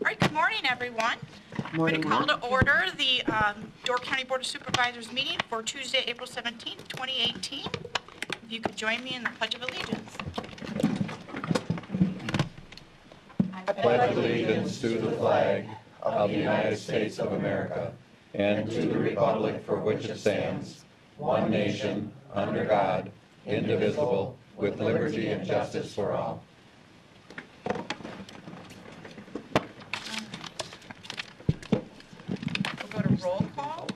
All right, good morning, everyone. Morning. I'm going to call to order the Door County Board of Supervisors meeting for Tuesday, April 17th, 2018. If you could join me in the Pledge of Allegiance. I pledge allegiance to the flag of the United States of America and to the republic for which it stands, one nation, under God, indivisible, with liberty and justice for all. We'll go to roll call.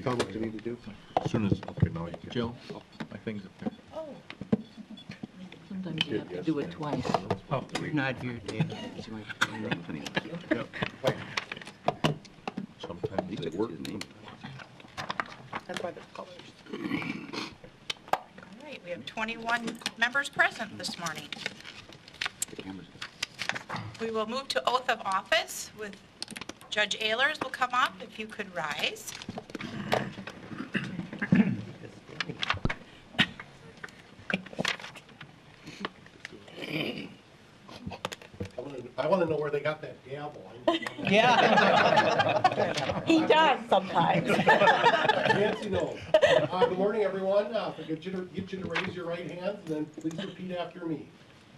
Tell them what you need to do. As soon as, okay, now you can. Jill, my thing's up there. Oh, Sometimes you have to do it twice. Oh, you're not here, Dan. Sometimes they work. that's why there's colors. All right, we have 21 members present this morning. We will move to oath of office with Judge Ehlers will come up if you could rise. I want to know where they got that gavel. Yeah. He does sometimes. Nancy knows. Good morning, everyone. If I could get you to raise your right hand, and then please repeat after me.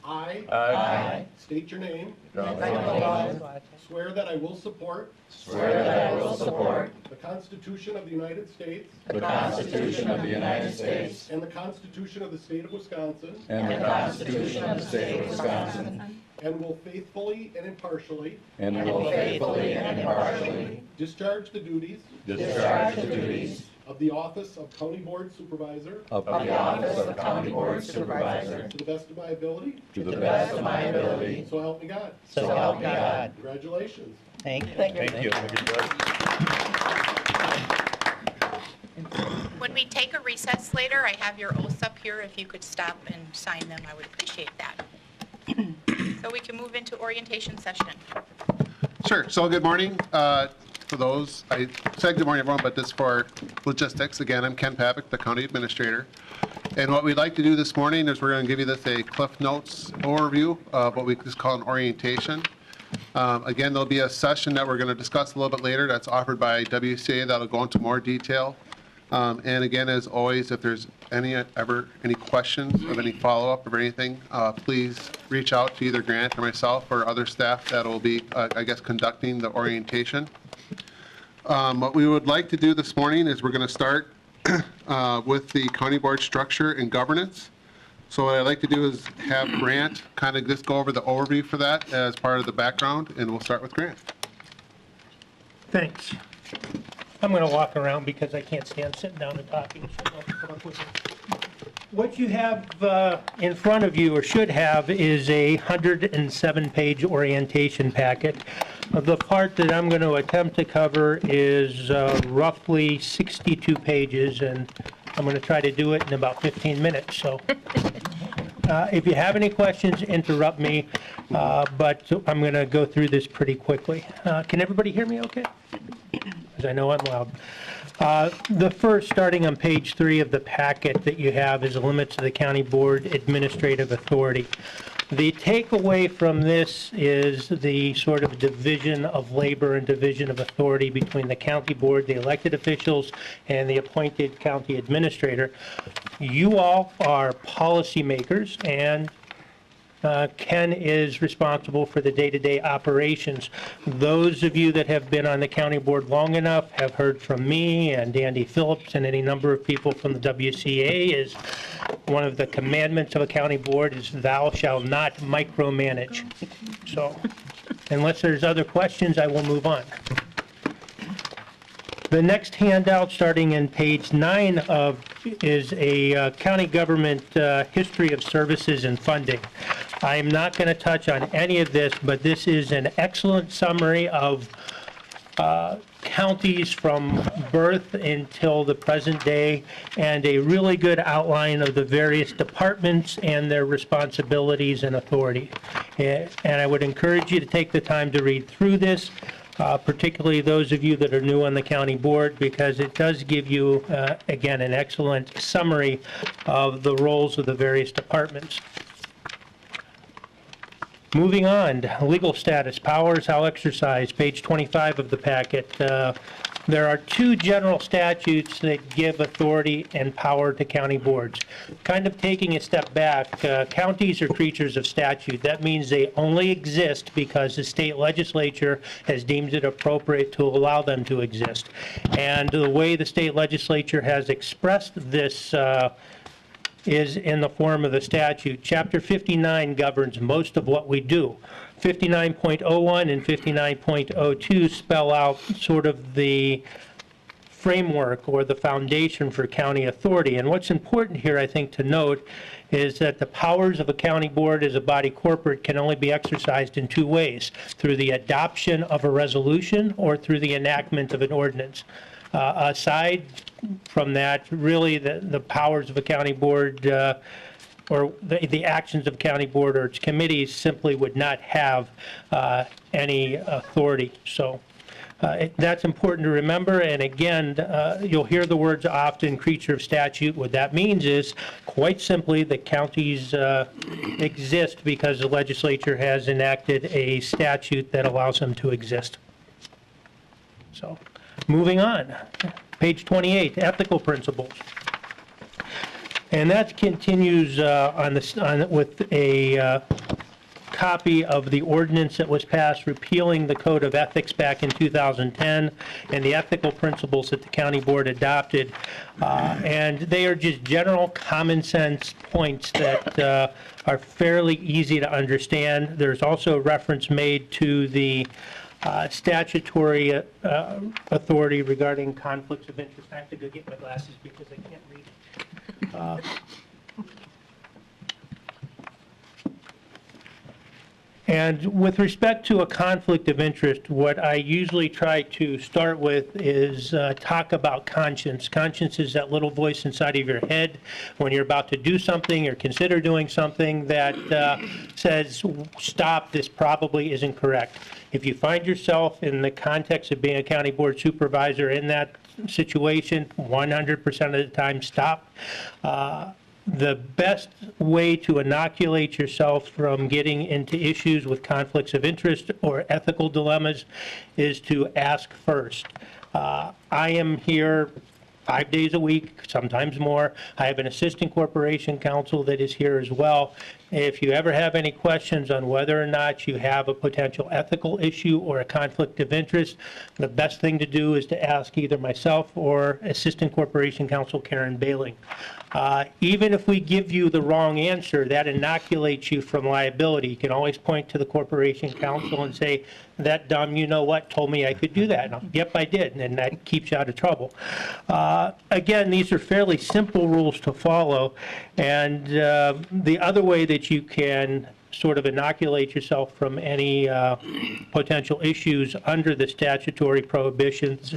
I state your name. Swear that I will support. The Constitution of the United States. The Constitution of the United States. And the Constitution of the State of Wisconsin. And the Constitution of the State of Wisconsin. And will faithfully and impartially. Discharge the duties. Of the office of County Board Supervisor. To the best of my ability. So help me God. So help me God. Congratulations. Thank you. Thank you. When we take a recess later, I have your oaths up here. If you could stop and sign them, I would appreciate that. So we can move into orientation session. Sure. So good morning. For those, I said good morning, everyone, but this for logistics. Again, I'm Ken Pavick, the County Administrator. And what we'd like to do this morning is we're going to give you this a Cliff Notes overview of what we just call an orientation. Again, there'll be a session that we're going to discuss a little bit later that's offered by WCA that'll go into more detail. And again, as always, if there's any questions of any follow-up or anything, please reach out to either Grant or myself or other staff that will be, I guess, conducting the orientation. What we would like to do this morning is we're going to start with the county board structure and governance. So what I'd like to do is have Grant kind of just go over the overview for that as part of the background, and we'll start with Grant. Thanks. I'm going to walk around because I can't stand sitting down and talking. So put up with it. What you have in front of you, or should have, is a 107-page orientation packet. The part that I'm going to attempt to cover is roughly 62 pages, and I'm going to try to do it in about 15 minutes. So if you have any questions, interrupt me, but I'm going to go through this pretty quickly. Can everybody hear me okay? Because I know I'm loud. The first, starting on page 3 of the packet that you have, is the limits of the County Board Administrative Authority. The takeaway from this is the sort of division of labor and division of authority between the county board, the elected officials, and the appointed county administrator. You all are policymakers, and Ken is responsible for the day-to-day operations. Those of you that have been on the county board long enough have heard from me and Andy Phillips and any number of people from the WCA is one of the commandments of a county board is thou shalt not micromanage. So unless there's other questions, I will move on. The next handout, starting in page 9 is a county government history of services and funding. I am not going to touch on any of this, but this is an excellent summary of counties from birth until the present day, and a really good outline of the various departments and their responsibilities and authority. And I would encourage you to take the time to read through this. particularly those of you that are new on the county board, because it does give you, again, an excellent summary of the roles of the various departments. Moving on, legal status, powers, how exercised, page 25 of the packet. There are two general statutes that give authority and power to county boards. Kind of taking a step back, counties are creatures of statute. That means they only exist because the state legislature has deemed it appropriate to allow them to exist. And the way the state legislature has expressed this is in the form of the statute. Chapter 59 governs most of what we do. 59.01 and 59.02 spell out sort of the framework or the foundation for county authority. And what's important here, I think, to note is that the powers of a county board as a body corporate can only be exercised in two ways: through the adoption of a resolution or through the enactment of an ordinance. Aside from that, really the powers of a county board or the actions of county board or its committees simply would not have any authority. So that's important to remember. And again, you'll hear the words often, creature of statute. What that means is, quite simply, that counties exist because the legislature has enacted a statute that allows them to exist. So, moving on, page 28, ethical principles. And that continues with a copy of the ordinance that was passed repealing the Code of Ethics back in 2010 and the ethical principles that the county board adopted. And they are just general common sense points that are fairly easy to understand. There's also a reference made to the statutory authority regarding conflicts of interest. I have to go get my glasses because I can't read. And with respect to a conflict of interest, what I usually try to start with is talk about conscience. Conscience is that little voice inside of your head when you're about to do something or consider doing something that says, stop, this probably isn't correct. If you find yourself in the context of being a county board supervisor in that situation, 100% of the time, stop. The best way to inoculate yourself from getting into issues with conflicts of interest or ethical dilemmas is to ask first. I am here 5 days a week, sometimes more. I have an assistant corporation counsel that is here as well. If you ever have any questions on whether or not you have a potential ethical issue or a conflict of interest, the best thing to do is to ask either myself or assistant corporation counsel Karen Bailing. Even if we give you the wrong answer, that inoculates you from liability. You can always point to the corporation counsel and say, that dumb you know what told me I could do that. And yep, I did, and that keeps you out of trouble. Again, these are fairly simple rules to follow, and the other way that you can sort of inoculate yourself from any potential issues under the statutory prohibitions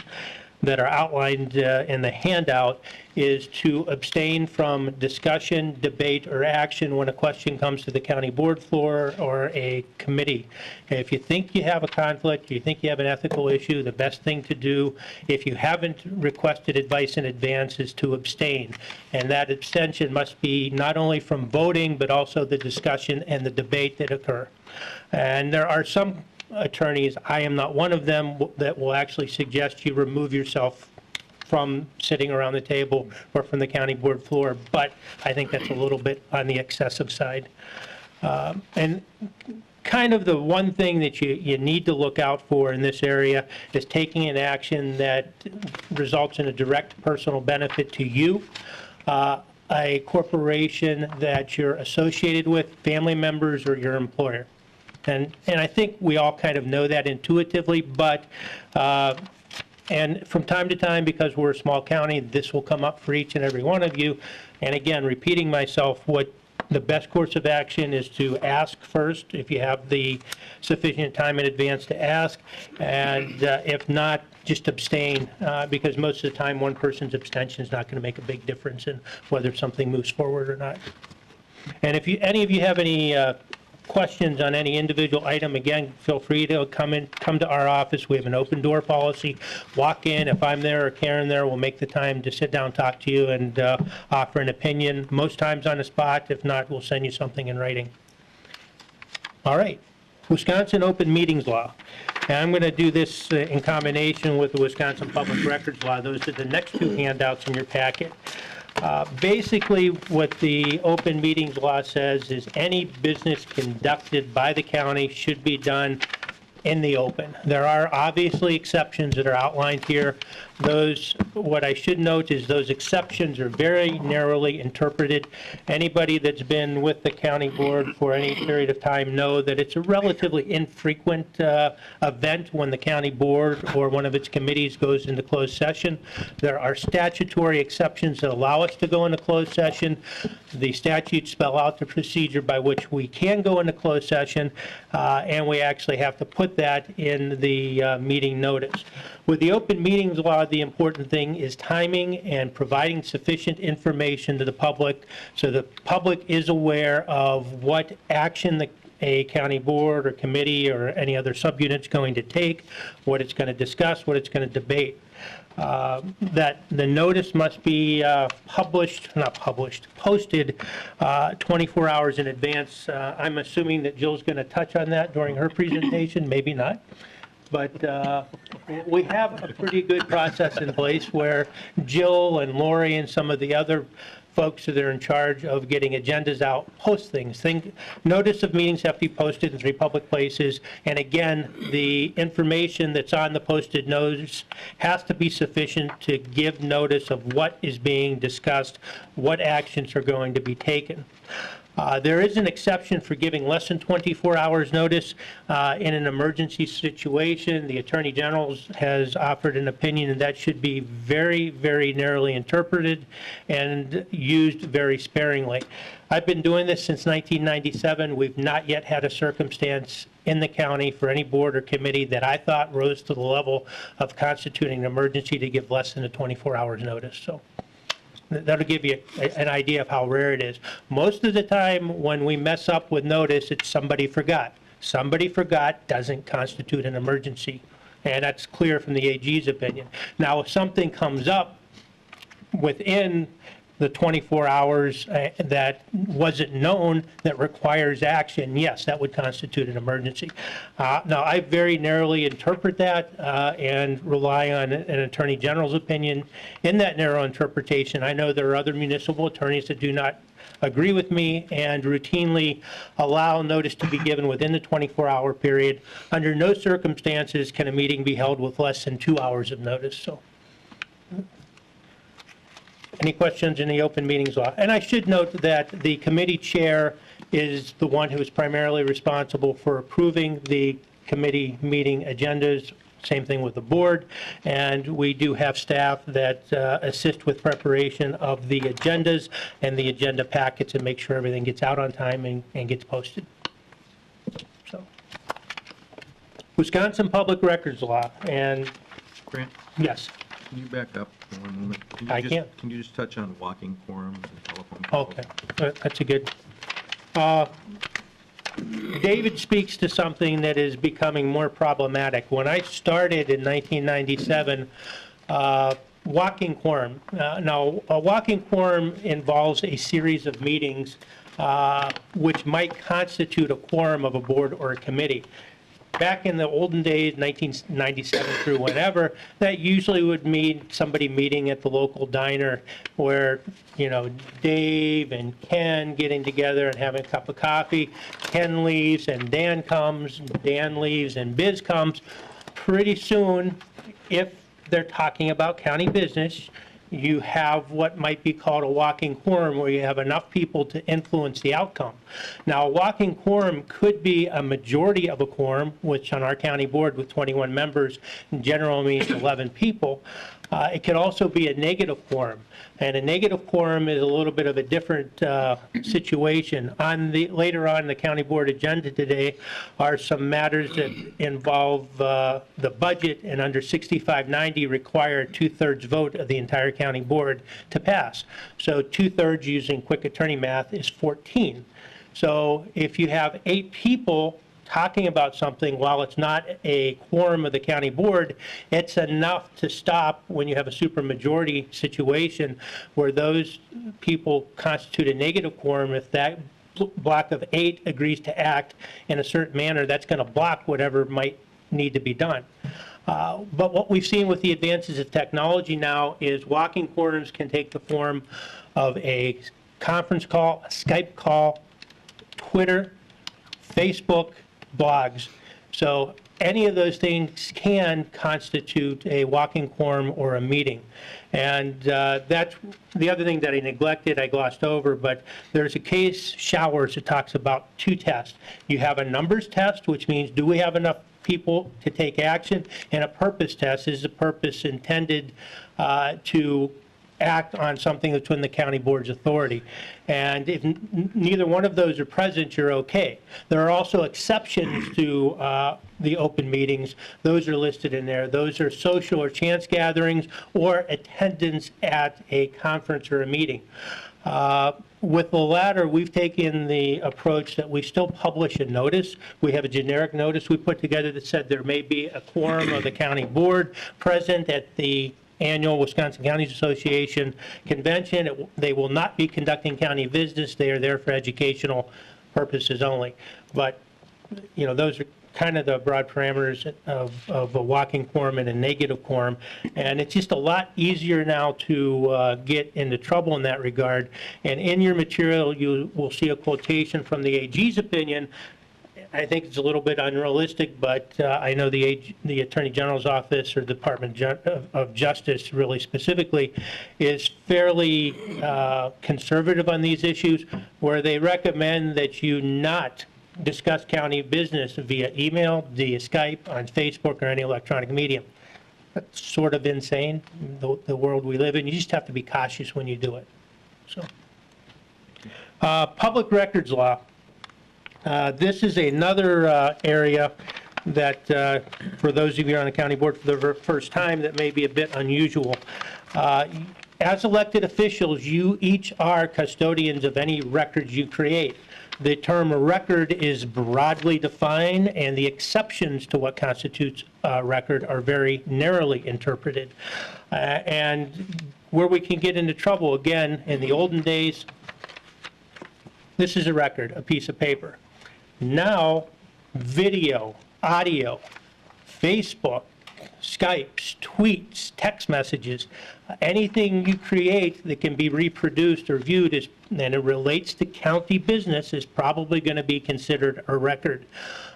that are outlined in the handout is to abstain from discussion, debate, or action when a question comes to the county board floor or a committee. If you think you have a conflict, you think you have an ethical issue, the best thing to do, if you haven't requested advice in advance, is to abstain. And that abstention must be not only from voting, but also the discussion and the debate that occur. And there are some attorneys, I am not one of them, that will actually suggest you remove yourself from sitting around the table or from the county board floor, but I think that's a little bit on the excessive side. And kind of the one thing that you need to look out for in this area is taking an action that results in a direct personal benefit to you, a corporation that you're associated with, family members, or your employer. And I think we all kind of know that intuitively, but and from time to time, because we're a small county, this will come up for each and every one of you. And again, repeating myself, what the best course of action is to ask first, if you have the sufficient time in advance to ask, and if not, just abstain, because most of the time one person's abstention is not going to make a big difference in whether something moves forward or not. And if any of you have any questions on any individual item, again, feel free to come to our office. We have an open door policy. Walk in. If I'm there or Karen there, we'll make the time to sit down, talk to you, and offer an opinion. Most times on the spot. If not, we'll send you something in writing. All right. Wisconsin Open Meetings Law. And I'm going to do this in combination with the Wisconsin Public Records Law. Those are the next two handouts in your packet. Basically, what the open meetings law says is any business conducted by the county should be done in the open. There are obviously exceptions that are outlined here. Those, what I should note is those exceptions are very narrowly interpreted. Anybody that's been with the county board for any period of time know that it's a relatively infrequent event when the county board or one of its committees goes into closed session. There are statutory exceptions that allow us to go into closed session. The statutes spell out the procedure by which we can go into closed session, and we actually have to put that in the meeting notice. With the open meetings law, the important thing is timing and providing sufficient information to the public so the public is aware of what action a county board or committee or any other subunit is going to take, what it's going to discuss, what it's going to debate. That the notice must be posted 24 hours in advance. I'm assuming that Jill's going to touch on that during her presentation, maybe not. But we have a pretty good process in place where Jill and Lori and some of the other folks that are in charge of getting agendas out post things. Notice of meetings have to be posted in 3 public places. And again, the information that's on the posted notice has to be sufficient to give notice of what is being discussed, what actions are going to be taken. There is an exception for giving less than 24 hours notice in an emergency situation. The Attorney General has offered an opinion, and that should be very, very narrowly interpreted and used very sparingly. I've been doing this since 1997. We've not yet had a circumstance in the county for any board or committee that I thought rose to the level of constituting an emergency to give less than a 24 hours notice. So that'll give you an idea of how rare it is. Most of the time when we mess up with notice, it's somebody forgot. Somebody forgot doesn't constitute an emergency, and that's clear from the AG's opinion. Now, if something comes up within the 24 hours that wasn't known that requires action, yes, that would constitute an emergency. Now, I very narrowly interpret that and rely on an Attorney General's opinion. In that narrow interpretation, I know there are other municipal attorneys that do not agree with me and routinely allow notice to be given within the 24-hour period. Under no circumstances can a meeting be held with less than 2 hours of notice. So, any questions in the open meetings law? And I should note that the committee chair is the one who is primarily responsible for approving the committee meeting agendas. Same thing with the board. And we do have staff that assist with preparation of the agendas and the agenda packets and make sure everything gets out on time and gets posted. So, Wisconsin Public Records Law. And Grant, yes. can you back up for one moment? I can. Can you just touch on walking quorums and telephone calls? Okay, that's a good. David speaks to something that is becoming more problematic. When I started in 1997, walking quorum. Now, a walking quorum involves a series of meetings which might constitute a quorum of a board or a committee. Back in the olden days, 1997 through whenever, that usually would mean somebody meeting at the local diner where, you know, Dave and Ken getting together and having a cup of coffee. Ken leaves and Dan comes, Dan leaves and Biz comes. Pretty soon, if they're talking about county business, you have what might be called a walking quorum, where you have enough people to influence the outcome. Now, a walking quorum could be a majority of a quorum, which on our county board with 21 members generally means 11 people. It could also be a negative quorum, and a negative quorum is a little bit of a different situation. Later on the county board agenda today are some matters that involve the budget, and under 6590 require a 2/3 vote of the entire county board to pass. So 2/3 using quick attorney math is 14. So if you have 8 people talking about something, while it's not a quorum of the county board, it's enough to stop when you have a supermajority situation where those people constitute a negative quorum. If that block of 8 agrees to act in a certain manner, that's going to block whatever might need to be done. But what we've seen with the advances of technology now is walking quorums can take the form of a conference call, a Skype call, Twitter, Facebook, blogs. So any of those things can constitute a walking quorum or a meeting. And that's the other thing that I neglected, I glossed over, but there's a case, Showers, that talks about 2 tests. You have a numbers test, which means do we have enough people to take action, and a purpose test. Is the purpose intended to act on something that's within the county board's authority? And if neither one of those are present, you're okay. There are also exceptions to the open meetings. Those are listed in there. Those are social or chance gatherings or attendance at a conference or a meeting. With the latter, we've taken the approach that we still publish a notice. We have a generic notice we put together that said there may be a quorum of the county board present at the annual Wisconsin Counties Association convention. They will not be conducting county business. They are there for educational purposes only. But, you know, those are kind of the broad parameters of a walking quorum and a negative quorum. And it's just a lot easier now to get into trouble in that regard. And in your material, you will see a quotation from the AG's opinion. I think it's a little bit unrealistic, but I know the Attorney General's office or the Department of Justice really specifically is fairly conservative on these issues, where they recommend that you not discuss county business via email, via Skype, on Facebook, or any electronic medium. That's sort of insane, the world we live in. You just have to be cautious when you do it. So, public records law. This is another area that, for those of you on the county board for the first time, that may be a bit unusual. As elected officials, you each are custodians of any records you create. The term record is broadly defined, and the exceptions to what constitutes a record are very narrowly interpreted. And where we can get into trouble, again, in the olden days, this is a record, a piece of paper. Now, video, audio, Facebook, Skypes, tweets, text messages, anything you create that can be reproduced or viewed and it relates to county business is probably going to be considered a record.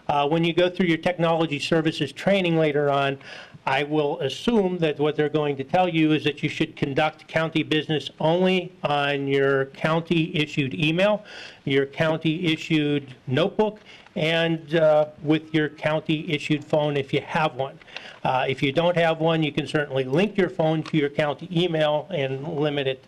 When you go through your technology services training later on, I will assume that what they're going to tell you is that you should conduct county business only on your county-issued email, your county-issued notebook, and with your county-issued phone if you have one. If you don't have one, you can certainly link your phone to your county email and limit it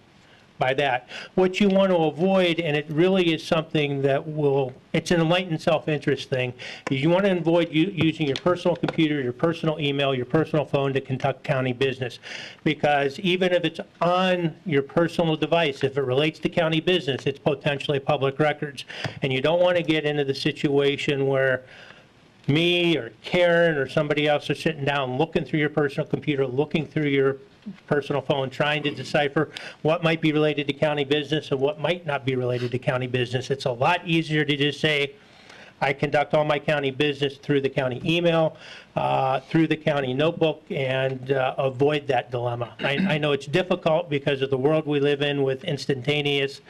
by that. What you want to avoid, and it really is something that will, it's an enlightened self-interest thing, is you want to avoid using your personal computer, your personal email, your personal phone to conduct county business. Because even if it's on your personal device, if it relates to county business, it's potentially public records. And you don't want to get into the situation where me or Karen or somebody else are sitting down looking through your personal computer, looking through your personal phone, trying to decipher what might be related to county business and what might not be related to county business. It's a lot easier to just say, I conduct all my county business through the county email, through the county notebook, and avoid that dilemma. I know it's difficult because of the world we live in with instantaneous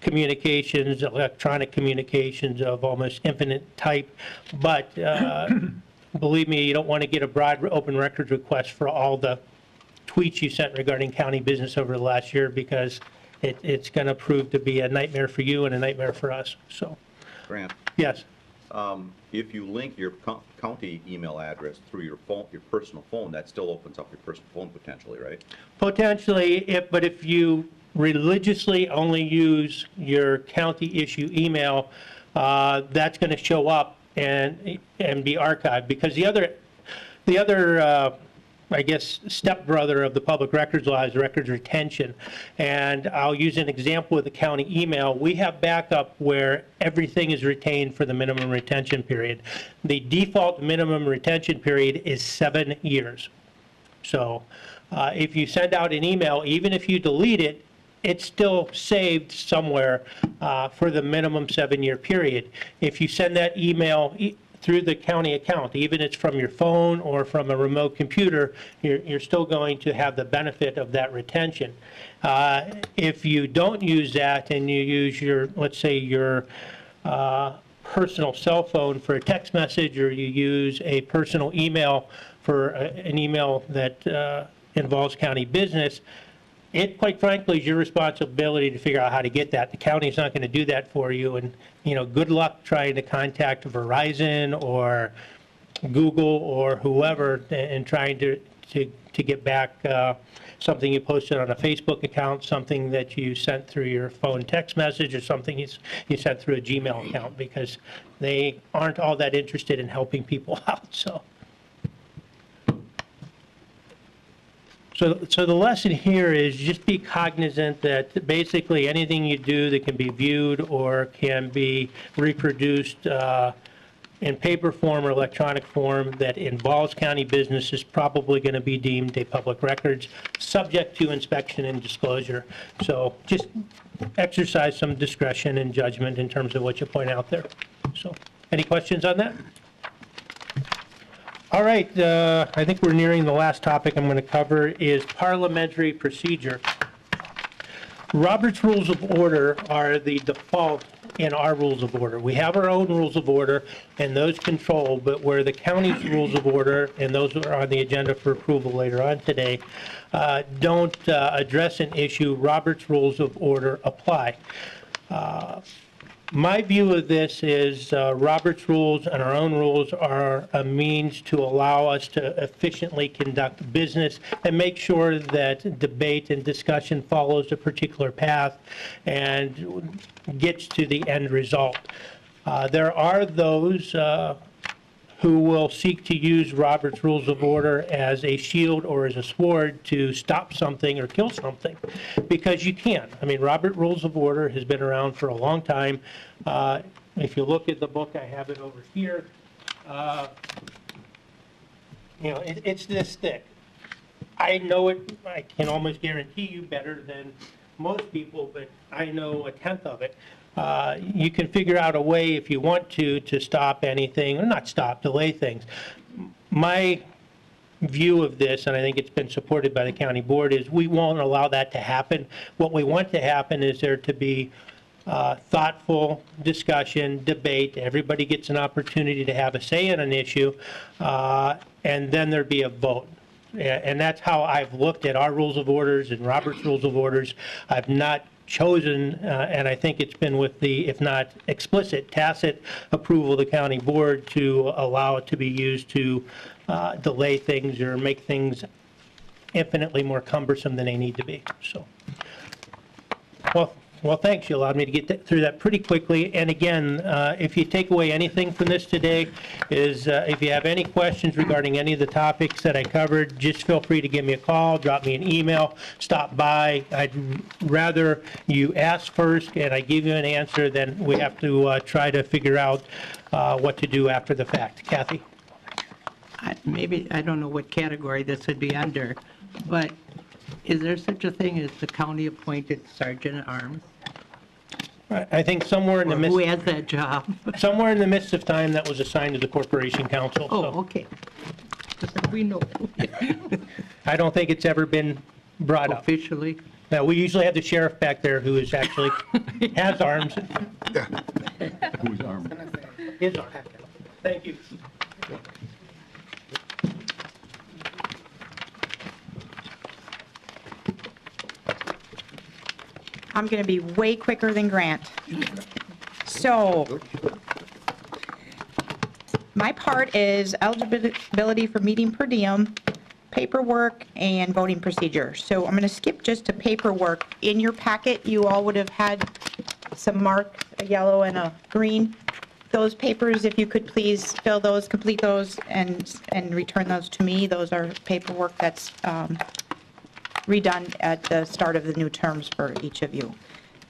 communications, electronic communications of almost infinite type, but believe me, you don't want to get a broad open records request for all the tweets you sent regarding county business over the last year, because it's going to prove to be a nightmare for you and a nightmare for us. So, Grant, yes. if you link your county email address through your phone, your personal phone, that still opens up your personal phone potentially, right? Potentially, but if you religiously only use your county issue email, that's going to show up and be archived, because the other I guess, stepbrother of the public records law is records retention. And I'll use an example with the county email. We have backup where everything is retained for the minimum retention period. The default minimum retention period is 7 years. So if you send out an email, even if you delete it, it's still saved somewhere for the minimum 7-year period. If you send that email through the county account, even if it's from your phone or from a remote computer, you're still going to have the benefit of that retention. If you don't use that and you use your, let's say, your personal cell phone for a text message, or you use a personal email for an email that involves county business, it, quite frankly, is your responsibility to figure out how to get that. The county's not going to do that for you, and, you know, good luck trying to contact Verizon or Google or whoever and trying to get back something you posted on a Facebook account, something that you sent through your phone text message, or something you sent through a Gmail account, because they aren't all that interested in helping people out. So the lesson here is just be cognizant that basically anything you do that can be viewed or can be reproduced in paper form or electronic form that involves county business is probably going to be deemed a public records, subject to inspection and disclosure. So just exercise some discretion and judgment in terms of what you point out there. So any questions on that? All right, I think we're nearing the last topic I'm going to cover is parliamentary procedure. Robert's Rules of Order are the default in our rules of order. We have our own rules of order, and those control, but where the county's rules of order, and those are on the agenda for approval later on today, don't address an issue, Robert's Rules of Order apply. My view of this is Robert's rules and our own rules are a means to allow us to efficiently conduct business and make sure that debate and discussion follows a particular path and gets to the end result. There are those who will seek to use Robert's Rules of Order as a shield or as a sword to stop something or kill something, because you can. I mean, Robert Rules of Order has been around for a long time. If you look at the book, I have it over here. You know, it's this thick. I know it, I can almost guarantee you better than most people, but I know a tenth of it. You can figure out a way, if you want to stop anything, or not stop, delay things. My view of this, and I think it's been supported by the county board, is we won't allow that to happen. What we want to happen is there to be thoughtful discussion, debate, everybody gets an opportunity to have a say in an issue, and then there'd be a vote. And that's how I've looked at our rules of orders and Robert's Rules of Orders. I've not chosen, and I think it's been with the, if not explicit, tacit approval of the county board to allow it to be used to delay things or make things infinitely more cumbersome than they need to be. So, well, thanks. You allowed me to get through that pretty quickly. And again, if you take away anything from this today, is if you have any questions regarding any of the topics that I covered, just feel free to give me a call, drop me an email, stop by. I'd rather you ask first and I give you an answer than we have to try to figure out what to do after the fact. Kathy? Maybe, I don't know what category this would be under, but is there such a thing as the county-appointed sergeant at arms? I think somewhere in the midst, Who has that job? somewhere in the midst of time that was assigned to the Corporation Council. Oh, So okay. We know I don't think it's ever been brought up. officially. Now, we usually have the sheriff back there who is actually, has arms. Who's armed? His arm. Thank you. I'm going to be way quicker than Grant. So, my part is eligibility for meeting per diem, paperwork, and voting procedure. So I'm going to skip just to paperwork. In your packet, you all would have had some marks, a yellow and a green. those papers, if you could please fill those, complete those, and return those to me. Those are paperwork that's redone at the start of the new terms for each of you.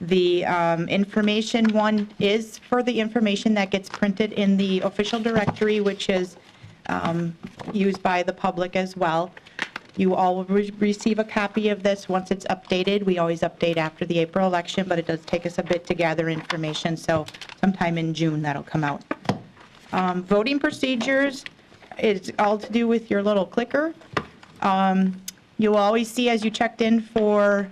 The information one is for the information that gets printed in the official directory, which is used by the public as well. You all will receive a copy of this once it's updated. We always update after the April election, but it does take us a bit to gather information, so sometime in June that'll come out. Voting procedures is all to do with your little clicker. You'll always see as you checked in for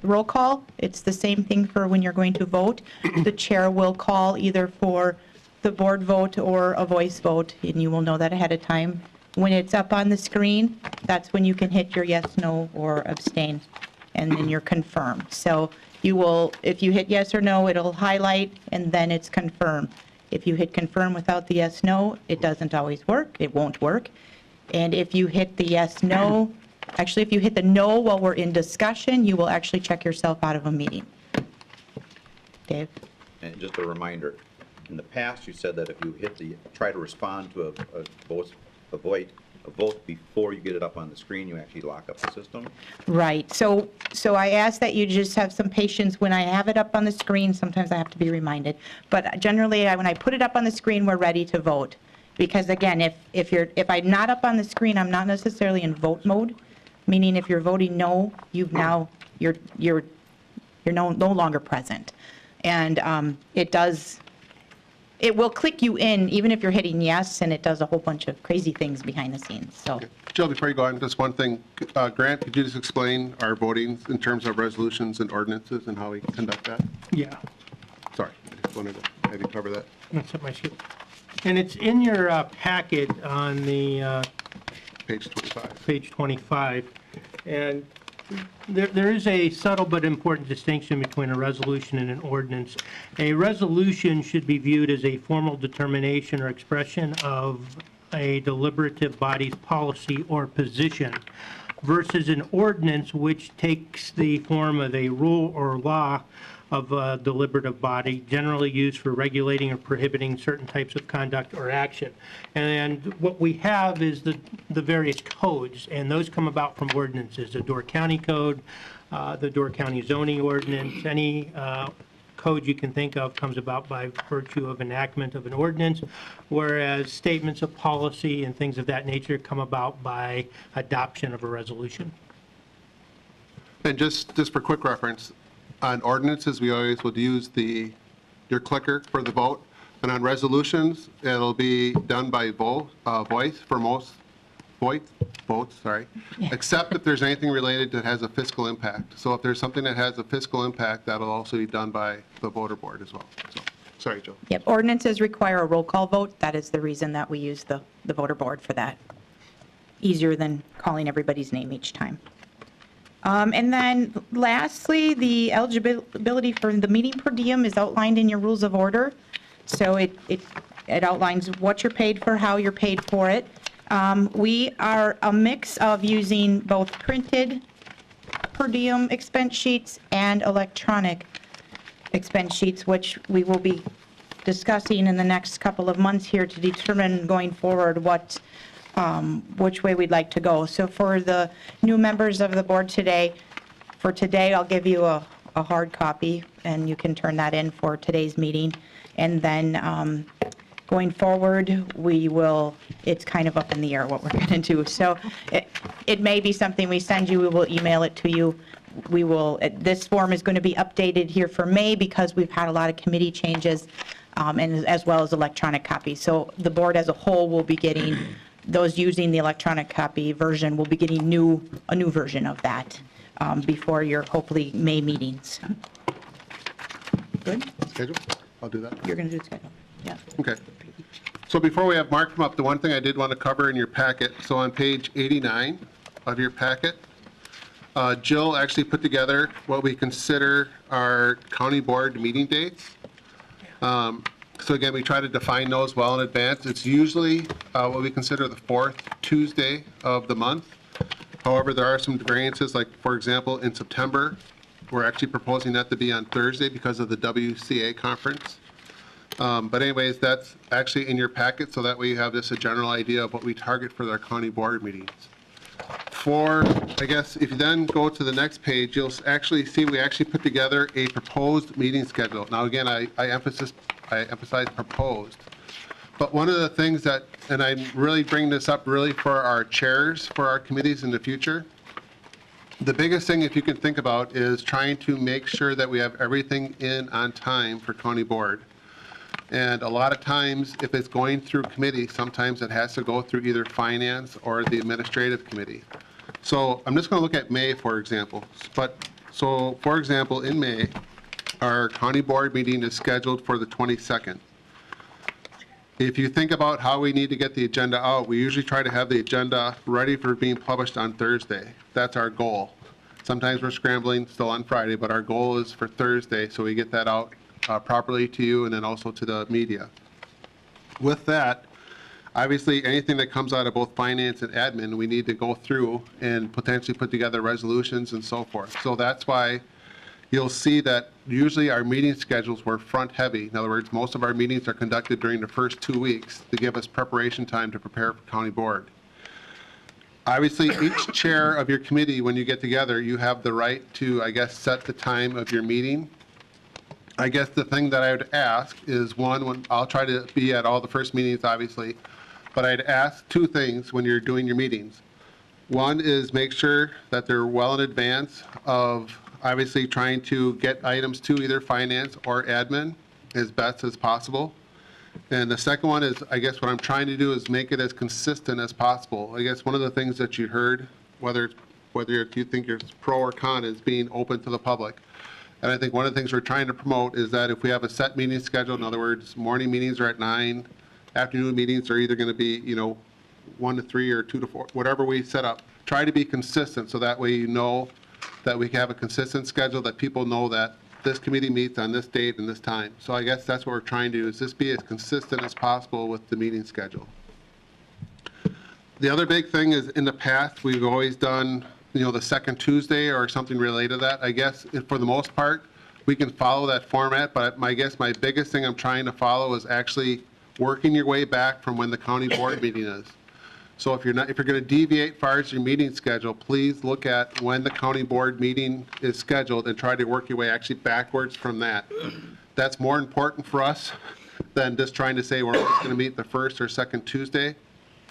roll call, it's the same thing for when you're going to vote. The chair will call either for the board vote or a voice vote, and you will know that ahead of time. When it's up on the screen, that's when you can hit your yes, no, or abstain, and then you're confirmed. So you will, if you hit yes or no, it'll highlight, and then it's confirmed. If you hit confirm without the yes, no, it doesn't always work. It won't work. And if you hit the yes, no, actually, if you hit the no while we're in discussion, you will actually check yourself out of a meeting. Dave? And just a reminder, in the past, you said that if you try to respond to a vote before you get it up on the screen, you actually lock up the system. Right. So I ask that you just have some patience. When I have it up on the screen, sometimes I have to be reminded. But generally, when I put it up on the screen, we're ready to vote. Because again, if I'm not up on the screen, I'm not necessarily in vote mode. Meaning if you're voting no, you're no longer present. And it will click you in even if you're hitting yes, and it does a whole bunch of crazy things behind the scenes. So, Jill, before you go on, just one thing. Grant, could you just explain our voting in terms of resolutions and ordinances and how we conduct that? Yeah. Sorry, I just wanted to have you cover that. That's up my sheet. And it's in your packet on the Page 25. page 25. And there is a subtle but important distinction between a resolution and an ordinance. A resolution should be viewed as a formal determination or expression of a deliberative body's policy or position versus an ordinance which takes the form of a rule or law of a deliberative body, generally used for regulating or prohibiting certain types of conduct or action. And what we have is the various codes, and those come about from ordinances, the Door County Code, the Door County zoning ordinance, any code you can think of comes about by virtue of enactment of an ordinance, whereas statements of policy and things of that nature come about by adoption of a resolution. And just for quick reference, on ordinances, we always would use your clicker for the vote. And on resolutions, it'll be done by voice for most votes, except if there's anything related that has a fiscal impact. So if there's something that has a fiscal impact, that'll also be done by the voter board as well. So, sorry, Joe. yep, ordinances require a roll call vote. That is the reason that we use the voter board for that. Easier than calling everybody's name each time. And then lastly, the eligibility for the meeting per diem is outlined in your rules of order. So it outlines what you're paid for, how you're paid for it. We are a mix of using both printed per diem expense sheets and electronic expense sheets, which we will be discussing in the next couple of months here to determine going forward which way we'd like to go. So for the new members of the board today, I'll give you a hard copy, and you can turn that in for today's meeting. And then going forward, it's kind of up in the air what we're going to do. So it may be something we send you, we will email it to you. This form is going to be updated here for May because we've had a lot of committee changes, and as well as electronic copies. So the board as a whole will be getting, those using the electronic copy version will be getting a new version of that before your hopefully May meetings. Good? Schedule? I'll do that. You're going to do the schedule? Yeah. Okay. So before we have Mark come up, the one thing I did want to cover in your packet, so on page 89 of your packet, Jill actually put together what we consider our county board meeting dates. So again, we try to define those well in advance. It's usually what we consider the fourth Tuesday of the month. However, there are some variances, like for example, in September, we're actually proposing that to be on Thursday because of the WCA conference. But anyways, that's actually in your packet, so that way you have just a general idea of what we target for our county board meetings. I guess, if you then go to the next page, you'll actually see we actually put together a proposed meeting schedule. Now, again, I emphasize proposed. But one of the things that, and I'm really bringing this up really for our chairs, for our committees in the future, the biggest thing, if you can think about, is trying to make sure that we have everything in on time for county board. And a lot of times, if it's going through committee, sometimes it has to go through either finance or the administrative committee. So I'm just going to look at May, for example. So for example, in May, our county board meeting is scheduled for the 22nd. If you think about how we need to get the agenda out, we usually try to have the agenda ready for being published on Thursday. That's our goal. Sometimes we're scrambling still on Friday, but our goal is for Thursday, so we get that out properly to you and then also to the media. With that, obviously, anything that comes out of both finance and admin, we need to go through and potentially put together resolutions and so forth. So that's why you'll see that usually our meeting schedules were front heavy. In other words, most of our meetings are conducted during the first 2 weeks to give us preparation time to prepare for county board. Obviously, each chair of your committee, when you get together, you have the right to, I guess, set the time of your meeting. I guess the thing that I would ask is, one, when I'll try to be at all the first meetings, obviously, but I'd ask two things when you're doing your meetings. One is make sure that they're well in advance of obviously trying to get items to either finance or admin as best as possible. And the second one is, I guess what I'm trying to do is make it as consistent as possible. I guess one of the things that you heard, whether you think you're pro or con, is being open to the public. And I think one of the things we're trying to promote is that if we have a set meeting schedule, in other words, morning meetings are at 9, afternoon meetings are either going to be, 1 to 3 or 2 to 4, whatever we set up. Try to be consistent so that way you know that we can have a consistent schedule, that people know that this committee meets on this date and this time. So I guess that's what we're trying to do, is just be as consistent as possible with the meeting schedule. The other big thing is, in the past, we've always done, the second Tuesday or something related to that. I guess for the most part, we can follow that format, but my biggest thing I'm trying to follow is actually working your way back from when the county board meeting is. So if you're going to deviate as far as your meeting schedule, please look at when the county board meeting is scheduled and try to work your way actually backwards from that. That's more important for us than just trying to say we're always going to meet the first or second Tuesday.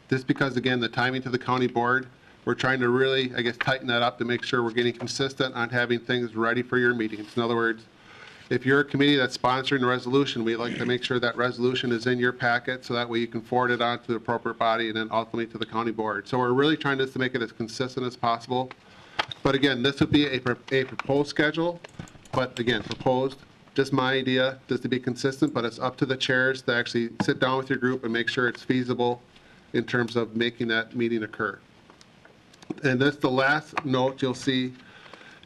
Just because, again, the timing to the county board, we're trying to really, I guess, tighten that up to make sure we're getting consistent on having things ready for your meetings. In other words, if you're a committee that's sponsoring a resolution, we like to make sure that resolution is in your packet so that way you can forward it on to the appropriate body and then ultimately to the county board. So we're really trying to make it as consistent as possible. But again, this would be a proposed schedule, but again, proposed, just my idea, just to be consistent, but it's up to the chairs to actually sit down with your group and make sure it's feasible in terms of making that meeting occur. And this, the last note you'll see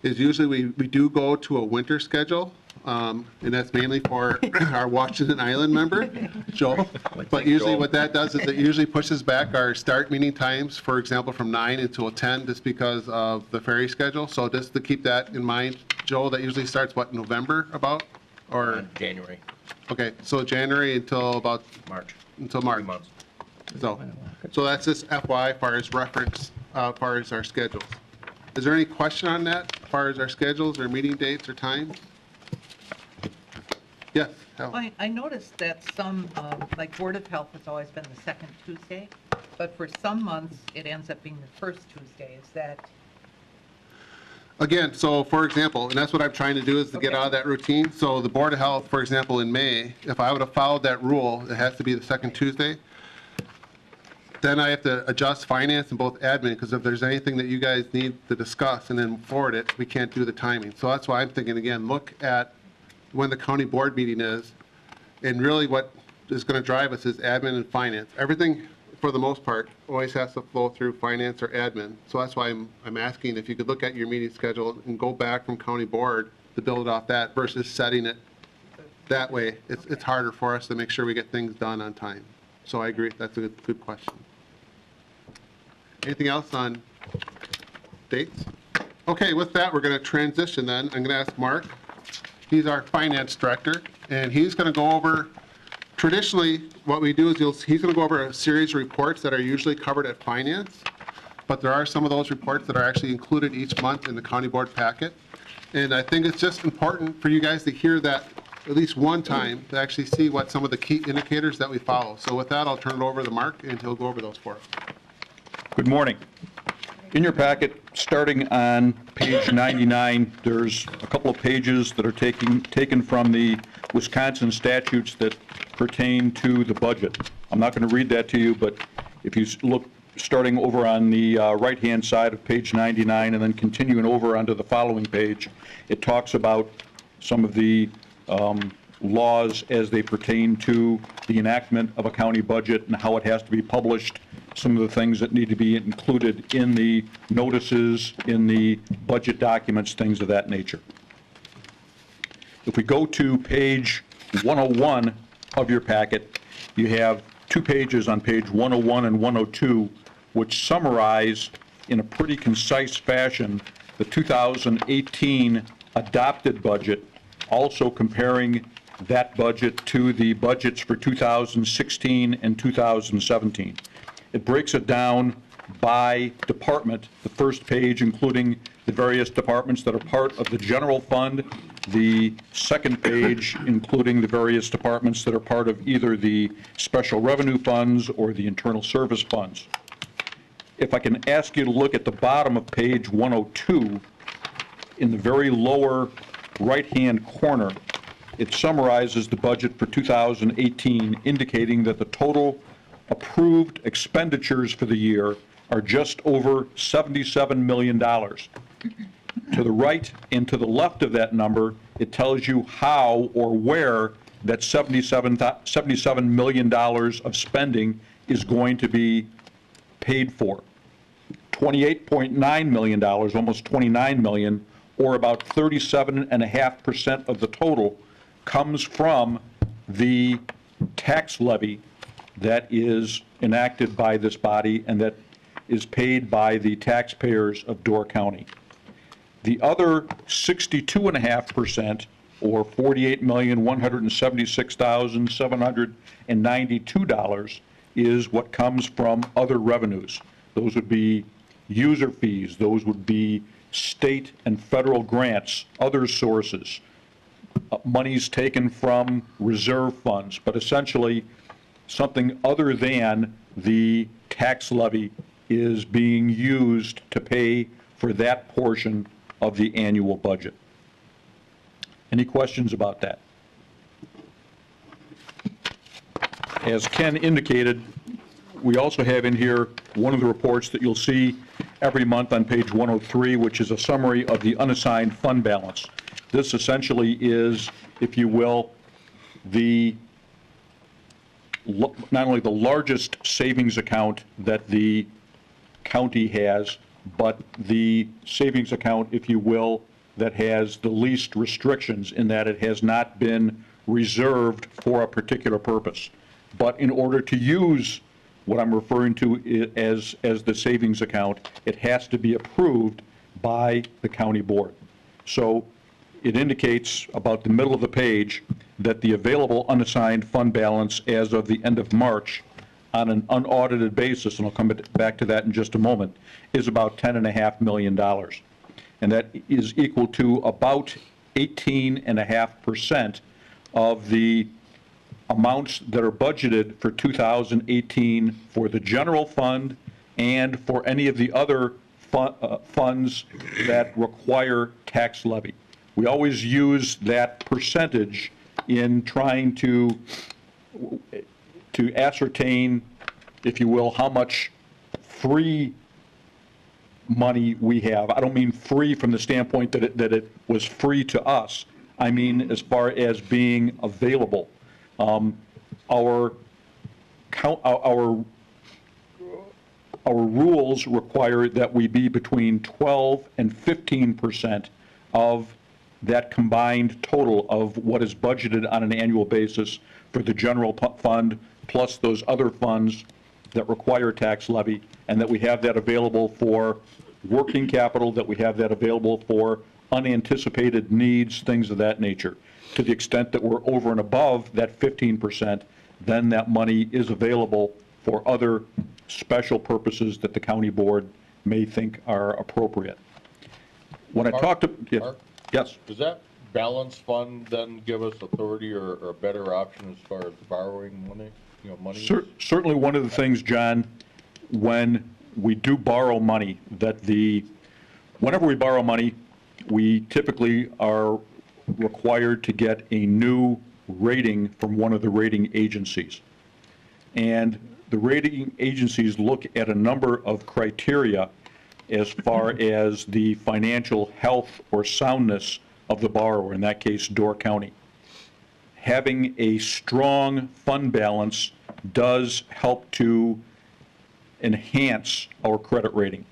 is usually we do go to a winter schedule. And that's mainly for our Washington Island member, Joe. But usually what that does is it usually pushes back our start meeting times, for example, from 9 until 10, just because of the ferry schedule. So just to keep that in mind, Joe, that usually starts, what, November about? Or January, okay, so January until about March. Until March. 3 months. So that's just FY as far as reference, as far as our schedules. Is there any question on that, as far as our schedules or meeting dates or times? Yes. Hal. I noticed that some, like Board of Health has always been the second Tuesday, but for some months, it ends up being the first Tuesday. Is that? Again, so for example, and that's what I'm trying to do, is to get out of that routine. So the Board of Health, for example, in May, if I would have followed that rule, it has to be the second Tuesday. Then I have to adjust finance and both admin, because if there's anything that you guys need to discuss and then forward it, we can't do the timing. So that's why I'm thinking, again, look at when the county board meeting is, and really what is going to drive us is admin and finance. Everything, for the most part, always has to flow through finance or admin. So that's why I'm asking if you could look at your meeting schedule and go back from county board to build it off that versus setting it that way. It's harder for us to make sure we get things done on time. So I agree, that's a good question. Anything else on dates? Okay, with that, we're going to transition then. I'm going to ask Mark. He's our finance director, and he's going to go over traditionally, what we do is he's going to go over a series of reports that are usually covered at finance, but there are some of those reports that are actually included each month in the county board packet. And I think it's just important for you guys to hear that at least one time to actually see what some of the key indicators that we follow. So with that, I'll turn it over to Mark, and he'll go over those for us. Good morning. In your packet, starting on page 99, there's a couple of pages that are taken from the Wisconsin statutes that pertain to the budget. I'm not going to read that to you, but if you look starting over on the right-hand side of page 99 and then continuing over onto the following page, it talks about some of the laws as they pertain to the enactment of a county budget and how it has to be published, some of the things that need to be included in the notices, in the budget documents, things of that nature. If we go to page 101 of your packet, you have 2 pages on page 101 and 102, which summarize in a pretty concise fashion the 2018 adopted budget, also comparing that budget to the budgets for 2016 and 2017. It breaks it down by department, the first page including the various departments that are part of the general fund, the second page including the various departments that are part of either the special revenue funds or the internal service funds. If I can ask you to look at the bottom of page 102, in the very lower right-hand corner, it summarizes the budget for 2018, indicating that the total approved expenditures for the year are just over $77 million. To the right and to the left of that number, it tells you how or where that $77 million of spending is going to be paid for. $28.9 million, almost $29 million, or about 37.5% of the total comes from the tax levy that is enacted by this body and that is paid by the taxpayers of Door County. The other 62.5%, or $48,176,792, is what comes from other revenues. Those would be user fees, those would be state and federal grants, other sources, monies taken from reserve funds, but essentially something other than the tax levy is being used to pay for that portion of the annual budget. Any questions about that? As Ken indicated, we also have in here one of the reports that you'll see every month on page 103, which is a summary of the unassigned fund balance. This essentially is, if you will, not only the largest savings account that the county has, but the savings account, if you will, that has the least restrictions in that it has not been reserved for a particular purpose. But in order to use what I'm referring to as the savings account, it has to be approved by the county board. So it indicates about the middle of the page that the available unassigned fund balance as of the end of March on an unaudited basis, and I'll come back to that in just a moment, is about $10.5 million. And that is equal to about 18.5% of the amounts that are budgeted for 2018 for the general fund and for any of the other funds that require tax levy. We always use that percentage in trying to ascertain, if you will, how much free money we have. I don't mean free from the standpoint that it was free to us. I mean as far as being available. Our rules require that we be between 12 and 15% of that combined total of what is budgeted on an annual basis for the general fund, plus those other funds that require tax levy, and that we have that available for working capital, that we have that available for unanticipated needs, things of that nature. To the extent that we're over and above that 15%, then that money is available for other special purposes that the county board may think are appropriate. When I talk to, Mark? yes, Does that balance fund then give us authority or a better option as far as borrowing money, money? Certainly one of the things, John, when we do borrow money, whenever we borrow money, we typically are required to get a new rating from one of the rating agencies. And the rating agencies look at a number of criteria as far as the financial health or soundness of the borrower, in that case, Door County. Having a strong fund balance does help to enhance our credit rating.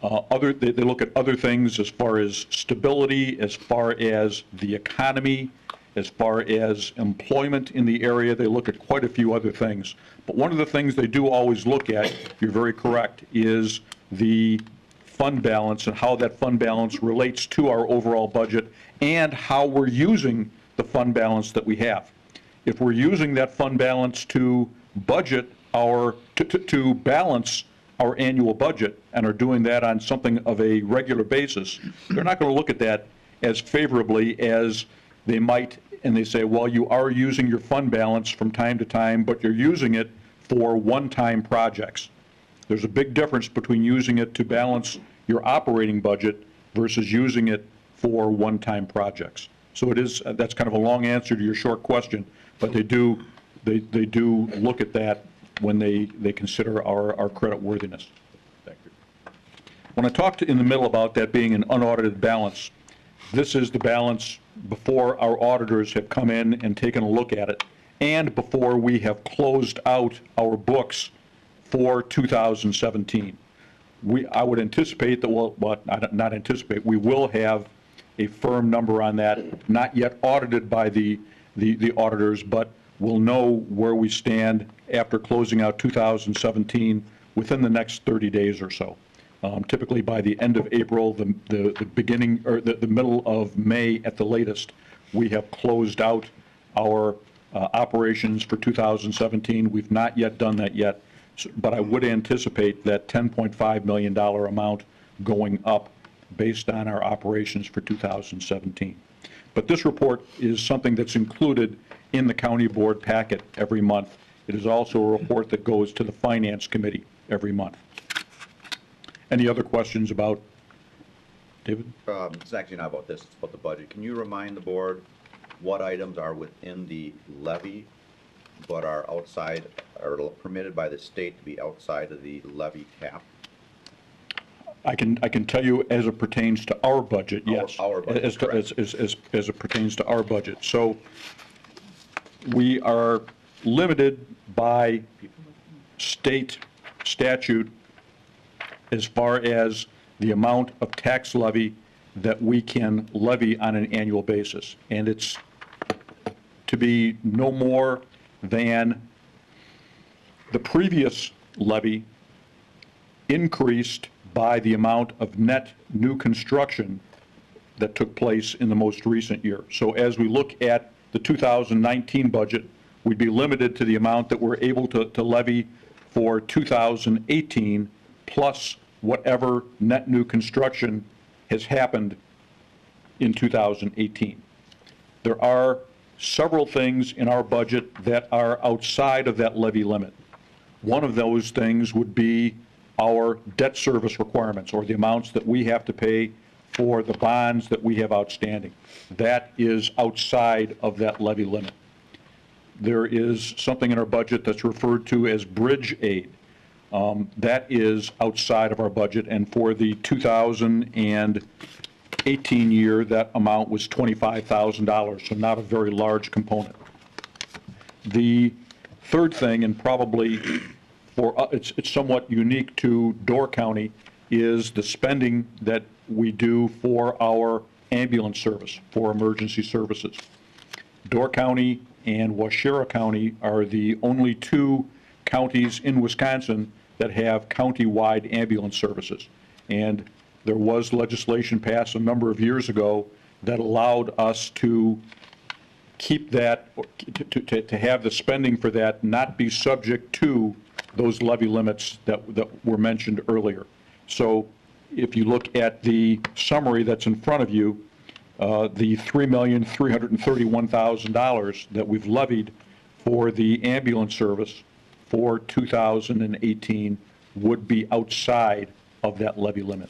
They look at other things as far as stability, as far as the economy, as far as employment in the area. They look at quite a few other things. But one of the things they do always look at, you're very correct, is the fund balance and how that fund balance relates to our overall budget and how we're using the fund balance that we have. If we're using that fund balance to budget to balance our annual budget and are doing that on something of a regular basis, they're not going to look at that as favorably as they might, and they say, well, you are using your fund balance from time to time, but you're using it for one-time projects. There's a big difference between using it to balance your operating budget versus using it for one-time projects. So that's kind of a long answer to your short question, but they do look at that when they consider our credit worthiness. Thank you. When I talked in the middle about that being an unaudited balance, this is the balance before our auditors have come in and taken a look at it, and before we have closed out our books for 2017. I would anticipate that, not anticipate, we will have a firm number on that, not yet audited by the auditors, but we'll know where we stand after closing out 2017 within the next 30 days or so. Typically by the end of April, the beginning, or the middle of May at the latest, we have closed out our operations for 2017. We've not yet done that yet, but I would anticipate that $10.5 million amount going up based on our operations for 2017. But this report is something that's included in the county board packet every month. It is also a report that goes to the finance committee every month. Any other questions about, David? It's actually not about this, it's about the budget. Can you remind the board what items are within the levy but are outside, or permitted by the state to be outside of the levy cap? I can tell you as it pertains to our budget, yes. Our budget, as it pertains to our budget. So we are limited by state statute as far as the amount of tax levy that we can levy on an annual basis. And it's to be no more than the previous levy increased by the amount of net new construction that took place in the most recent year. So as we look at the 2019 budget, we'd be limited to the amount that we're able to levy for 2018 plus whatever net new construction has happened in 2018. There are several things in our budget that are outside of that levy limit. One of those things would be our debt service requirements, or the amounts that we have to pay for the bonds that we have outstanding. That is outside of that levy limit. There is something in our budget that's referred to as bridge aid. That is outside of our budget, and for the 2018 year, that amount was $25,000, so not a very large component. The third thing, and probably it's somewhat unique to Door County, is the spending that we do for our ambulance service, for emergency services. Door County and Waushara County are the only two counties in Wisconsin that have county-wide ambulance services. And there was legislation passed a number of years ago that allowed us to keep that, to have the spending for that not be subject to those levy limits that were mentioned earlier. So if you look at the summary that's in front of you, the $3,331,000 that we've levied for the ambulance service for 2018 would be outside of that levy limit.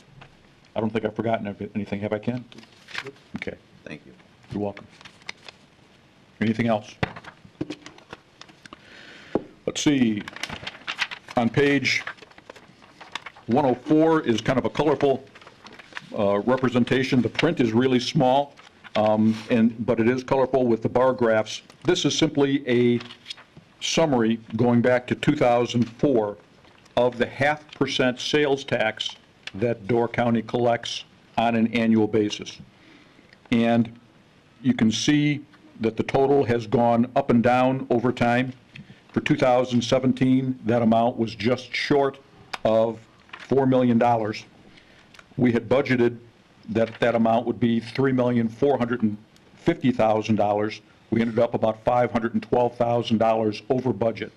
I don't think I've forgotten anything, have I, Ken? Okay, Thank you. you're welcome. Anything else? Let's see. On page 104 is kind of a colorful representation. The print is really small, but it is colorful with the bar graphs. This is simply a summary going back to 2004 of the 0.5% sales tax that Door County collects on an annual basis. And you can see that the total has gone up and down over time. For 2017, that amount was just short of $4 million. We had budgeted that amount would be $3,450,000. We ended up about $512,000 over budget.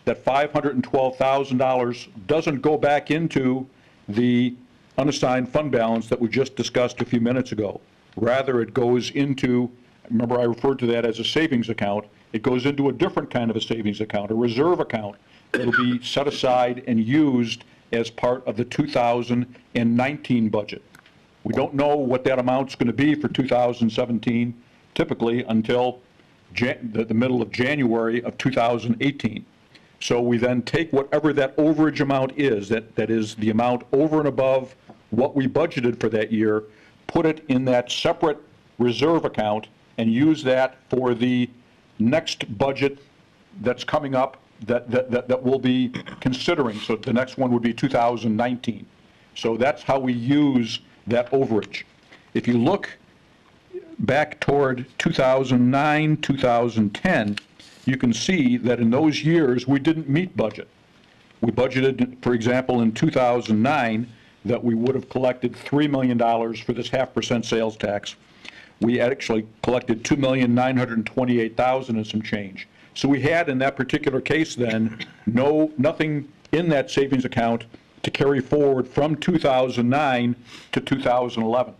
That $512,000 doesn't go back into the unassigned fund balance that we just discussed a few minutes ago. Rather, it goes into, remember I referred to that as a savings account, it goes into a different kind of a savings account, a reserve account that will be set aside and used as part of the 2019 budget. We don't know what that amount's going to be for 2017, typically until the middle of January of 2018. So we then take whatever that overage amount is, that is the amount over and above what we budgeted for that year, put it in that separate reserve account and use that for the next budget that's coming up that we'll be considering. So the next one would be 2019. So that's how we use that overage. If you look back toward 2009, 2010, you can see that in those years we didn't meet budget. We budgeted, for example, in 2009 that we would have collected $3 million for this 0.5% sales tax. We actually collected $2,928,000 and some change. So we had, in that particular case then, nothing in that savings account to carry forward from 2009 to 2011.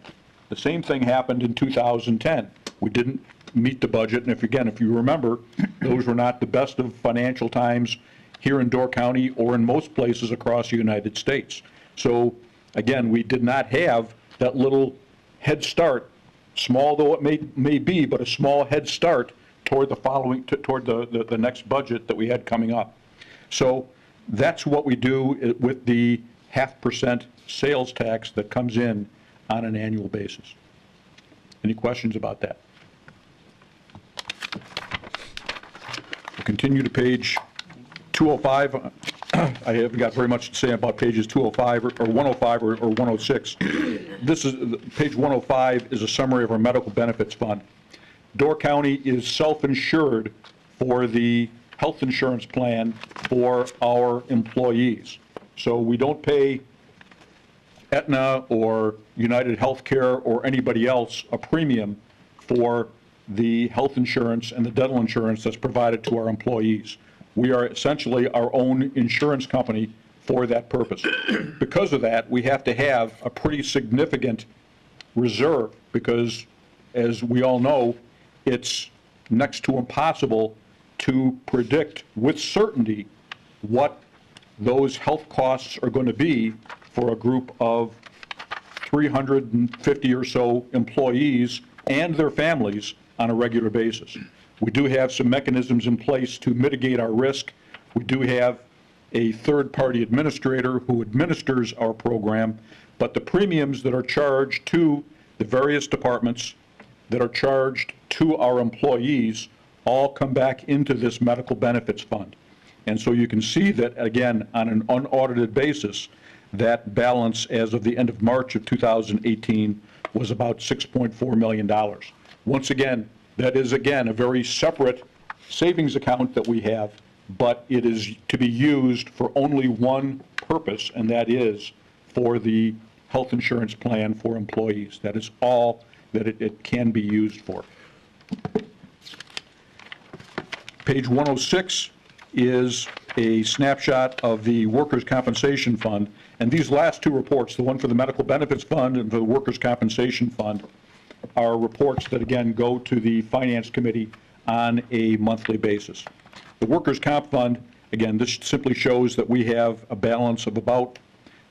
The same thing happened in 2010. We didn't meet the budget, and if you remember, those were not the best of financial times here in Door County or in most places across the United States. So again, we did not have that little head start, small though it may be, but a small head start toward the next budget that we had coming up. So that's what we do with the 0.5% sales tax that comes in on an annual basis. Any questions about that? We'll continue to page 205. I haven't got very much to say about pages 205 or 105 or 106. This is page 105 is a summary of our medical benefits fund. Door County is self-insured for the health insurance plan for our employees. So we don't pay Aetna or United Healthcare or anybody else a premium for the health insurance and the dental insurance that's provided to our employees. We are essentially our own insurance company for that purpose. Because of that, we have to have a pretty significant reserve because, as we all know, it's next to impossible to predict with certainty what those health costs are going to be for a group of 350 or so employees and their families on a regular basis. We do have some mechanisms in place to mitigate our risk. We do have a third-party administrator who administers our program, but the premiums that are charged to the various departments that are charged to our employees all come back into this medical benefits fund. And so you can see that, again, on an unaudited basis, that balance as of the end of March of 2018 was about $6.4 million. Once again, that is, again, a very separate savings account that we have, but it is to be used for only one purpose, and that is for the health insurance plan for employees. That is all that it can be used for. Page 106 is a snapshot of the Workers' Compensation Fund. And these last two reports, the one for the Medical Benefits Fund and for the Workers' Compensation Fund, are reports that, again, go to the Finance Committee on a monthly basis. The Workers' Comp Fund, again, this simply shows that we have a balance of about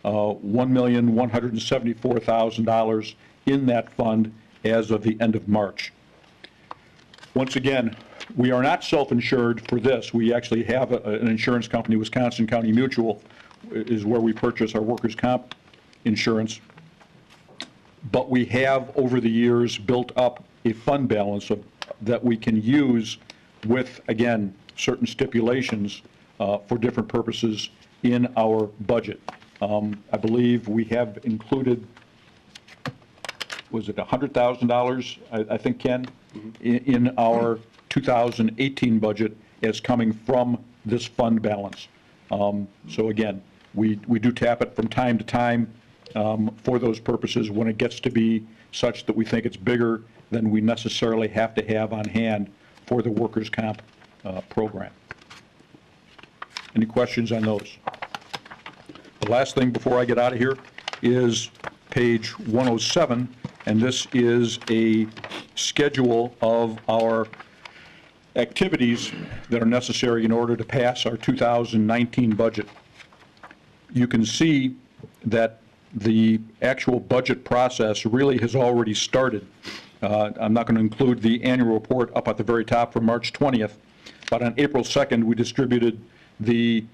$1,174,000 in that fund as of the end of March. Once again, we are not self-insured for this. We actually have an insurance company, Wisconsin County Mutual, is where we purchase our workers' comp insurance. But we have, over the years, built up a fund balance that we can use with, again, certain stipulations for different purposes in our budget. I believe we have included, was it $100,000, I think, Ken, in our 2018 budget as coming from this fund balance. So again, we do tap it from time to time for those purposes when it gets to be such that we think it's bigger than we necessarily have to have on hand for the workers' comp program. Any questions on those? The last thing before I get out of here is page 107, and this is a schedule of our activities that are necessary in order to pass our 2019 budget. You can see that the actual budget process really has already started. I'm not going to include the annual report up at the very top for March 20th, but on April 2nd, we distributed the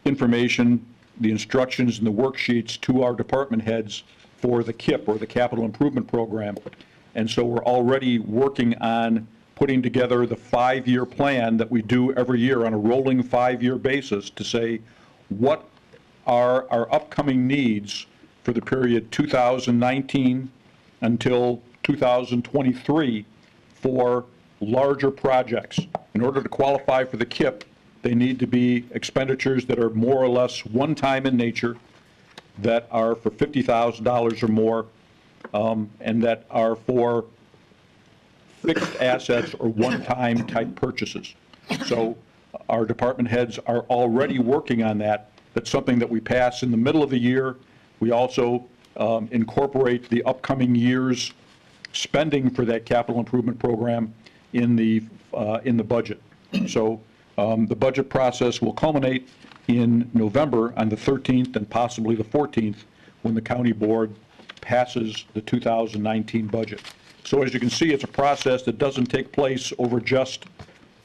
information, the instructions, and the worksheets to our department heads for the KIP, or the Capital Improvement Program. And so we're already working on putting together the 5-year plan that we do every year on a rolling 5-year basis to say what are our upcoming needs for the period 2019 until 2023 for larger projects. In order to qualify for the KIP, they need to be expenditures that are more or less one-time in nature, that are for $50,000 or more, and that are for fixed assets or one-time type purchases. So our department heads are already working on that. That's something that we pass in the middle of the year. We also incorporate the upcoming year's spending for that capital improvement program in the budget. So the budget process will culminate in November on the 13th and possibly the 14th when the county board passes the 2019 budget. So as you can see, it's a process that doesn't take place over just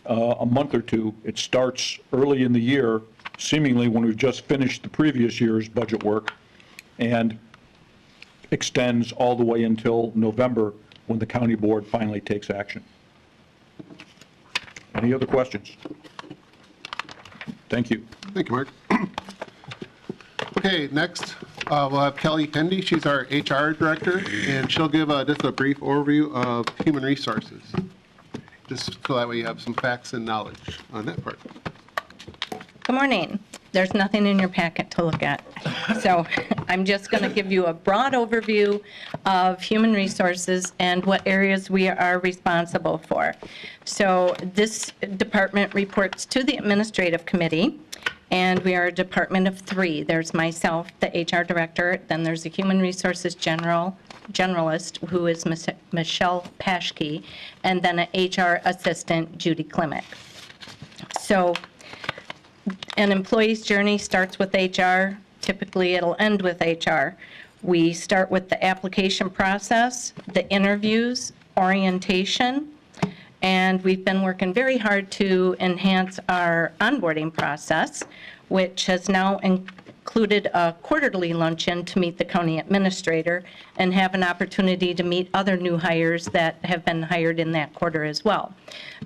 a month or two. It starts early in the year, seemingly when we've just finished the previous year's budget work, and extends all the way until November when the county board finally takes action. Any other questions? Thank you. Thank you, Mark. Okay, next we'll have Kelly Kendi. She's our HR director, and she'll give just a brief overview of human resources, just so that way you have some facts and knowledge on that part. Good morning. There's nothing in your packet to look at. So I'm just going to give you a broad overview of human resources and what areas we are responsible for. So this department reports to the administrative committee, and we are a department of 3. There's myself, the HR director, then there's a human resources generalist, who is Michelle Paschke, and then an HR assistant, Judy Klimek. So an employee's journey starts with HR. Typically, it'll end with HR. We start with the application process, the interviews, orientation, and we've been working very hard to enhance our onboarding process, which has now included a quarterly luncheon to meet the county administrator and have an opportunity to meet other new hires that have been hired in that quarter as well.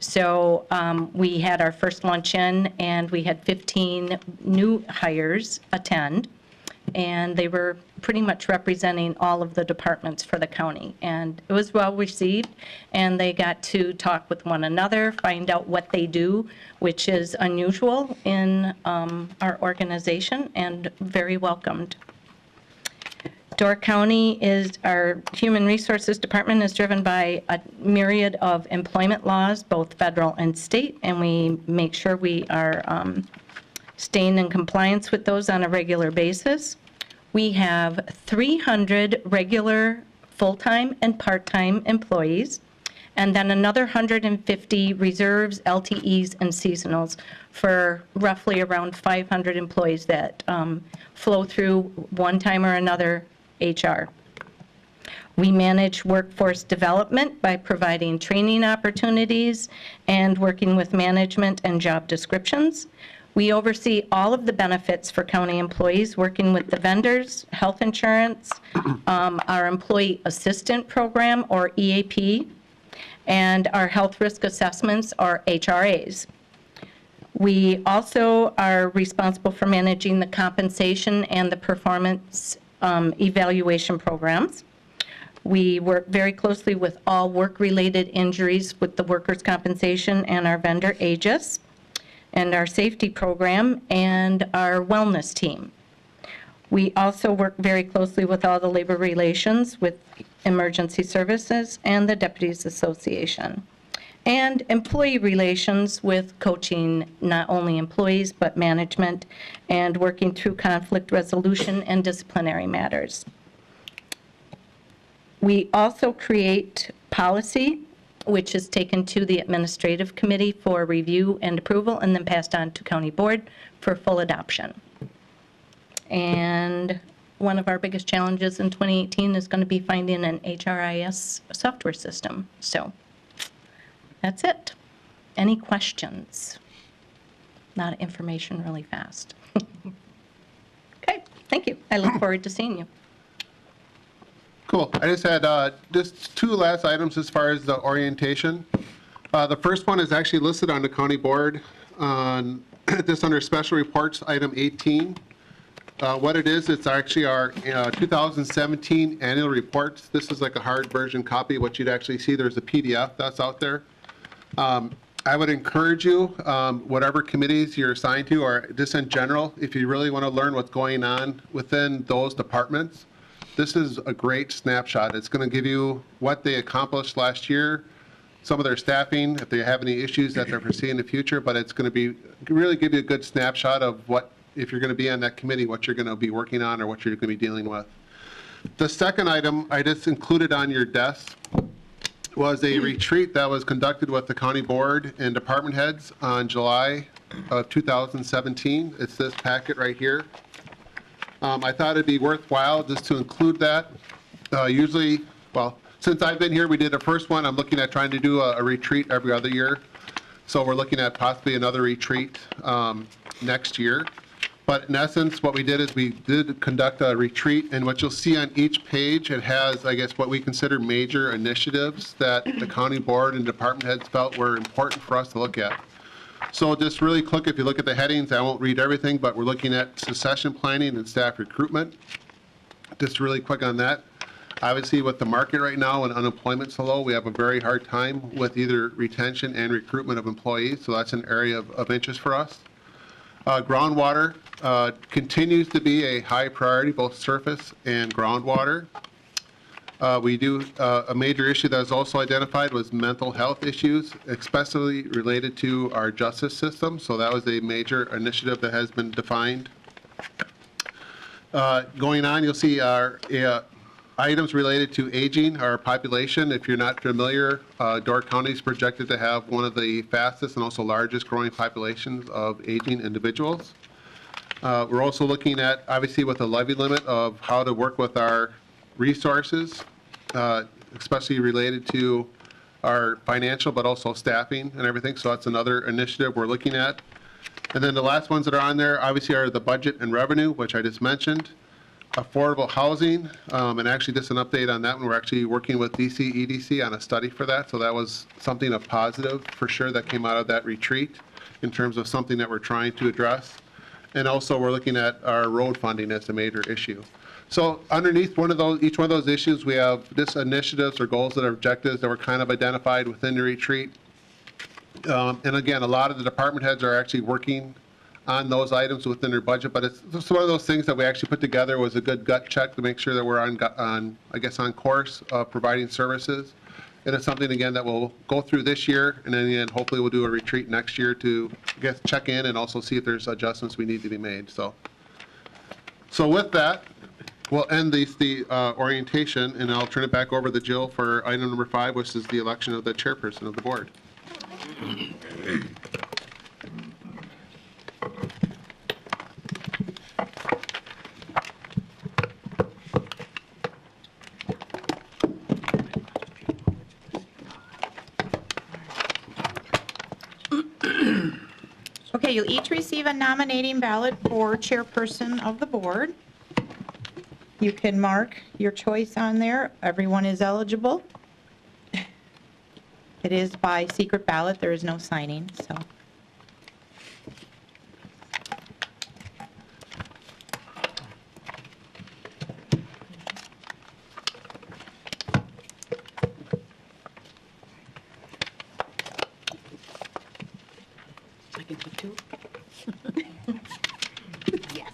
So we had our first luncheon, and we had 15 new hires attend, and they were pretty much representing all of the departments for the county. And it was well received, and they got to talk with one another, find out what they do, which is unusual in our organization and very welcomed. Door County is, our Human Resources Department is driven by a myriad of employment laws, both federal and state, and we make sure we are staying in compliance with those on a regular basis. We have 300 regular full-time and part-time employees, and then another 150 reserves, LTEs, and seasonals for roughly around 500 employees that flow through one time or another HR. We manage workforce development by providing training opportunities and working with management and job descriptions. We oversee all of the benefits for county employees, working with the vendors, health insurance, our employee assistant program, or EAP, and our health risk assessments, or HRAs. We also are responsible for managing the compensation and the performance evaluation programs. We work very closely with all work-related injuries with the workers' compensation and our vendor AGIS, and our safety program, and our wellness team. We also work very closely with all the labor relations with emergency services and the Deputies Association, and employee relations with coaching not only employees but management, and working through conflict resolution and disciplinary matters. We also create policy, which is taken to the administrative committee for review and approval, and then passed on to county board for full adoption. And one of our biggest challenges in 2018 is going to be finding an HRIS software system. So that's it. Any questions? Not information really fast. Okay, thank you. I look forward to seeing you. Cool. I just had just two last items as far as the orientation. The first one is actually listed on the county board on this under special reports, item 18. What it is, it's actually our 2017 annual reports. This is like a hard version copy. What you'd actually see, there's a PDF that's out there. I would encourage you, whatever committees you're assigned to, or just in general, if you really want to learn what's going on within those departments, this is a great snapshot. It's going to give you what they accomplished last year, some of their staffing, if they have any issues that they're foreseeing in the future, but it's going to really give you a good snapshot of what, if you're going to be on that committee, what you're going to be working on or what you're going to be dealing with. The second item I just included on your desk was a retreat that was conducted with the county board and department heads on July of 2017. It's this packet right here. I thought it'd be worthwhile just to include that. Usually, well, since I've been here, we did the first one. I'm looking at trying to do a retreat every other year. So we're looking at possibly another retreat next year. But in essence, what we did is we did conduct a retreat, and what you'll see on each page, it has, I guess, what we consider major initiatives that the county board and department heads felt were important for us to look at. So just really quick, if you look at the headings, I won't read everything, but we're looking at succession planning and staff recruitment. Just really quick on that. Obviously, with the market right now and unemployment so low, we have a very hard time with either retention and recruitment of employees, so that's an area of interest for us. Groundwater continues to be a high priority, both surface and groundwater. We do, a major issue that was also identified was mental health issues, especially related to our justice system. So that was a major initiative that has been defined. Going on, you'll see our items related to aging, our population. If you're not familiar, Door County is projected to have one of the fastest and also largest growing populations of aging individuals. We're also looking at, obviously, with the levy limit of how to work with our resources, especially related to our financial, but also staffing and everything. So that's another initiative we're looking at. And then the last ones that are on there, obviously, are the budget and revenue, which I just mentioned. Affordable housing, and actually just an update on that one. We're actually working with DC EDC on a study for that. So that was something of positive for sure that came out of that retreat in terms of something that we're trying to address. And also we're looking at our road funding as a major issue. So underneath each one of those issues, we have just initiatives or goals that are objectives that were kind of identified within the retreat. And again, a lot of the department heads are actually working on those items within their budget, but it's one of those things that we actually put together, was a good gut check to make sure that we're on I guess, on course of providing services. And it's something, again, that we'll go through this year, and then again, hopefully we'll do a retreat next year to, I guess, check in and also see if there's adjustments we need to be made, so. So with that, we'll end the orientation, and I'll turn it back over to Jill for item number 5, which is the election of the chairperson of the board. Okay, you'll each receive a nominating ballot for chairperson of the board. You can mark your choice on there. Everyone is eligible. It is by secret ballot. There is no signing, so. I can put 2? Yes.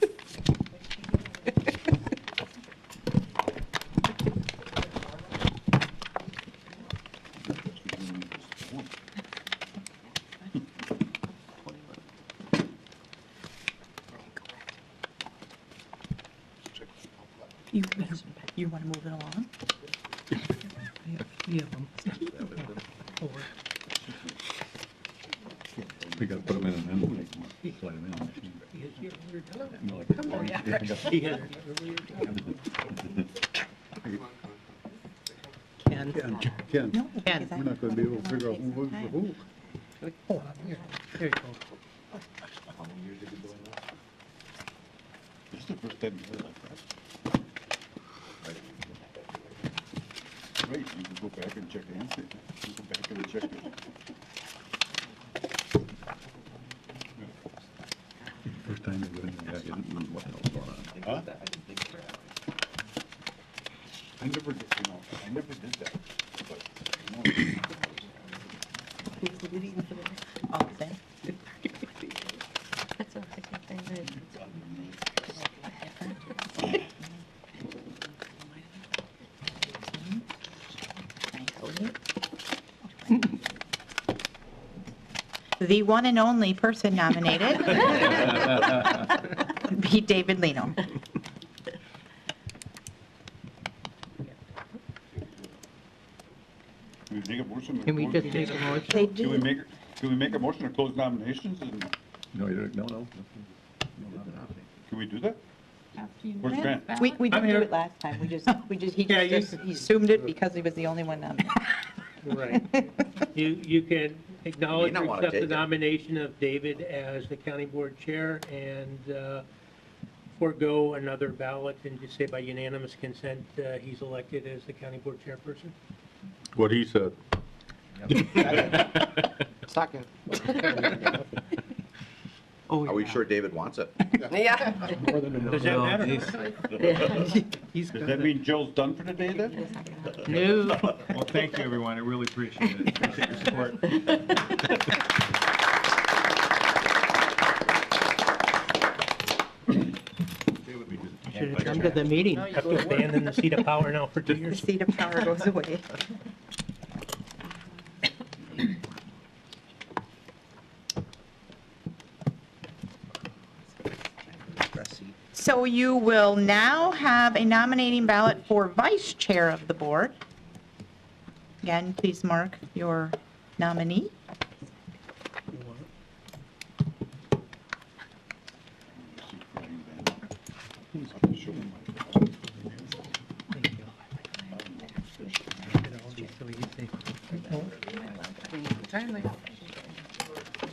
You want to move it along? We got to put them in an envelope, slide them in. Ken, No. Ken. because I- we're not going to be able to figure out who's for who. There you go. This is the first time you heard like that. Right, you can go back and check the answer. You go back and check it. First time you go in there, you didn't know what the hell's going on. Huh? I never did, I never did that, but, All the same. That's okay. The one and only person nominated be David Lienau. Can we make a motion? Can we just take a motion? They Can we do, make, can we make a motion to close nominations? No, you don't, no. Can we do that? Where's Grant? we I'm didn't do here. it last time. He Yeah, he assumed it because he was the only one nominated. Right. You can acknowledge You don't or wanna accept the take it. nomination of David as the county board chair and forego another ballot and just say by unanimous consent, he's elected as the county board chairperson. What he said. Second. Oh, Are we sure David wants it? Yeah. Does that matter? He's Does that mean Jill's done for the day then? No. Well, thank you, everyone. I really appreciate it. Appreciate your support. Should have come to the meeting. Have to abandon the seat of power now for 2 The years. seat of power goes away. So you will now have a nominating ballot for vice chair of the board. Again, please mark your nominee.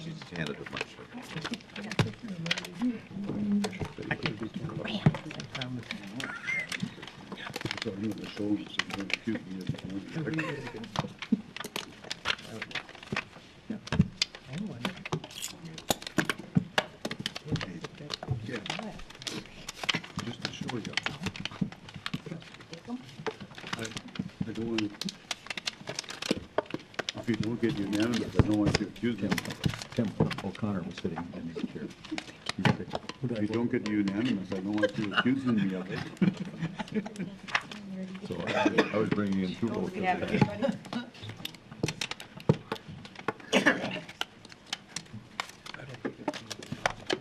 She's handed it much. Just to show you. I don't want to, if you don't get unanimous, I don't want you to accuse him. Tim O'Connor was sitting in his chair. If you don't get unanimous, I don't want you accusing me of it. So I was bringing in 2 votes.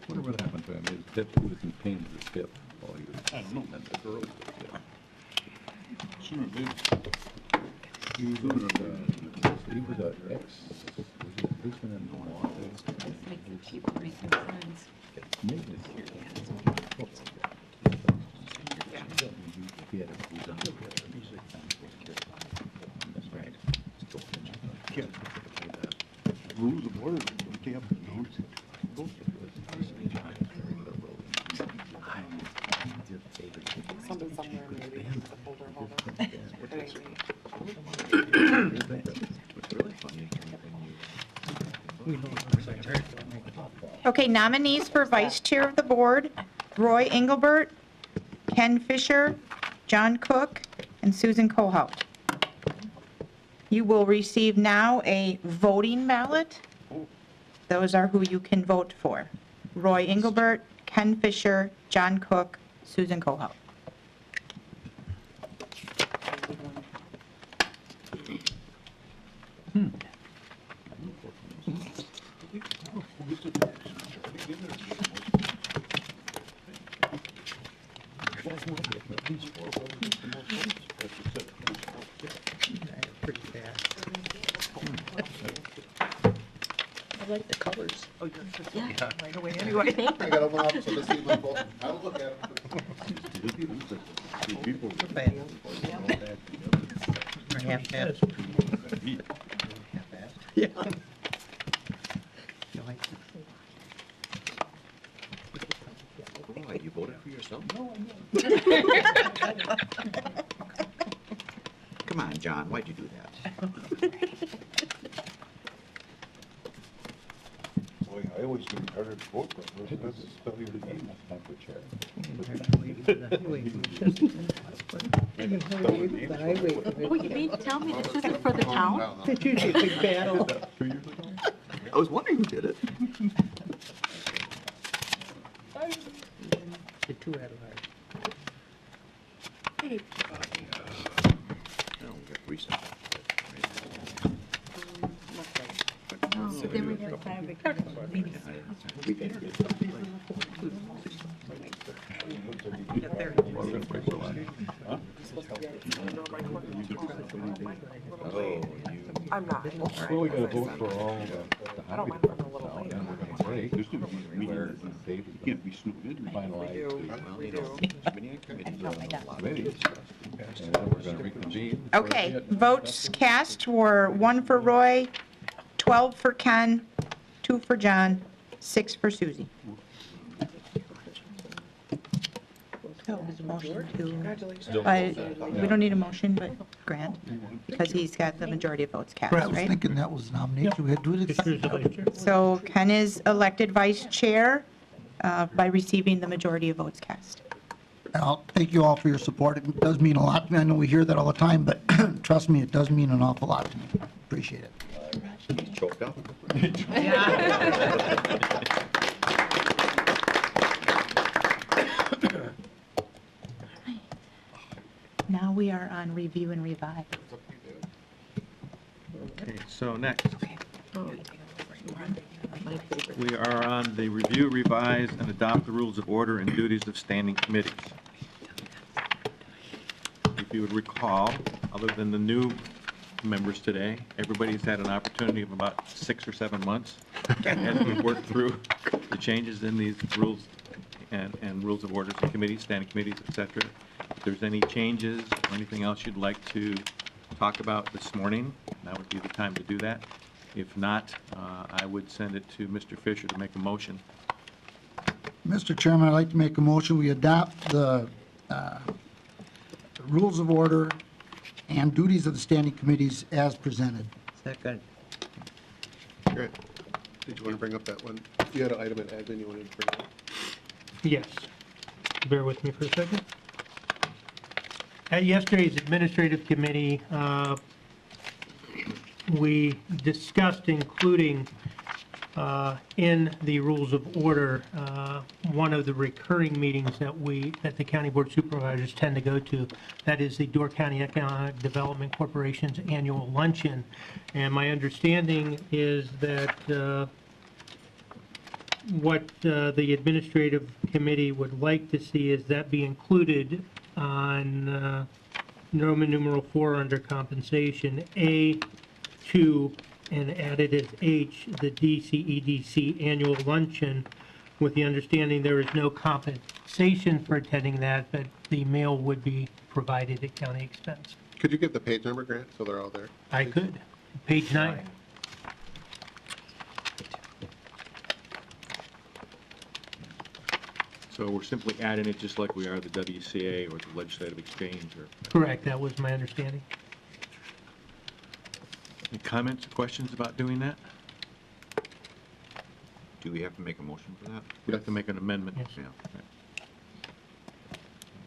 Wonder what happened to him. His hip was in pain with his hip. Oh, he was, I don't know. And the girl was, Sooner or later. He was an ex, was he a policeman in Milwaukee? Maintenance here. He had a, he was under music. That's right. Rules of order, we can't pronounce it. Something somewhere, maybe, the folder holder. Okay, nominees for vice chair of the board, Roy Engelbert, Ken Fisher, John Cook, and Susan Kohout. You will receive now a voting ballot. Those are who you can vote for. Roy Engelbert, Ken Fisher, John Cook, Susan Kohout. Pretty fast. I like the colors. Oh, you're yeah, right away anyway. I got them up, so let's see what both, I will look at them. Or half-fast. Yeah. You like Why, you voted for yourself? No, Come on, John, why'd you do that? Boy, I always get harder to vote for. That's the spelling of the game. That's not for chair. Wait, you mean to tell me this isn't for the town? It's usually a big battle. 2 years ago? I was wondering who did it. The 2 out of heart. Oh, we got recent. So then we have time to I'm not. Well, we gotta vote for all the highway departments now, and we're gonna break. There's gonna be a meeting in Dave, you can't be snooped in, finalize We do. committees, and then we're gonna reconvene. Okay, votes cast were 1 for Roy, 12 for Ken, 2 for John, 6 for Susie. So, motion to, we don't need a motion, but Grant, because he's got the majority of votes cast, I was right? thinking that was nomination, we had to do it. Just choose the vice chair. So Ken is elected vice chair by receiving the majority of votes cast. I'll thank you all for your support. It does mean a lot to me. I know we hear that all the time, but trust me, it does mean an awful lot to me. Appreciate it. He's choked up. Now we are on review and revive. Okay, so next. We are on the review, revise, and adopt the rules of order and duties of standing committees. If you would recall, other than the new members today, everybody's had an opportunity of about 6 or 7 months as we work through the changes in these rules and rules of orders and committees, standing committees, et cetera. If there's any changes or anything else you'd like to talk about this morning, that would be the time to do that. If not, I would send it to Mr. Fisher to make a motion. Mr. Chairman, I'd like to make a motion, we adopt the rules of order and duties of the standing committees as presented. Second. Great. Did you want to bring up that one? You had an item in admin you wanted to bring up? Yes. Bear with me for a second. At yesterday's administrative committee, we discussed including in the rules of order, one of the recurring meetings that the County Board of Supervisors tend to go to, that is the Door County Economic Development Corporation's annual luncheon. And my understanding is that what the administrative committee would like to see is that be included on Roman numeral 4 under compensation, A2, and added as H, the DCEDC annual luncheon, with the understanding there is no compensation for attending that, but the meal would be provided at county expense. Could you give the page number, Grant, so they're all there? I could. Page 9. So we're simply adding it just like we are the WCA or the Legislative Exchange or... Correct, that was my understanding. Any comments or questions about doing that? Do we have to make a motion for that? We have to make an amendment. Yes. Yeah. Right.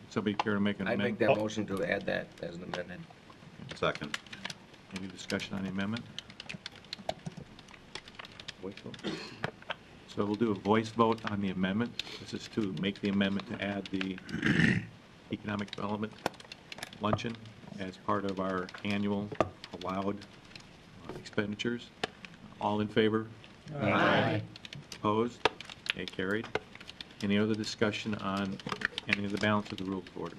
Somebody care to make an I'd make amendment? that motion to add that as an amendment. Second. Any discussion on the amendment? So we'll do a voice vote on the amendment. This is to make the amendment to add the economic development luncheon as part of our annual allowed expenditures. All in favor? Aye. Opposed? Okay, carried. Any other discussion on any of the balance of the rules of order?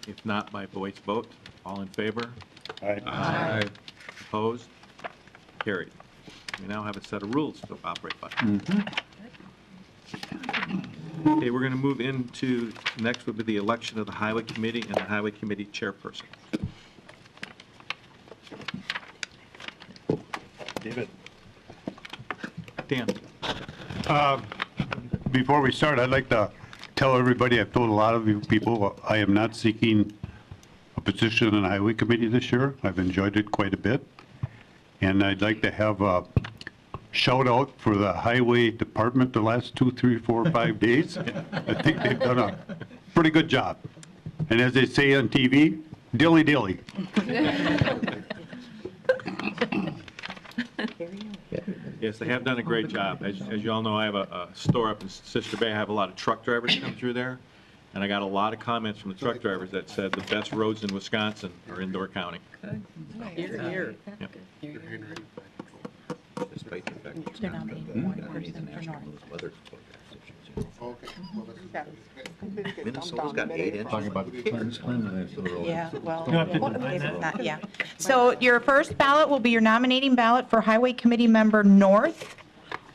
If not, by voice vote. All in favor? Aye. Opposed? Carried. We now have a set of rules to operate by. Okay, we're going to move into, next would be the election of the Highway Committee and the Highway Committee Chairperson. David. Dan? Before we start, I'd like to tell everybody, I've told a lot of you people, I am not seeking a position on the Highway Committee this year. I've enjoyed it quite a bit. And I'd like to have a shout out for the Highway Department the last 2, 3, 4, 5 days. I think they've done a pretty good job. And as they say on TV, dilly dilly. Yes, they have done a great job. As you all know, I have a store up in Sister Bay. I have a lot of truck drivers come through there. And I got a lot of comments from the truck drivers that said the best roads in Wisconsin are in Door County. Here. Yep. Despite the fact it's They're not nominating one the person for national North. weather forecast. Okay. Minnesota's got 8 inches. Talking about the Clinton. Yeah, well, You have to define that. not, yeah. So your first ballot will be your nominating ballot for Highway Committee Member North.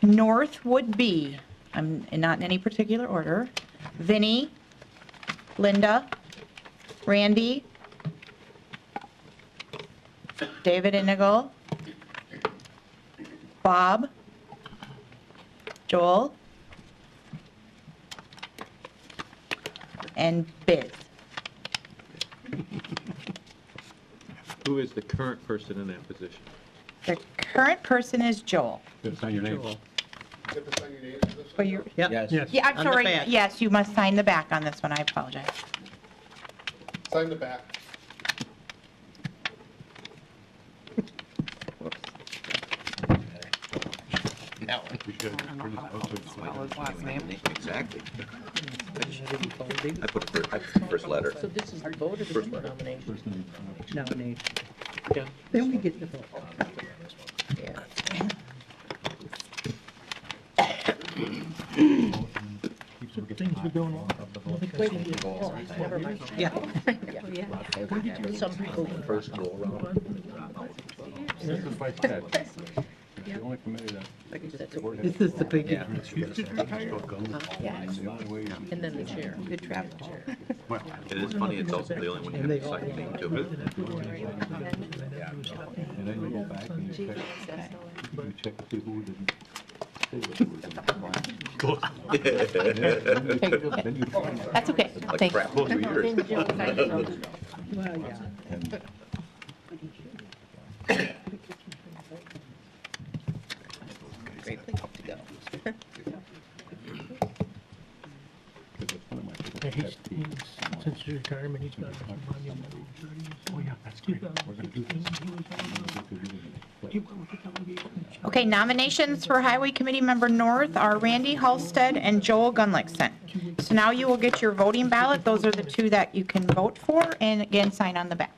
North would be, not in any particular order, Vinnie, Linda, Randy, David Inigo, Bob, Joel, and Biz. Who is the current person in that position? The current person is Joel. Sign your name. Oh, you're- Yes. Yeah, I'm On the sorry. back. Yes, you must sign the back on this one. I apologize. Sign the back. That one. Last name. Exactly. I put the first letter. So this is the vote or this is the nomination? Nomination. Yeah. Then we get the vote. Yeah. Things are going on. Never mind. Yeah. Some people. First go around. Just like that. It's the only committee that. This is the big. Yeah. And then the chair, the travel chair. It is funny, it's also the only one you have to sign name to. And then you go back and you check to see who didn't. Then you find out. That's okay. Like Thanks. crap, 2 years. Well, yeah. And Great place to go. Yeah, since his retirement, he's got some money. Oh, yeah, that's 2015. He was on, Okay, nominations for Highway Committee Member North are Randy Halsted and Joel Gunlickson. So now you will get your voting ballot. Those are the two that you can vote for, and again, sign on the back.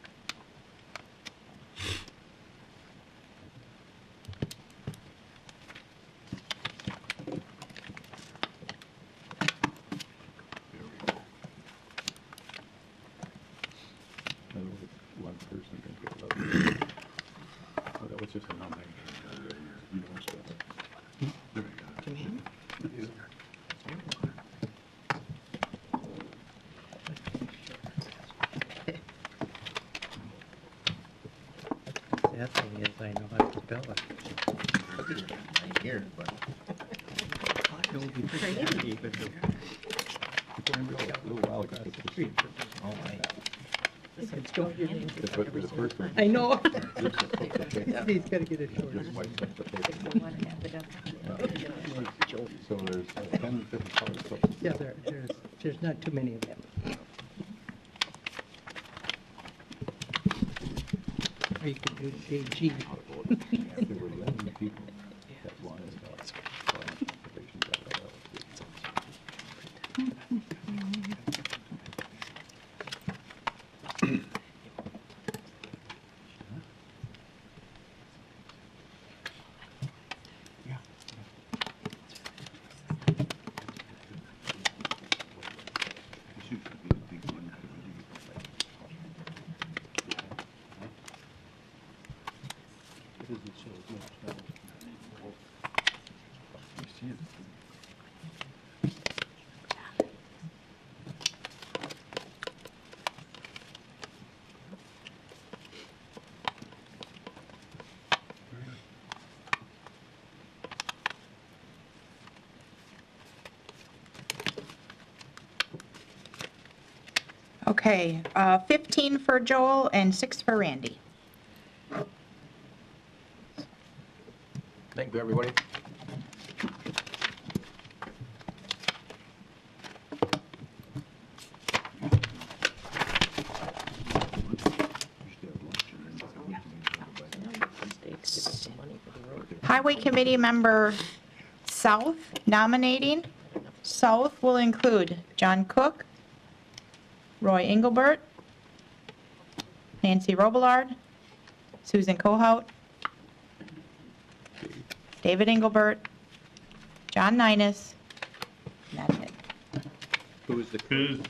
One person can get 11. Oh, that was just a nomination. You know, so- There we go. Sad thing is, I know how to spell it. Here, but. It would be pretty handy, but A little while ago. Oh, my. it's don't your name. The first one. I know. He's gotta get it short. So there's 10 and 50 colors. So Yeah, there's not too many of them. Or you could do JG. there were 11 people that wanted Okay, 15 for Joel and 6 for Randy. Thank you, everybody. Highway Committee Member South nominating. South will include John Cook, Roy Engelbert, Nancy Robillard, Susan Kohout, David Engelbert, John Ninus, and that's it. Who is the current?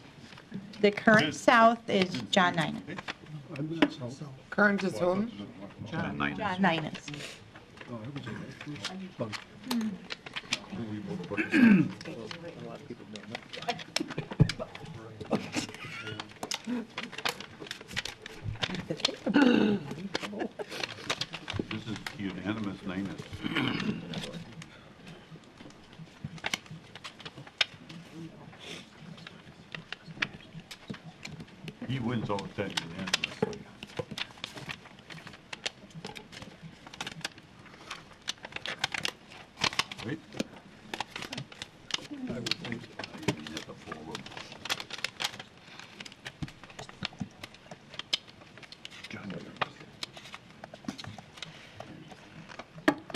The current South is John Ninus. Current is whom? John Ninus. This is unanimous, Ninus. He wins all the time unanimously. Wait. I would think I even hit the forum.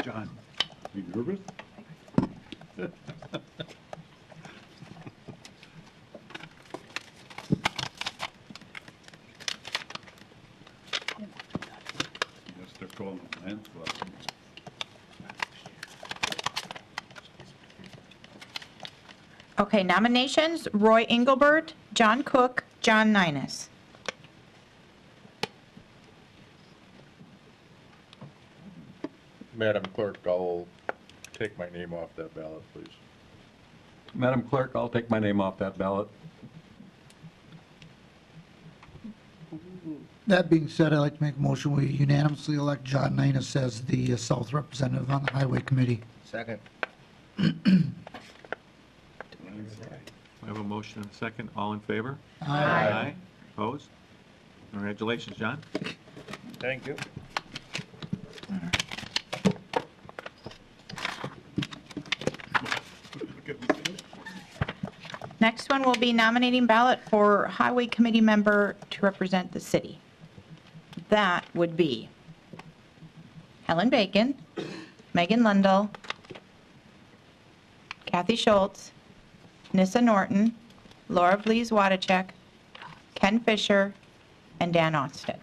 John, you nervous? Yes, they're calling them land club. Okay, nominations, Roy Engelbert, John Cook, John Ninus. Madam Clerk, I'll take my name off that ballot, please. Madam Clerk, I'll take my name off that ballot. That being said, I'd like to make a motion, we unanimously elect John Ninus as the South representative on the Highway Committee. Second. I have a motion and a second. All in favor? Aye. Opposed? Congratulations, John. Thank you. Next one will be nominating ballot for Highway Committee member to represent the city. That would be Helen Bacon, Megan Lundell, Kathy Schultz, Nissa Norton, Laura Vlies Wadachek, Ken Fisher, and Dan Austin.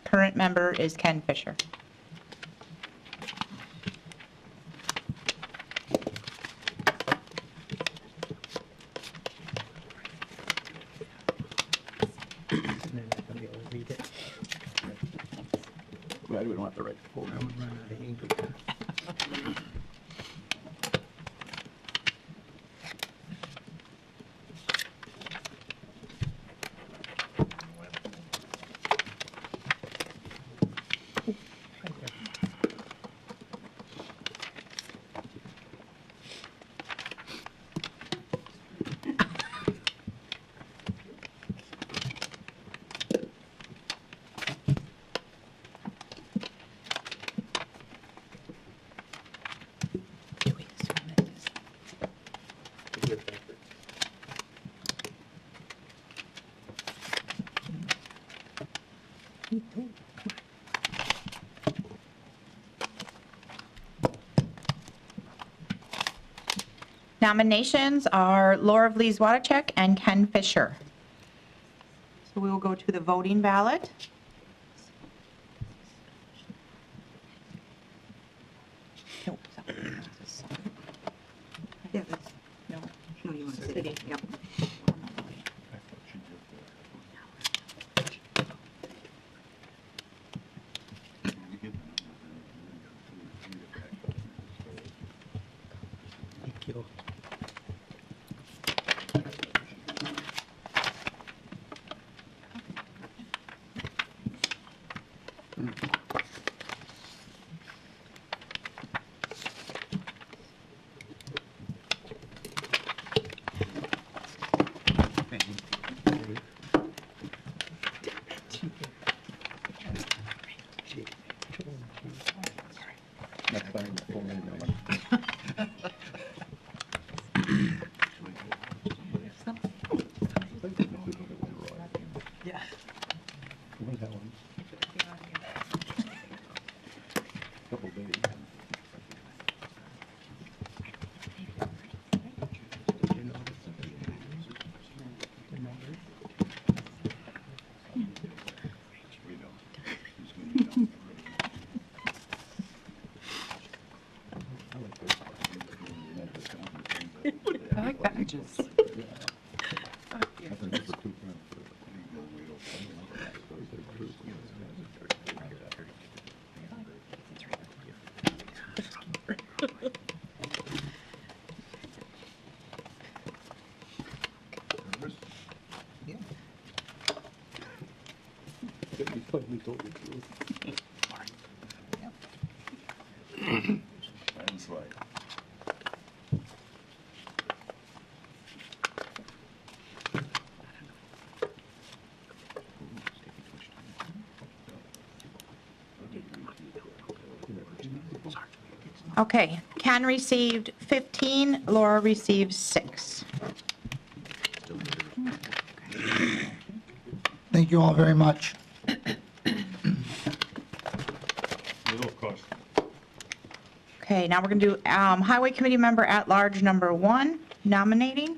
Current member is Ken Fisher. Glad we don't have to write the full name. Nominations are Laura Vlies Wadachek and Ken Fisher. So we will go to the voting ballot. Nope, Yeah, that's, no, you want city, yep. Thank you. Yeah. Where's that one? Couple days. I like badges. Okay, Ken received 15, Laura received 6. Thank you all very much. Okay, now we're going to do Highway Committee Member at Large number 1, nominating.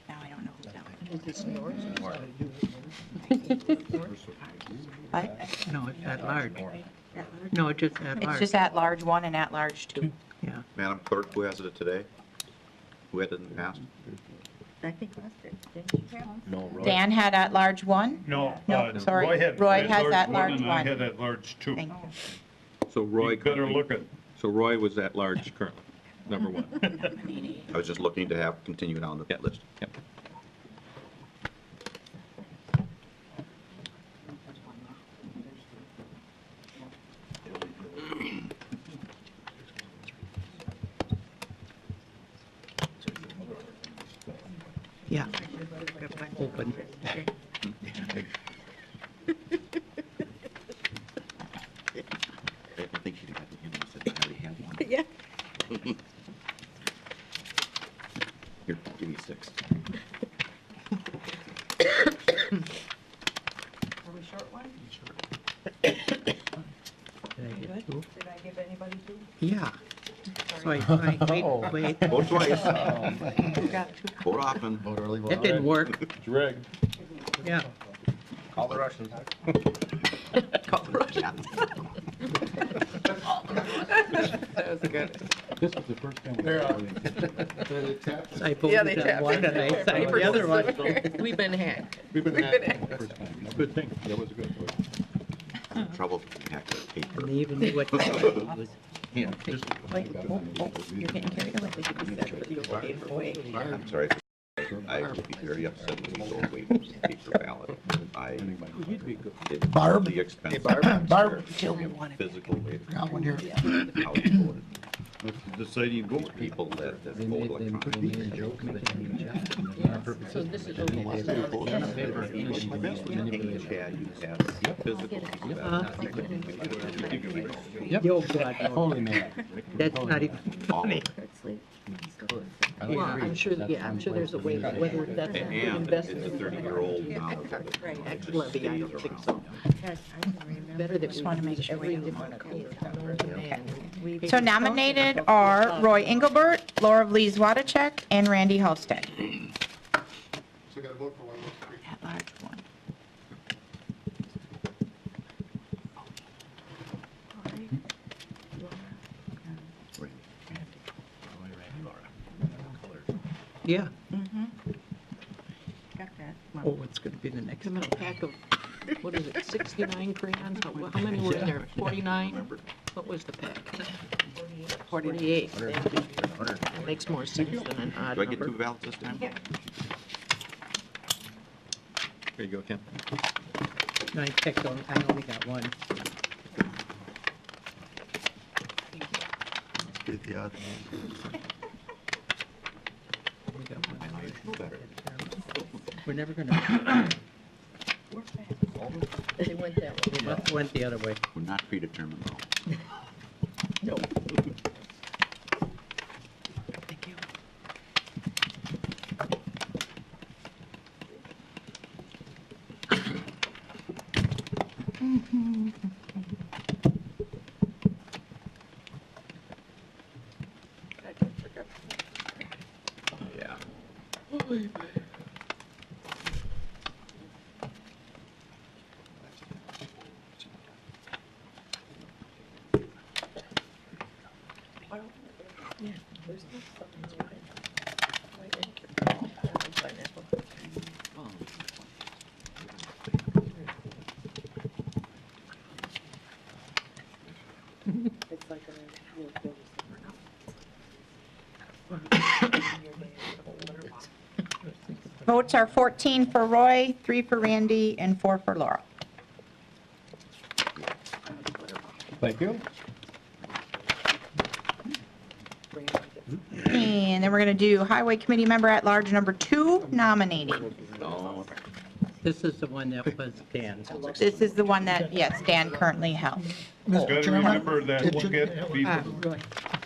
Now I don't know who's out. What? No, it's at large. No, it's just at It's large. just at Large 1 and at Large 2. Yeah. Madam Clerk, who has it today? Who had it in the past? I think last year, didn't you have? No, Dan had at Large 1? No. No, sorry. Roy has at Large 1. I had at large 2. Thank you. So Roy. You better look at. So Roy was at large currently, number 1. I was just looking to have continued on the list. Yep. Yeah. Open. I don't think she'd have to hand it, I already had one. Yeah. Here, give me 6. Are we short one? Wait. Vote twice. Vote often. Vote early, vote That didn't often. work. It's rigged. Yeah. Call the Russians. That was good. This is the first time. They're, I Yeah, they voted on tapped. one and I signed the other one. We've been hacked. we've been First time. Good thing. That was a good one. Trouble if you hack the paper. And they even knew what it was. Yeah, just. You're getting carried away. I'm sorry. I would be very upset when you go away from paper ballot. I did Barb? the expense. Hey, Barb. Barb? Physical way. Got one here. How you voted. What's the deciding vote? People that vote They made a electronically. joke of it. So this is Each page had, you have physical. Yo, God, no. Holy man. That's not even funny. Well, I'm sure there's a way, whether that's an And it's a investment. 30-year-old now. Tax levy, I don't think so. Better that Just we wanna make use sure we every don't different code. So nominated are Roy Engelbert, Laura Vlies Wadachek, and Randy Halsted. So we got to vote for one of those three. At large one. Yeah. Got that. Oh, it's going to be the next Come in one. a pack of, what is it, 69 crayons? How many were in there? 49? What was the pack? 48. That makes more sense than an odd Do I get two number. ballots this time? There you go, Ken. No, I checked on, I only got one. Get the other. We're never going to, They went that way. we must went the other way. We're not predetermined though. No. Thank you. Yeah. Votes are 14 for Roy, 3 for Randy, and 4 for Laura. Thank you. And then we're going to do Highway Committee Member at Large number 2, nominating. No. This is the one that was Dan's. This is the one that, yes, Dan currently held. Mr. Gotta Chairman, remember that it we'll should- get people.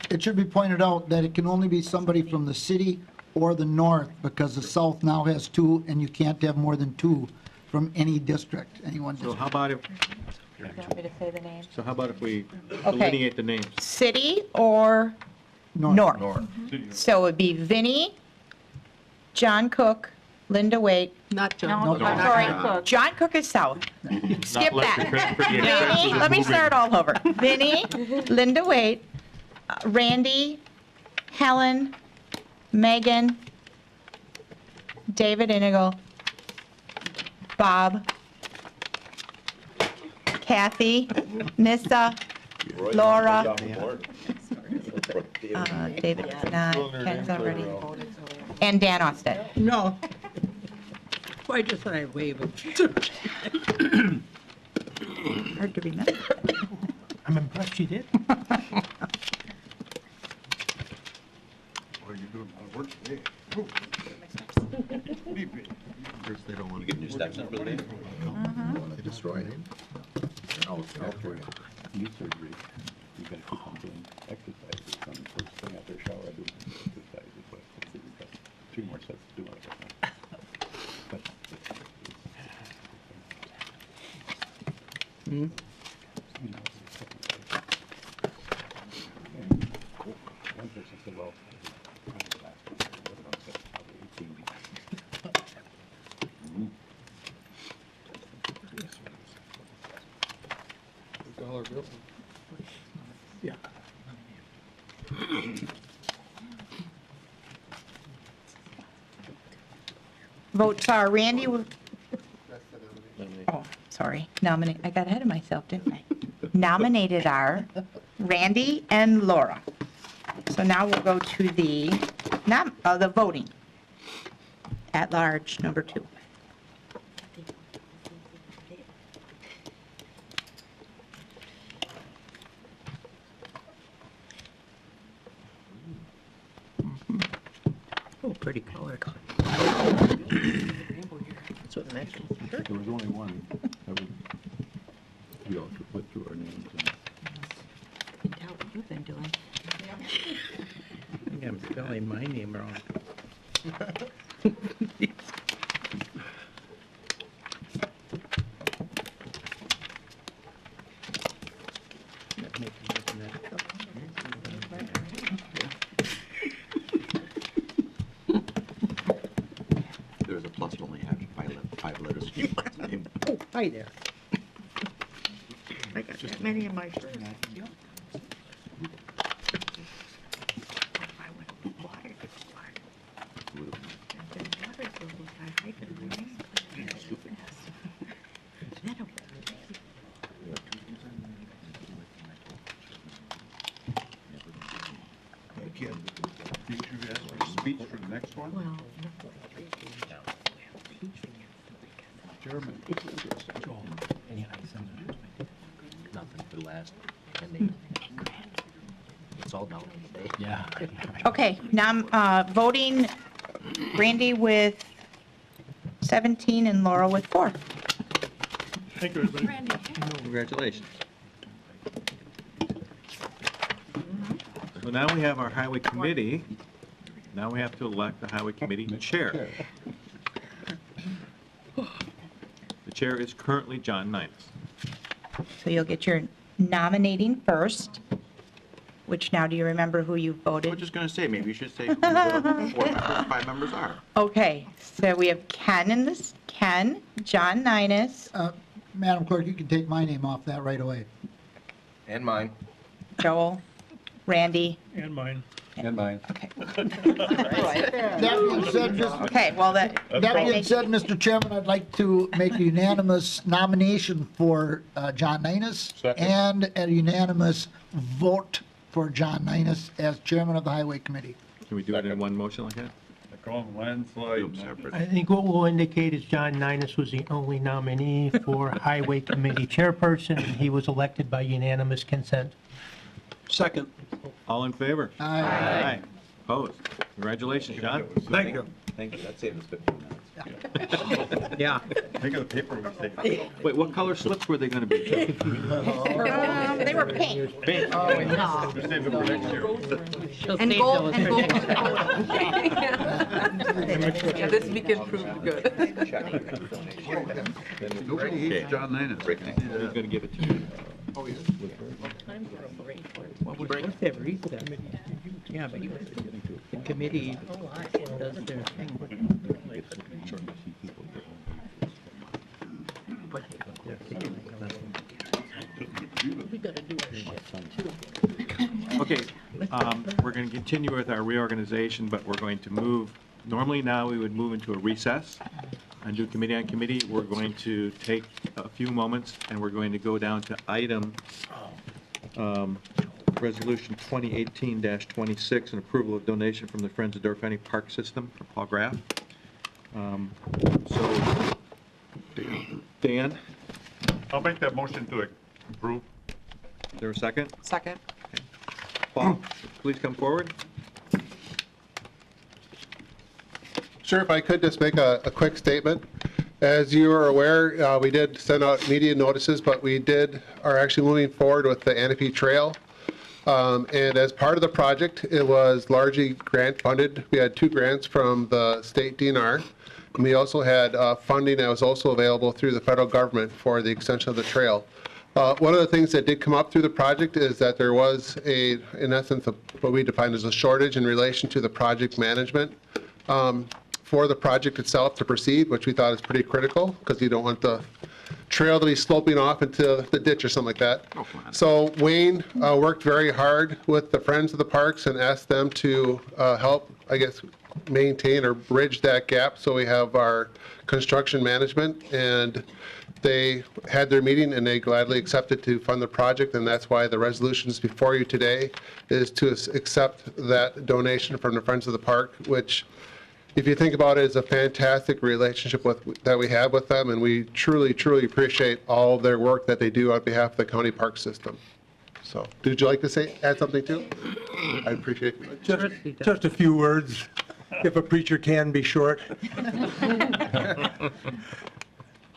It should be pointed out that it can only be somebody from the city or the north, because the south now has 2, and you can't have more than 2 from any district, any one So district. how about if, Do you want me to say the name? so how about if we delineate the names? City or north? North. So it'd be Vinnie, John Cook, Linda Waite. Not John. No, I'm sorry, John Cook is south. Skip less that. than for the Vinnie, expenses let me moving. start all over. Vinnie, Linda Waite, Randy, Helen, Megan, David Inigo, Bob, Kathy, Nissa, Laura, David's not, Ken's already, and Dan Austin. No. Why just thought I'd wave it? Hard to remember. I'm impressed you did. First, they don't want You getting your steps in for the day? to destroy it. Knee surgery, you gotta keep on doing exercises. On the first thing after a shower, I do exercises, but hopefully we've got 3 more sets to do. But you know, once Yeah. Votes are Randy, oh, sorry, nominate, I got ahead of myself, didn't I? Nominated are Randy and Laura. So now we'll go to the voting. At large, number 2. Oh, pretty color. That's what matches the shirt. There was only one. We all put through our names. You can tell what you've been doing. I think I'm spelling my name wrong. There's a plus only have 5 letters in your last name. Oh, hi there. I got that many in my shirt. Did you ask for a speech for the next one? Well, Chairman. Nothing for the last 10 days. It's all down today. Yeah. Okay, now I'm voting Randy with 17 and Laura with 4. Thank you, everybody. Congratulations. So now we have our highway committee. Now we have to elect the highway committee chair. The chair is currently John Ninus. So you'll get your nominating first, which now do you remember who you I was voted? just going to say, maybe you should say who the 4 members, 5 members are. Okay, so we have Ken, John Ninus, Madam Clerk, you can take my name off that right away. And mine. Joel, Randy. And mine. And mine. Okay. That being said, Okay, well, that being said, Mr. Chairman, I'd like to make a unanimous nomination for John Ninus Second. and a unanimous vote for John Ninus as chairman of the Highway Committee. Can we do it in one motion like that? I call him landslide. Separate. I think what we'll indicate is John Ninus was the only nominee for Highway Committee chairperson, and he was elected by unanimous consent. Second. All in favor? Aye. Aye. Opposed? Congratulations, John. Thank you. Thank you, that saved us 15 minutes. Yeah. Think of the paper we saved. Wait, what color slips were they going to be? They were pink. Pink. We saved it for next year. And gold, and gold. Yeah, this weekend proved good. Nobody hates John Ninus. He's going to give it to you. Well, we're supposed to have recess. Yeah, but the committee does their thing. We gotta do our shit. Okay, we're going to continue with our reorganization, but we're going to move, normally now we would move into a recess and do committee on committee. We're going to take a few moments and we're going to go down to item Resolution 2018-26, an approval of donation from the Friends of Door County Park System for Paul Graff. So, Dan, I'll make that motion to approve. is there a second? Second. Paul, please come forward. Sure, if I could just make a quick statement. As you are aware, we did send out media notices, but we are actually moving forward with the Anape Trail. And as part of the project, it was largely grant funded. We had 2 grants from the state DNR. And we also had funding that was also available through the federal government for the extension of the trail. One of the things that did come up through the project is that there was in essence, what we defined as a shortage in relation to the project management for the project itself to proceed, which we thought is pretty critical because you don't want the trail to be sloping off into the ditch or something like that. So Wayne worked very hard with the Friends of the Parks and asked them to help, I guess, maintain or bridge that gap. So we have our construction management, and they had their meeting and they gladly accepted to fund the project, and that's why the resolutions before you today is to accept that donation from the Friends of the Park, which, if you think about it, is a fantastic relationship that we have with them, and we truly, truly appreciate all of their work that they do on behalf of the county park system. So, did you like to add something too? I appreciate it. Just a few words, if a preacher can be short.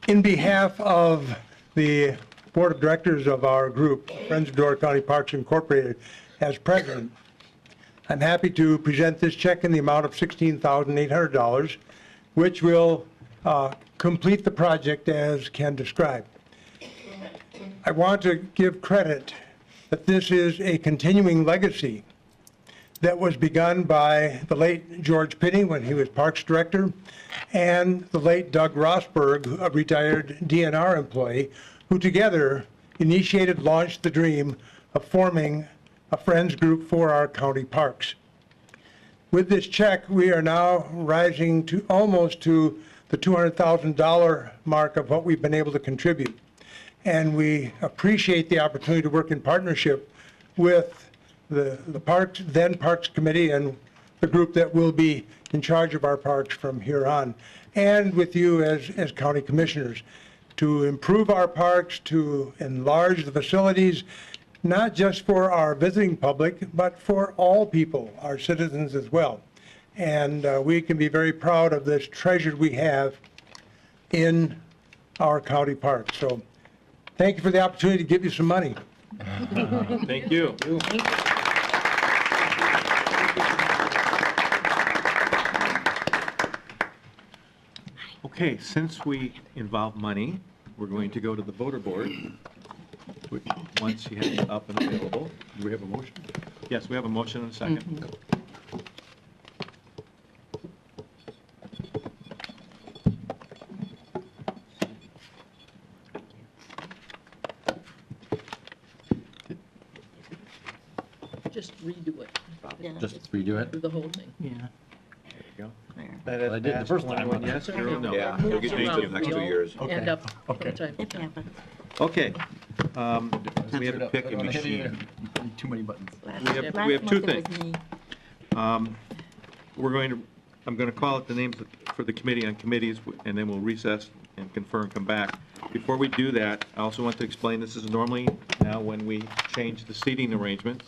In behalf of the Board of Directors of our group, Friends of Door County Parks Incorporated, as president, I'm happy to present this check in the amount of $16,800, which will complete the project as Ken described. I want to give credit that this is a continuing legacy that was begun by the late George Pitney when he was Parks Director, and the late Doug Rosberg, a retired DNR employee, who together launched the dream of forming a Friends group for our county parks. With this check, we are now rising to almost to the $200,000 mark of what we've been able to contribute. And we appreciate the opportunity to work in partnership with the Parks, then Parks Committee, and the group that will be in charge of our parks from here on, and with you as county commissioners, to improve our parks, to enlarge the facilities, not just for our visiting public, but for all people, our citizens as well. And we can be very proud of this treasure we have in our county parks. So thank you for the opportunity to give you some money. Thank you. Okay, since we involve money, we're going to go to the voter board, which once you have it up and available. Do we have a motion? Yes, we have a motion and a second. Just redo it. Just redo it? Do the whole thing. Yeah. There you go. Well, I did the first time. Yes, zero, no. Yeah, you'll get used to it the next 2 years. End up. Okay. Okay. We have to pick a machine. Too many buttons. We have two things. I'm going to call it the names for the committee on committees, and then we'll recess and confer and come back. Before we do that, I also want to explain this is normally now when we change the seating arrangements.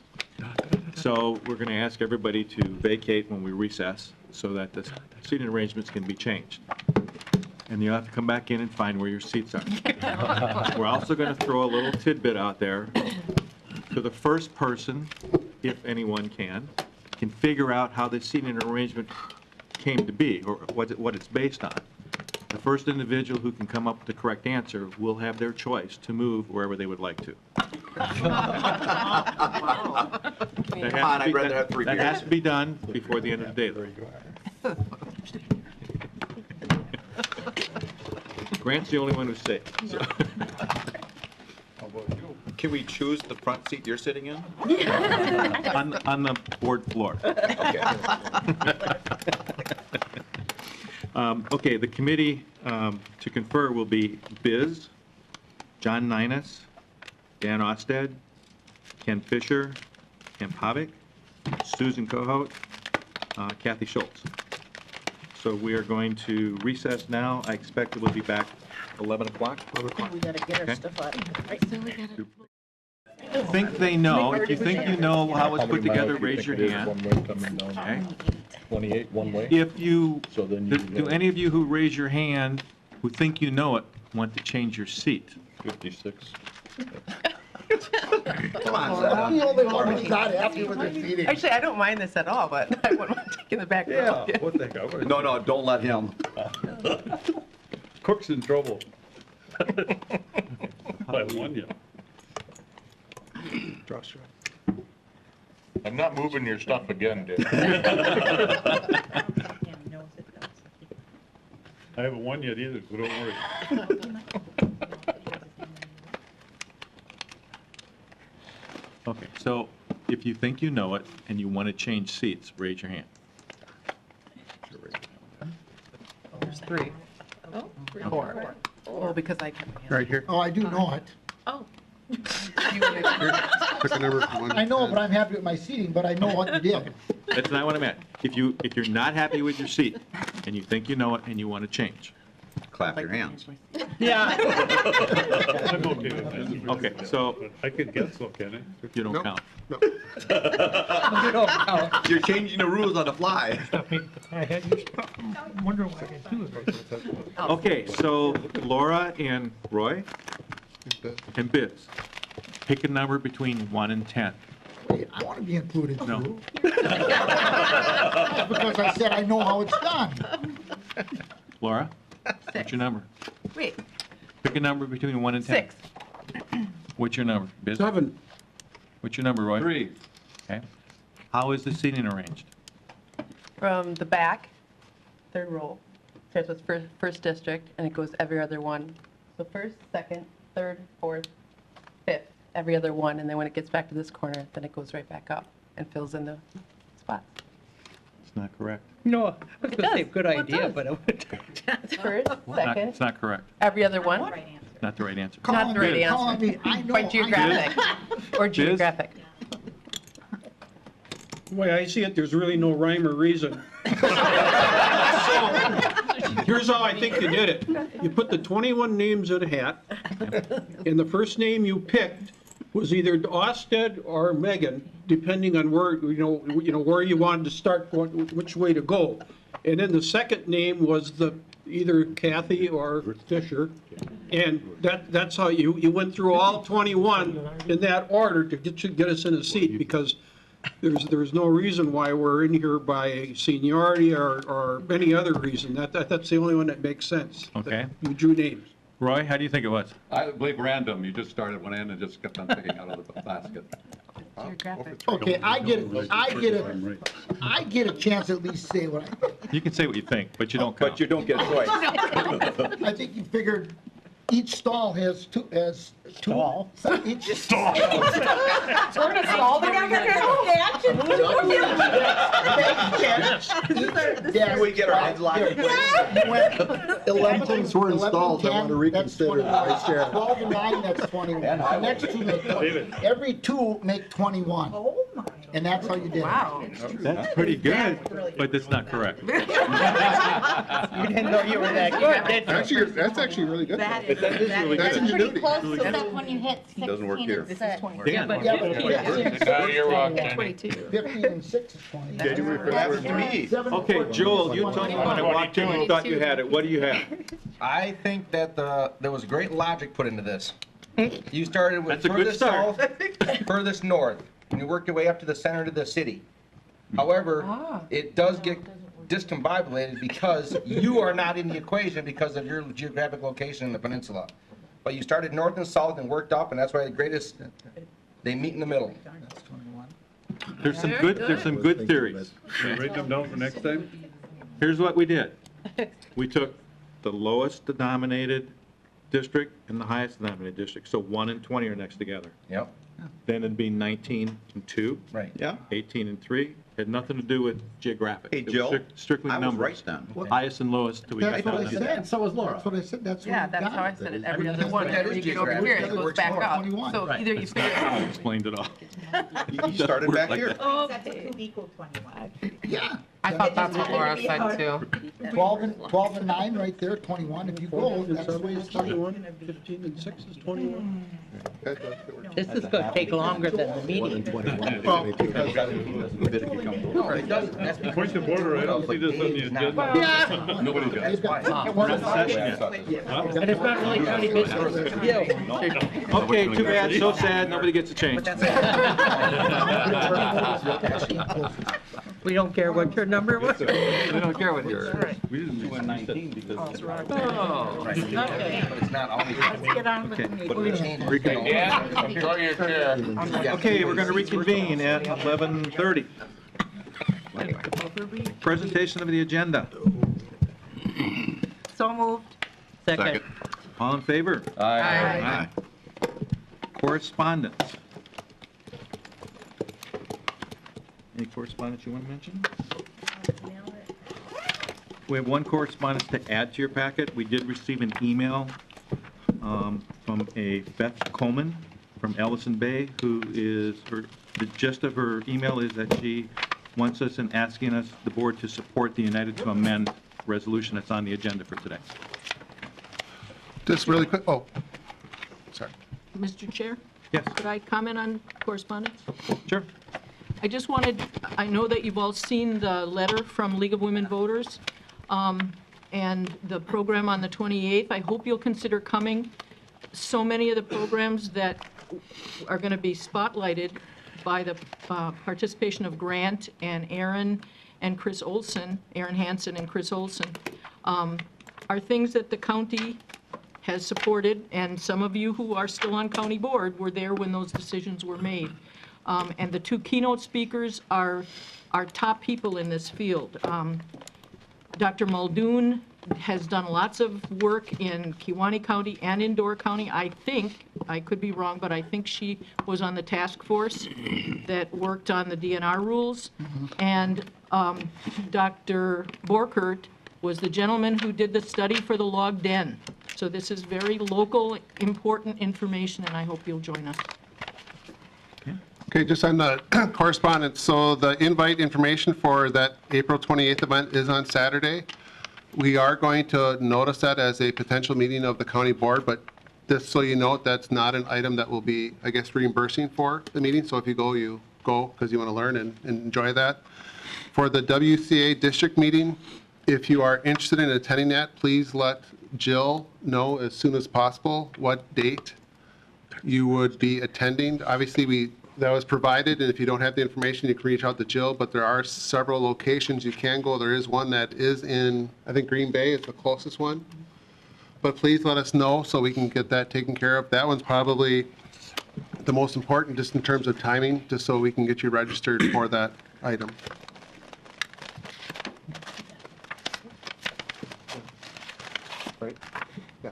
So we're going to ask everybody to vacate when we recess so that the seating arrangements can be changed. And you'll have to come back in and find where your seats are. We're also going to throw a little tidbit out there to the first person, if anyone can figure out how the seating arrangement came to be or what it's based on. The first individual who can come up with the correct answer will have their choice to move wherever they would like to. Come on, I'd rather have 3 beers. That has to be done before the end of the day. There you go. Grant's the only one who's safe. So. Can we choose the front seat you're sitting in? on the board floor. Okay. Okay, the committee to confer will be Biz, John Ninus, Dan Osted, Ken Fisher, Ken Pavic, Susan Cohout, Kathy Schultz. So we are going to recess now. I expect we'll be back 11 o'clock. We gotta get our Okay. stuff out. Think they know. If you think you know how it's put together, raise your hand. Okay. 28 one way. If you, So then do any of you who raise your hand, who think you know it, want to change your seat? 56. Come on, Seth. The only one who's not happy with their seating. Actually, I don't mind this at all, but I wouldn't want to take in the back row. Yeah, what the heck? No, don't let him. Cook's in trouble. I won you. I'm not moving your stuff again, Dick. I haven't won yet either, so don't worry. Okay, so if you think you know it and you want to change seats, raise your hand. There's 3. Oh, 4. Oh, because I can. Right here. Oh, I do know it. Oh. Pick a number from 1 to I know, 10. but I'm happy with my seating, but I know what you did. That's not what I meant. If you're not happy with your seat and you think you know it and you want to change. Clap your hands. Yeah. I'm okay with that. Okay, so I could guess so, can I? you don't Nope. count. You're changing the rules on the fly. I had you stop. I'm wondering why I had 2 of those. Okay, so Laura and Roy and Biz, pick a number between 1 and 10. Wait, I want to be included No. too. Because I said I know how it's done. Laura, what's your number? Wait, Pick a number between 1 and 10. 6. What's your number? Biz? 7. What's your number, Roy? 3. Okay. How is the seating arranged? From the back, 3rd row, starts with first district, and it goes every other one. So 1st, 2nd, 3rd, 4th, 5th, every other one, and then when it gets back to this corner, then it goes right back up and fills in the spots. It's not correct. No, I was It going to say, does. good Well, it idea, does. but I would. It's first, second, It's not correct. every other one. Not the right answer. Not the right Biz. Calling answer. me, I know. By geographic, or Biz? geographic. The way I see it, there's really no rhyme or reason. Here's how I think you did it. You put the 21 names in a hat, and the first name you picked was either Austed or Megan, depending on where, where you wanted to start, which way to go. And then the second name was either Kathy or Fisher. And that's how you went through all 21 in that order to get us in a seat, because there's no reason why we're in here by seniority or any other reason. That's the only one that makes sense. Okay. You drew names. Roy, how do you think it was? I believe random. You just started one end and just kept on picking out of the basket. Okay, I get a chance to at least say what I think. You can say what you think, but you don't count. But you don't get a choice. I think you figured each stall has two. Stall? Each stall. We're gonna stall them. Can we get our heads locked? 11 were installed. I want to reconsider, Vice Chair. 12 and 9, that's 21. The next 2 make 20. Every 2 make 21. Oh, my. And that's how you did it. Wow. That's pretty good, but that's not correct. You didn't know you were that good, did you? Actually, that's actually really good. That though. is really That's good. ingenuity. Except when you hit 16 Doesn't work here. and 6. Dan, Now you're wrong, Kenny. 22. 15 and 6 is 20. That's to me. Okay, Joel, you told me when I walked in, you thought you had it. What do you have? I think that there was great logic put into this. You started with That's a good furthest start. south, furthest north, and you worked your way up to the center of the city. However, it does get discombobulated because you are not in the equation because of your geographic location in the peninsula. But you started north and south and worked up, and that's why they meet in the middle. There's some good theories. Write them down for next time? Here's what we did. We took the lowest denominated district and the highest denominated district, so 1 and 20 are next together. Yep. Then it'd be 19 and 2. Right. Yeah. 18 and 3. Had nothing to do with geographic. Hey, It was Jill, strictly I was numbers. right then. Highest and lowest till we got That's what down I to said. that. And so was Laura. That's what I said, that's what Yeah, we that's got. how I said it, every other one, That and is when you get over geographic. here, it It goes works back more. up. 21. So either you figure I explained it all. You started back here. That's a 2 equal 21. Yeah. I thought that's what Laura said too. 12 and 9 right there, 21. If you go, that's the way it's started. 21, 15 and 6 is 21. This is going to take longer than the meeting. Well, because No, it doesn't. That's because Point the border, I don't see this on the agenda. Yeah. Nobody's got it. We're in session yet. And it's not really county business. Yeah. Okay, too bad, so sad, nobody gets a change. We don't care what your number was. We don't care what yours. We didn't do 19 because. Oh, okay. But it's not always. Let's get on with the meeting. Enjoy your chair. Okay, we're going to reconvene at 11:30. Presentation of the agenda. So moved. Second. All in favor? Aye. Correspondence. Any correspondence you want to mention? We have one correspondence to add to your packet. We did receive an email from a Beth Coleman from Ellison Bay, who is, the gist of her email is that she wants us and asking us, the board, to support the United to Amend resolution that's on the agenda for today. Just really quick, oh, sorry. Mr. Chair? Yes. Could I comment on correspondence? Sure. I just wanted, I know that you've all seen the letter from League of Women Voters and the program on the 28th. I hope you'll consider coming. So many of the programs that are going to be spotlighted by the participation of Grant and Aaron and Chris Olson, Aaron Hansen and Chris Olson, are things that the county has supported, and some of you who are still on county board were there when those decisions were made. And the two keynote speakers are top people in this field. Dr. Muldoon has done lots of work in Kewaunee County and in Door County. I think, I could be wrong, but I think she was on the task force that worked on the DNR rules. And Dr. Borkert was the gentleman who did the study for the log den. So this is very local, important information, and I hope you'll join us. Okay, just on the correspondence, so the invite information for that April 28th event is on Saturday. We are going to notice that as a potential meeting of the county board, but just so you know, that's not an item that will be, I guess, reimbursing for the meeting. So if you go because you want to learn and enjoy that. For the WCA district meeting, if you are interested in attending that, please let Jill know as soon as possible what date you would be attending. Obviously, that was provided, and if you don't have the information, you can reach out to Jill, but there are several locations you can go. There is one that is in, I think, Green Bay is the closest one. But please let us know so we can get that taken care of. That one's probably the most important just in terms of timing, just so we can get you registered for that item. Right? Yeah.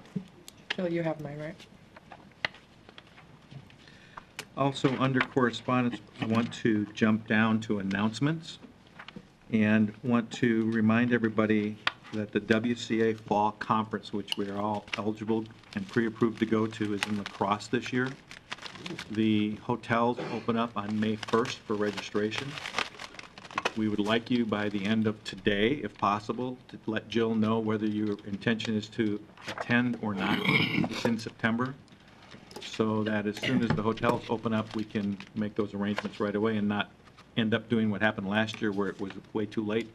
Jill, you have mine, right? Also, under correspondence, I want to jump down to announcements and want to remind everybody that the WCA Fall Conference, which we are all eligible and pre-approved to go to, is in La Crosse this year. The hotels open up on May 1st for registration. We would like you by the end of today, if possible, to let Jill know whether your intention is to attend or not. It's in September, so that as soon as the hotels open up, we can make those arrangements right away and not end up doing what happened last year where it was way too late.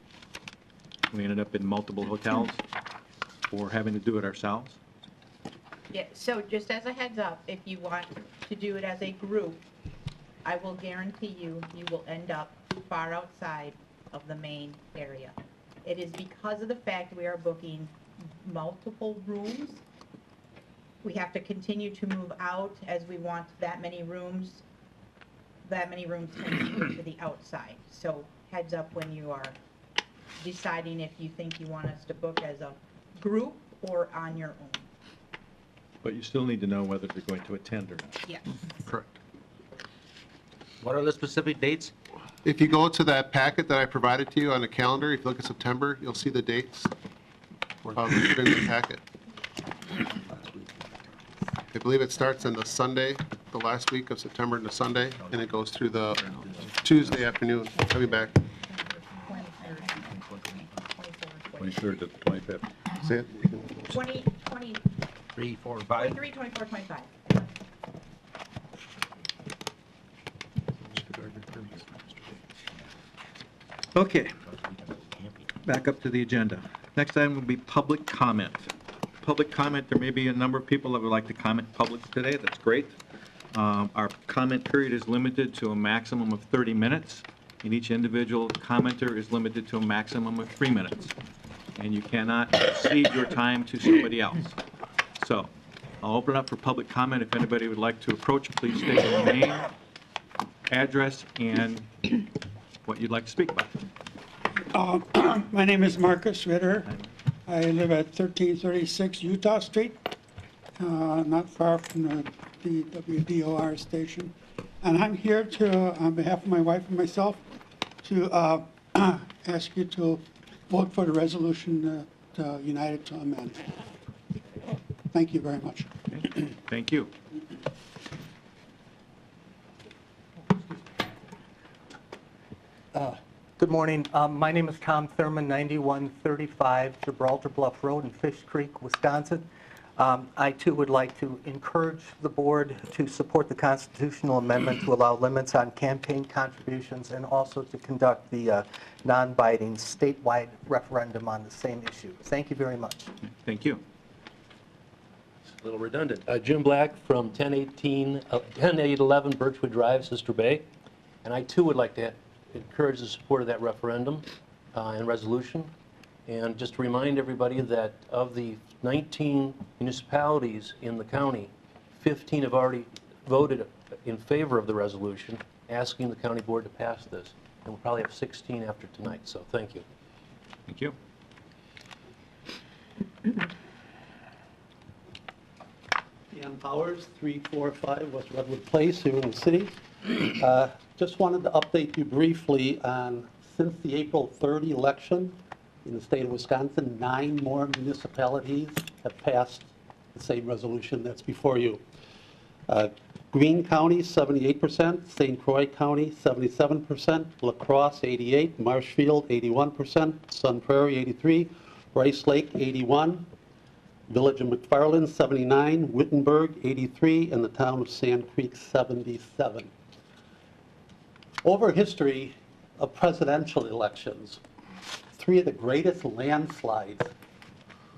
We ended up in multiple hotels or having to do it ourselves. Yeah, so just as a heads up, if you want to do it as a group, I will guarantee you will end up far outside of the main area. It is because of the fact we are booking multiple rooms. We have to continue to move out as we want that many rooms tend to go to the outside. So heads up when you are deciding if you think you want us to book as a group or on your own. But you still need to know whether they're going to attend or not. Yes. Correct. What are the specific dates? If you go to that packet that I provided to you on the calendar, if you look at September, you'll see the dates listed in the packet. I believe it starts on the Sunday, the last week of September and the Sunday, and it goes through the Tuesday afternoon, coming back. 23rd to the 25th. Say it. 20, 3, 4, 5. 23, 24, 25. Okay, back up to the agenda. Next item will be public comment. Public comment, there may be a number of people that would like to comment public today. That's great. Our comment period is limited to a maximum of 30 minutes. and each individual commenter is limited to a maximum of 3 minutes. And you cannot cede your time to somebody else. So I'll open it up for public comment. If anybody would like to approach, please state your name, address, and what you'd like to speak about. My name is Marcus Ritter. I live at 1336 Utah Street, not far from the WDOR station. And I'm here to, on behalf of my wife and myself, to ask you to vote for the resolution united to amend. Thank you very much. Okay. Thank you. Good morning. My name is Tom Thurman, 9135 Gibraltar Bluff Road in Fish Creek, Wisconsin. I too would like to encourage the board to support the constitutional amendment to allow limits on campaign contributions and also to conduct the non-binding statewide referendum on the same issue. Thank you very much. Thank you. A little redundant. Jim Black from 10811 Birchwood Drive, Sister Bay. And I too would like to encourage the support of that referendum and resolution. And just to remind everybody that of the 19 municipalities in the county, 15 have already voted in favor of the resolution, asking the county board to pass this. And we'll probably have 16 after tonight, so thank you. Thank you. Dan Powers, 345 West Redwood Place here in the city. Just wanted to update you briefly on, since the April 3rd election in the state of Wisconsin, 9 more municipalities have passed the same resolution that's before you. Greene County, 78%, St. Croix County, 77%, La Crosse, 88%, Marshfield, 81%, Sun Prairie, 83%, Rice Lake, 81%, Village of McFarland, 79%, Wittenberg, 83%, and the town of Sand Creek, 77%. Over history of presidential elections, 3 of the greatest landslides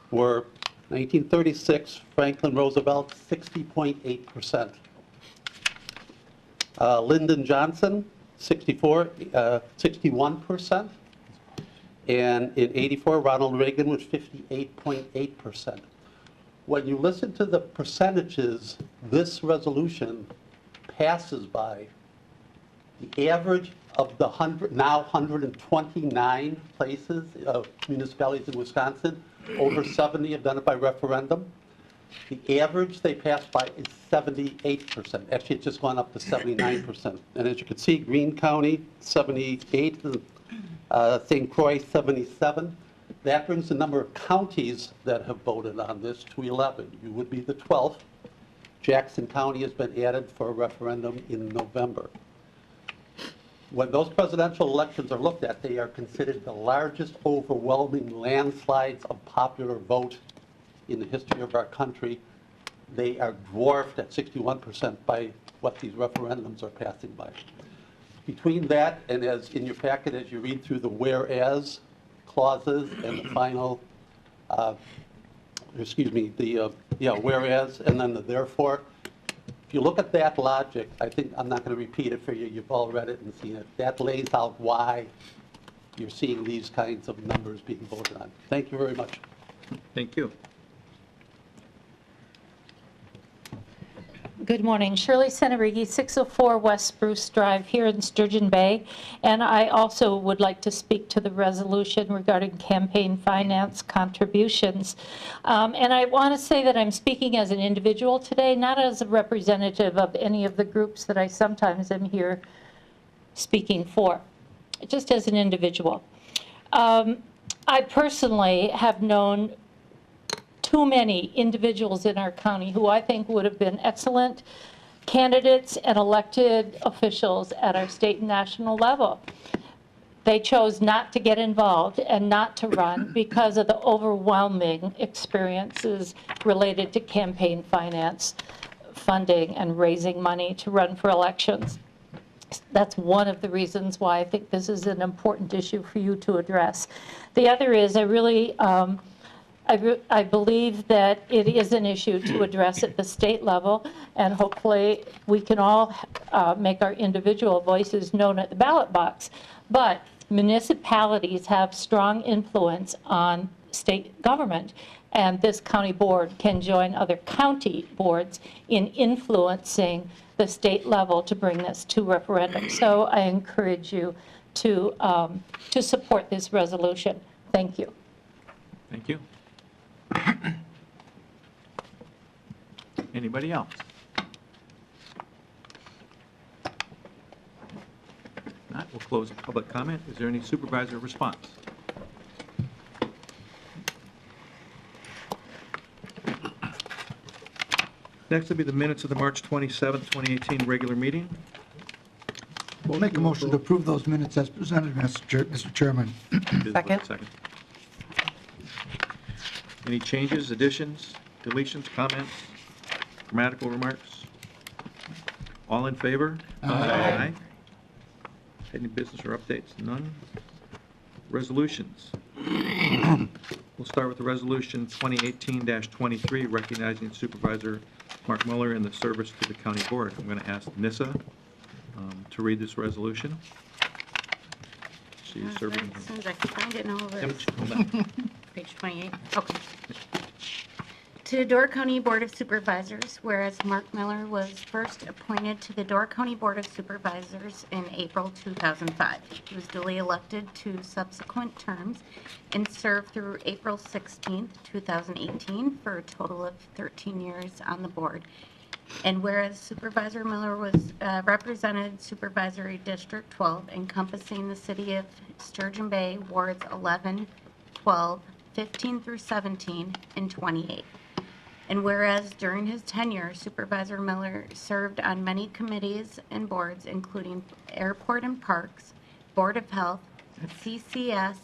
were 1936, Franklin Roosevelt, 60.8%. Lyndon Johnson, 61%. And in 84, Ronald Reagan was 58.8%. When you listen to the percentages this resolution passes by, the average of the now 129 places of municipalities in Wisconsin, over 70 have done it by referendum. The average they passed by is 78%. Actually, it's just gone up to 79%. And as you can see, Greene County, 78, St. Croix, 77. That brings the number of counties that have voted on this to 11. You would be the 12th. Jackson County has been added for a referendum in November. When those presidential elections are looked at, they are considered the largest overwhelming landslides of popular vote in the history of our country. They are dwarfed at 61% by what these referendums are passing by. Between that and, as in your packet, as you read through the whereas clauses and the final, whereas and then the therefore, if you look at that logic, I think I'm not going to repeat it for you. You've all read it and seen it. That lays out why you're seeing these kinds of numbers being voted on. Thank you very much. Thank you. Good morning. Shirley Senerigi, 604 West Spruce Drive here in Sturgeon Bay. And I also would like to speak to the resolution regarding campaign finance contributions. And I want to say that I'm speaking as an individual today, not as a representative of any of the groups that I sometimes am here speaking for, just as an individual. I personally have known too many individuals in our county who I think would have been excellent candidates and elected officials at our state and national level. They chose not to get involved and not to run because of the overwhelming experiences related to campaign finance, funding, and raising money to run for elections. That's one of the reasons why I think this is an important issue for you to address. The other is I really I believe that it is an issue to address at the state level, and hopefully we can all make our individual voices known at the ballot box. But municipalities have strong influence on state government, and this county board can join other county boards in influencing the state level to bring this to referendum. So I encourage you to support this resolution. Thank you. Thank you. Anybody else? If not, we'll close public comment. Is there any supervisor response? Next will be the minutes of the March 27th, 2018 regular meeting. We'll make a motion to approve those minutes as presented, Mr. Chairman. Second. Any changes, additions, deletions, comments, grammatical remarks? All in favor? Aye. Any business or updates? None. Resolutions. We'll start with the resolution 2018-23, recognizing Supervisor Mark Mueller in the service to the county board. I'm going to ask Nissa to read this resolution. She is serving. As soon as I can find it in all Yep, this. hold on. Page 28, okay. To the Door County Board of Supervisors, whereas Mark Miller was first appointed to the Door County Board of Supervisors in April 2005. He was duly elected to subsequent terms and served through April 16th, 2018, for a total of 13 years on the board. And whereas Supervisor Miller was represented Supervisory District 12, encompassing the city of Sturgeon Bay, wards 11, 12, 15 through 17, and 28. And whereas during his tenure, Supervisor Miller served on many committees and boards, including Airport and Parks, Board of Health, CCS,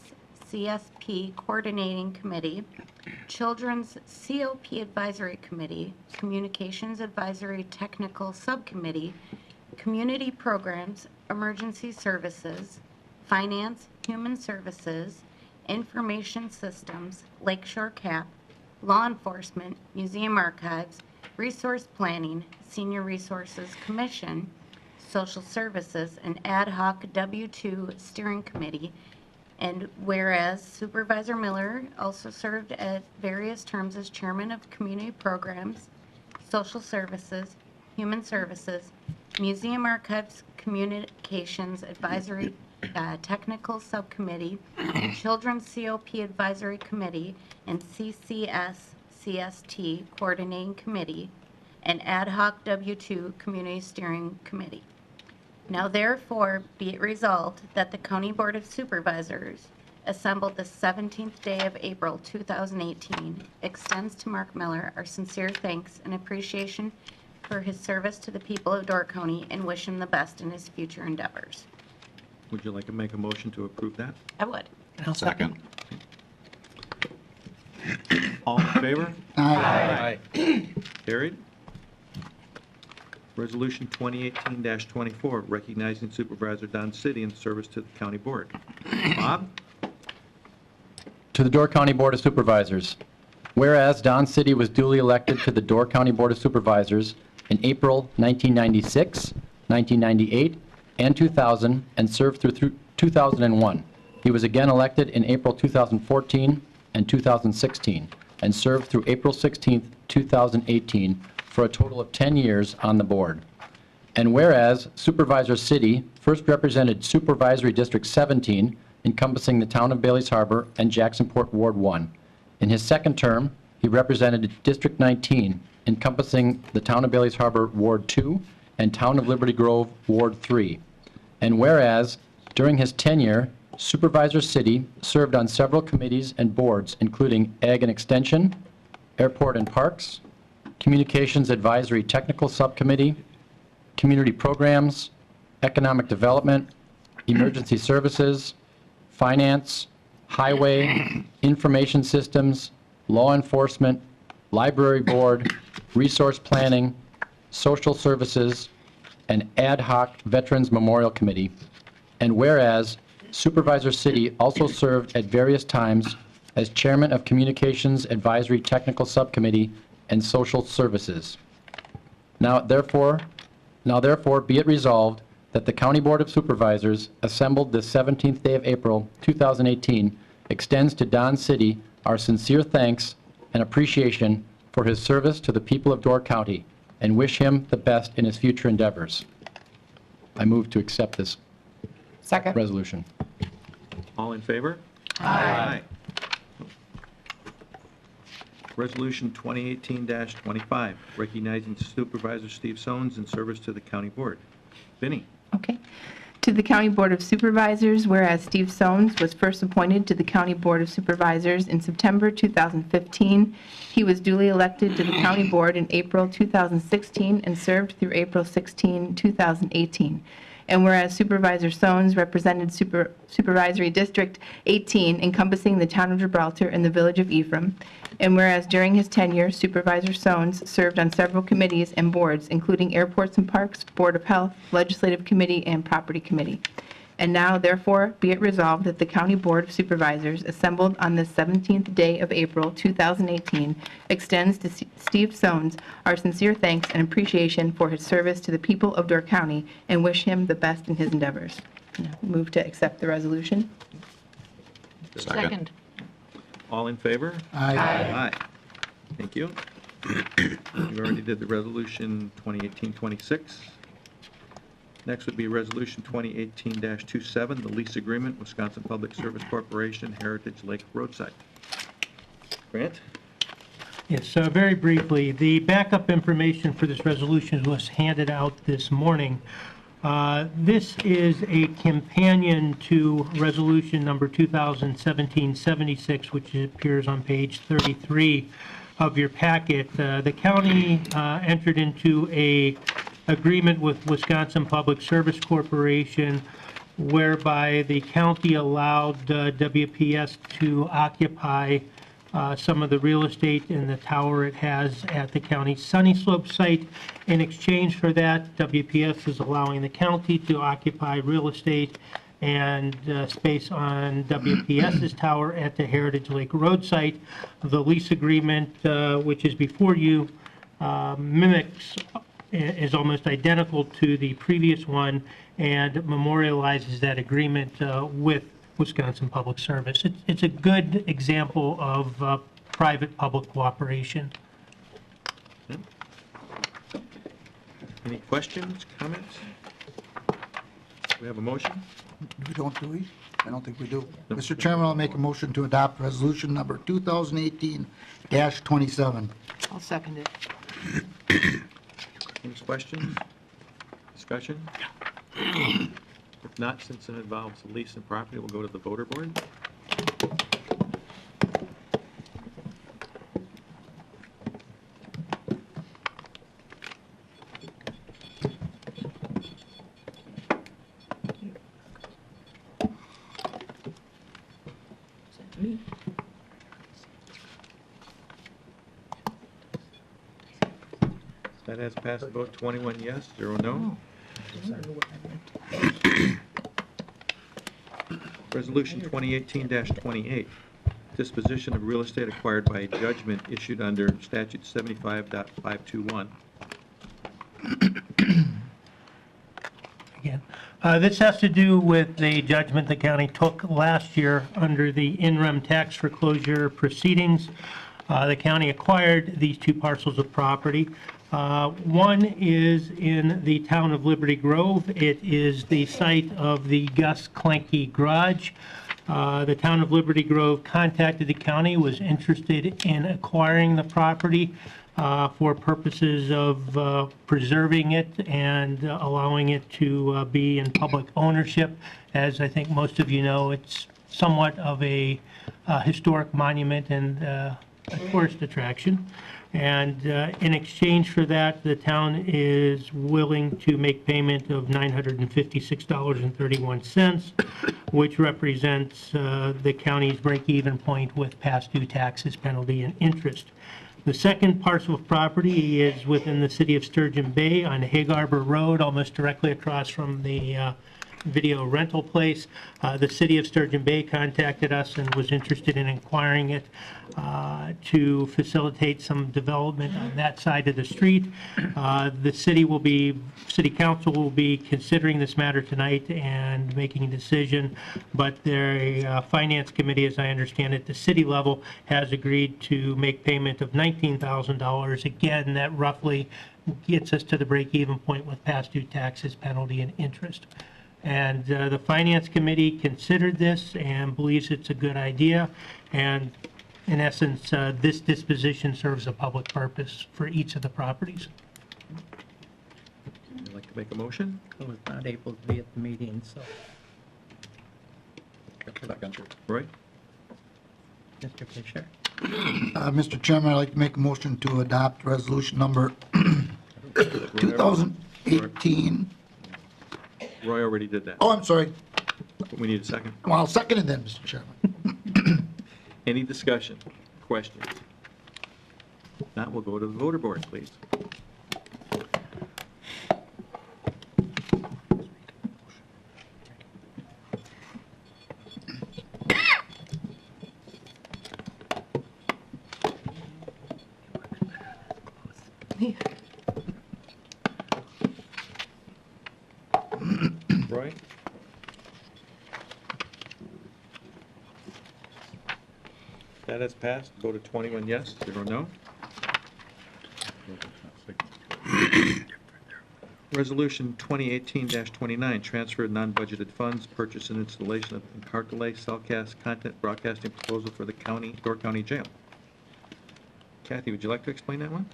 CSP Coordinating Committee, Children's COP Advisory Committee, Communications Advisory Technical Subcommittee, Community Programs, Emergency Services, Finance, Human Services, Information Systems, Lakeshore CAP, Law Enforcement, Museum Archives, Resource Planning, Senior Resources Commission, Social Services, and Ad Hoc W-2 Steering Committee. And whereas Supervisor Miller also served at various terms as Chairman of Community Programs, Social Services, Human Services, Museum Archives, Communications Advisory Technical Subcommittee, Children's COP Advisory Committee, and CCS CST Coordinating Committee, and Ad Hoc W-2 Community Steering Committee. Now therefore be it resolved that the County Board of Supervisors assembled the 17th day of April 2018 extends to Mark Miller our sincere thanks and appreciation for his service to the people of Door County and wish him the best in his future endeavors. Would you like to make a motion to approve that? I would. I'll second. All in favor? Aye. Carried. Resolution 2018-24, recognizing Supervisor Don City in service to the county board. Bob? To the Door County Board of Supervisors. Whereas Don City was duly elected to the Door County Board of Supervisors in April 1996, 1998, and 2000, and served through 2001. He was again elected in April 2014 and 2016, and served through April 16, 2018, for a total of 10 years on the board. And whereas Supervisor City first represented Supervisory District 17, encompassing the town of Bailey's Harbor and Jacksonport Ward 1. In his second term, he represented District 19, encompassing the town of Bailey's Harbor Ward 2 and town of Liberty Grove Ward 3. And whereas during his tenure, Supervisor City served on several committees and boards, including Ag and Extension, Airport and Parks, Communications Advisory Technical Subcommittee, Community Programs, Economic Development, Emergency Services, Finance, Highway, Information Systems, Law Enforcement, Library Board, Resource Planning, Social Services, and Ad Hoc Veterans Memorial Committee. And whereas Supervisor City also served at various times as Chairman of Communications Advisory Technical Subcommittee and Social Services. Now therefore be it resolved that the County Board of Supervisors, assembled this 17th day of April 2018, extends to Don City our sincere thanks and appreciation for his service to the people of Door County, and wish him the best in his future endeavors. I move to accept this resolution. All in favor? Aye. Resolution 2018-25, recognizing Supervisor Steve Sones in service to the county board. Vinnie? Okay. To the County Board of Supervisors, whereas Steve Sones was first appointed to the County Board of Supervisors in September 2015, he was duly elected to the County Board in April 2016 and served through April 16, 2018. And whereas Supervisor Sones represented Supervisory District 18, encompassing the town of Gibraltar and the village of Ephraim, and whereas during his tenure, Supervisor Sones served on several committees and boards, including Airports and Parks, Board of Health, Legislative Committee, and Property Committee. And now, therefore, be it resolved that the County Board of Supervisors, assembled on the 17th day of April 2018, extends to Steve Sones our sincere thanks and appreciation for his service to the people of Door County, and wish him the best in his endeavors. Move to accept the resolution. Second. All in favor? Aye. Aye. Thank you. You already did the resolution 2018-26. Next would be Resolution 2018-27, the lease agreement, Wisconsin Public Service Corporation, Heritage Lake Roadside. Grant? Yes, very briefly, the backup information for this resolution was handed out this morning. This is a companion to Resolution number 2017-76, which appears on page 33 of your packet. The county entered into a agreement with Wisconsin Public Service Corporation whereby the county allowed WPS to occupy some of the real estate in the tower it has at the county's Sunny Slope site. In exchange for that, WPS is allowing the county to occupy real estate and space on WPS's tower at the Heritage Lake Road site. The lease agreement, which is before you, is almost identical to the previous one and memorializes that agreement with Wisconsin Public Service. It's a good example of private-public cooperation. Any questions, comments? We have a motion? We don't, do we? I don't think we do. Mr. Chairman, I'll make a motion to adopt resolution number 2018-27. I'll second it. Any questions? Discussion? If not, since it involves lease and property, we'll go to the voter board. That has passed a vote 21 yes, 0 no. Resolution 2018-28, disposition of real estate acquired by judgment issued under statute 75.521. Again, this has to do with the judgment the county took last year under the in-rem tax foreclosure proceedings. The county acquired these two parcels of property. One is in the town of Liberty Grove. It is the site of the Gus Klenke Garage. The town of Liberty Grove contacted the county, was interested in acquiring the property for purposes of preserving it and allowing it to be in public ownership. As I think most of you know, it's somewhat of a historic monument and a tourist attraction. And in exchange for that, the town is willing to make payment of $956.31, which represents the county's break-even point with past due taxes, penalty, and interest. The second parcel of property is within the city of Sturgeon Bay on Hague Arbor Road, almost directly across from the video rental place. The city of Sturgeon Bay contacted us and was interested in acquiring it to facilitate some development on that side of the street. The city council will be considering this matter tonight and making a decision, but their finance committee, as I understand it, the city level has agreed to make payment of $19,000. Again, that roughly gets us to the break-even point with past due taxes, penalty, and interest. And the Finance Committee considered this and believes it's a good idea. And in essence, this disposition serves a public purpose for each of the properties. Would you like to make a motion? I was not able to be at the meeting, so. Roy? Mr. Fisher? Mr. Chairman, I'd like to make a motion to adopt resolution number 2018. Roy already did that. Oh, I'm sorry. We need a second. Well, I'll second it then, Mr. Chairman. Any discussion, questions? Not, we'll go to the voter board, please. Roy? That has passed. Vote of 21 yes, 0 no. Resolution 2018-29, transfer of non-budgeted funds, purchase and installation of Cartelay cellcast content broadcasting proposal for the Door County Jail. Kathy, would you like to explain that one?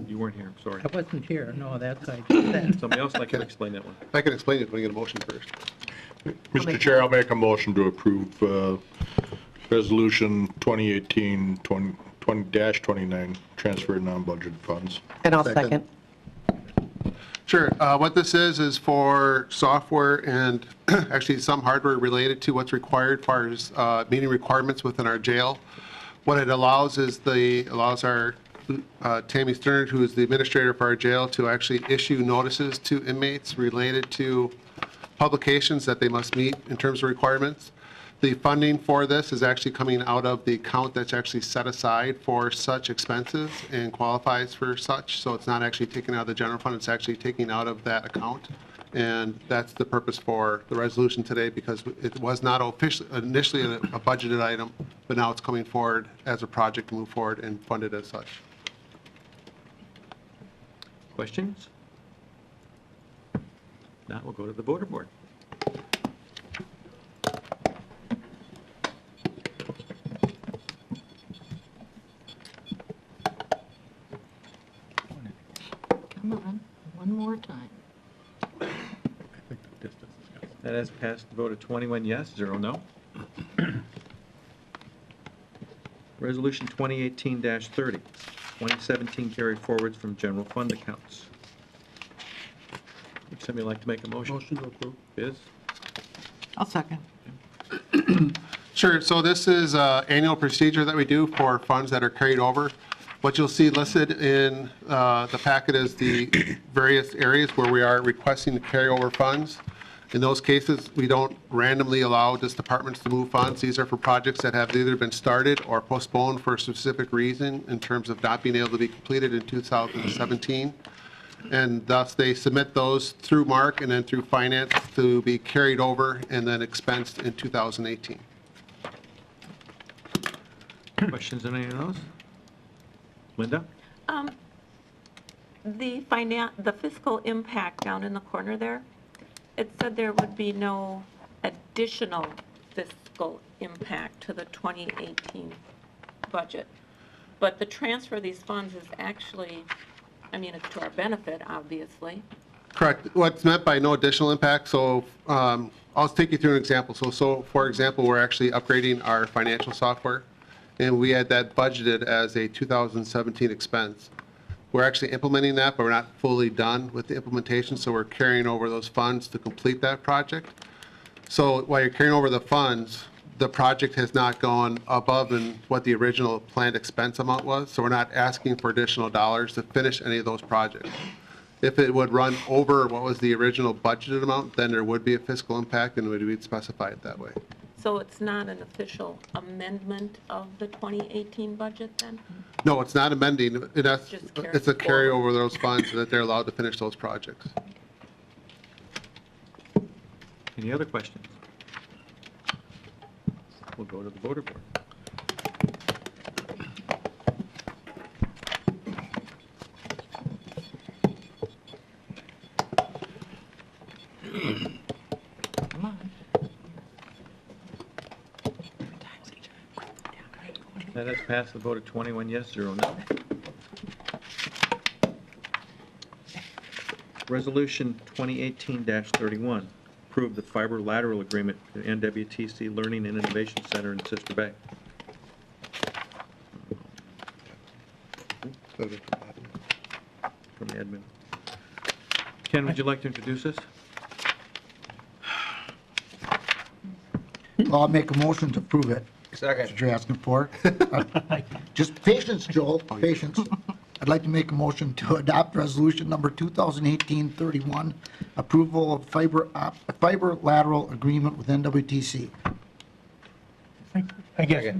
You weren't here, sorry. I wasn't here, no, that's what I just said. Somebody else like to explain that one. I can explain it when I get a motion first. Mr. Chair, I'll make a motion to approve Resolution 2018-29, transfer of non-budgeted funds. And I'll second. Sure. What this is for software and actually some hardware related to what's required as far as meeting requirements within our jail. What it allows is allows our Tammy Stern, who is the administrator for our jail, to actually issue notices to inmates related to publications that they must meet in terms of requirements. The funding for this is actually coming out of the account that's actually set aside for such expenses and qualifies for such. So it's not actually taken out of the general fund, it's actually taken out of that account. And that's the purpose for the resolution today, because it was not initially a budgeted item, but now it's coming forward as a project to move forward and funded as such. Questions? Now we'll go to the voter board. Come on, one more time. That has passed. Vote of 21 yes, 0 no. Resolution 2018-30, 2017 carry forwards from general fund accounts. Would somebody like to make a motion? Motion to approve. Biz? I'll second. Sure. So this is an annual procedure that we do for funds that are carried over. What you'll see listed in the packet is the various areas where we are requesting to carry over funds. In those cases, we don't randomly allow just departments to move funds. These are for projects that have either been started or postponed for a specific reason in terms of not being able to be completed in 2017. And thus, they submit those through Mark and then through Finance to be carried over and then expensed in 2018. Questions on any of those? Linda? The fiscal impact down in the corner there, it said there would be no additional fiscal impact to the 2018 budget. But the transfer of these funds is actually, I mean, it's to our benefit, obviously. Correct. What's meant by no additional impact, so I'll take you through an example. So for example, we're actually upgrading our financial software, and we had that budgeted as a 2017 expense. We're actually implementing that, but we're not fully done with the implementation, so we're carrying over those funds to complete that project. So while you're carrying over the funds, the project has not gone above than what the original planned expense amount was, so we're not asking for additional dollars to finish any of those projects. If it would run over what was the original budgeted amount, then there would be a fiscal impact, and we'd specify it that way. So it's not an official amendment of the 2018 budget then? No, it's not amending. Just It's a carryover of those funds so that they're allowed to finish those projects. Any other questions? We'll go to the voter board. That has passed the vote of 21 yes, 0 no. Resolution 2018-31, approve the fiber lateral agreement for the NWTC Learning and Innovation Center in Sister Bay. From admin. Ken, would you like to introduce this? Well, I'll make a motion to approve it. Second. That's what you're asking for. Just patience, Joel, patience. I'd like to make a motion to adopt resolution number 2018-31, approval of fiber lateral agreement with NWTC. I guess,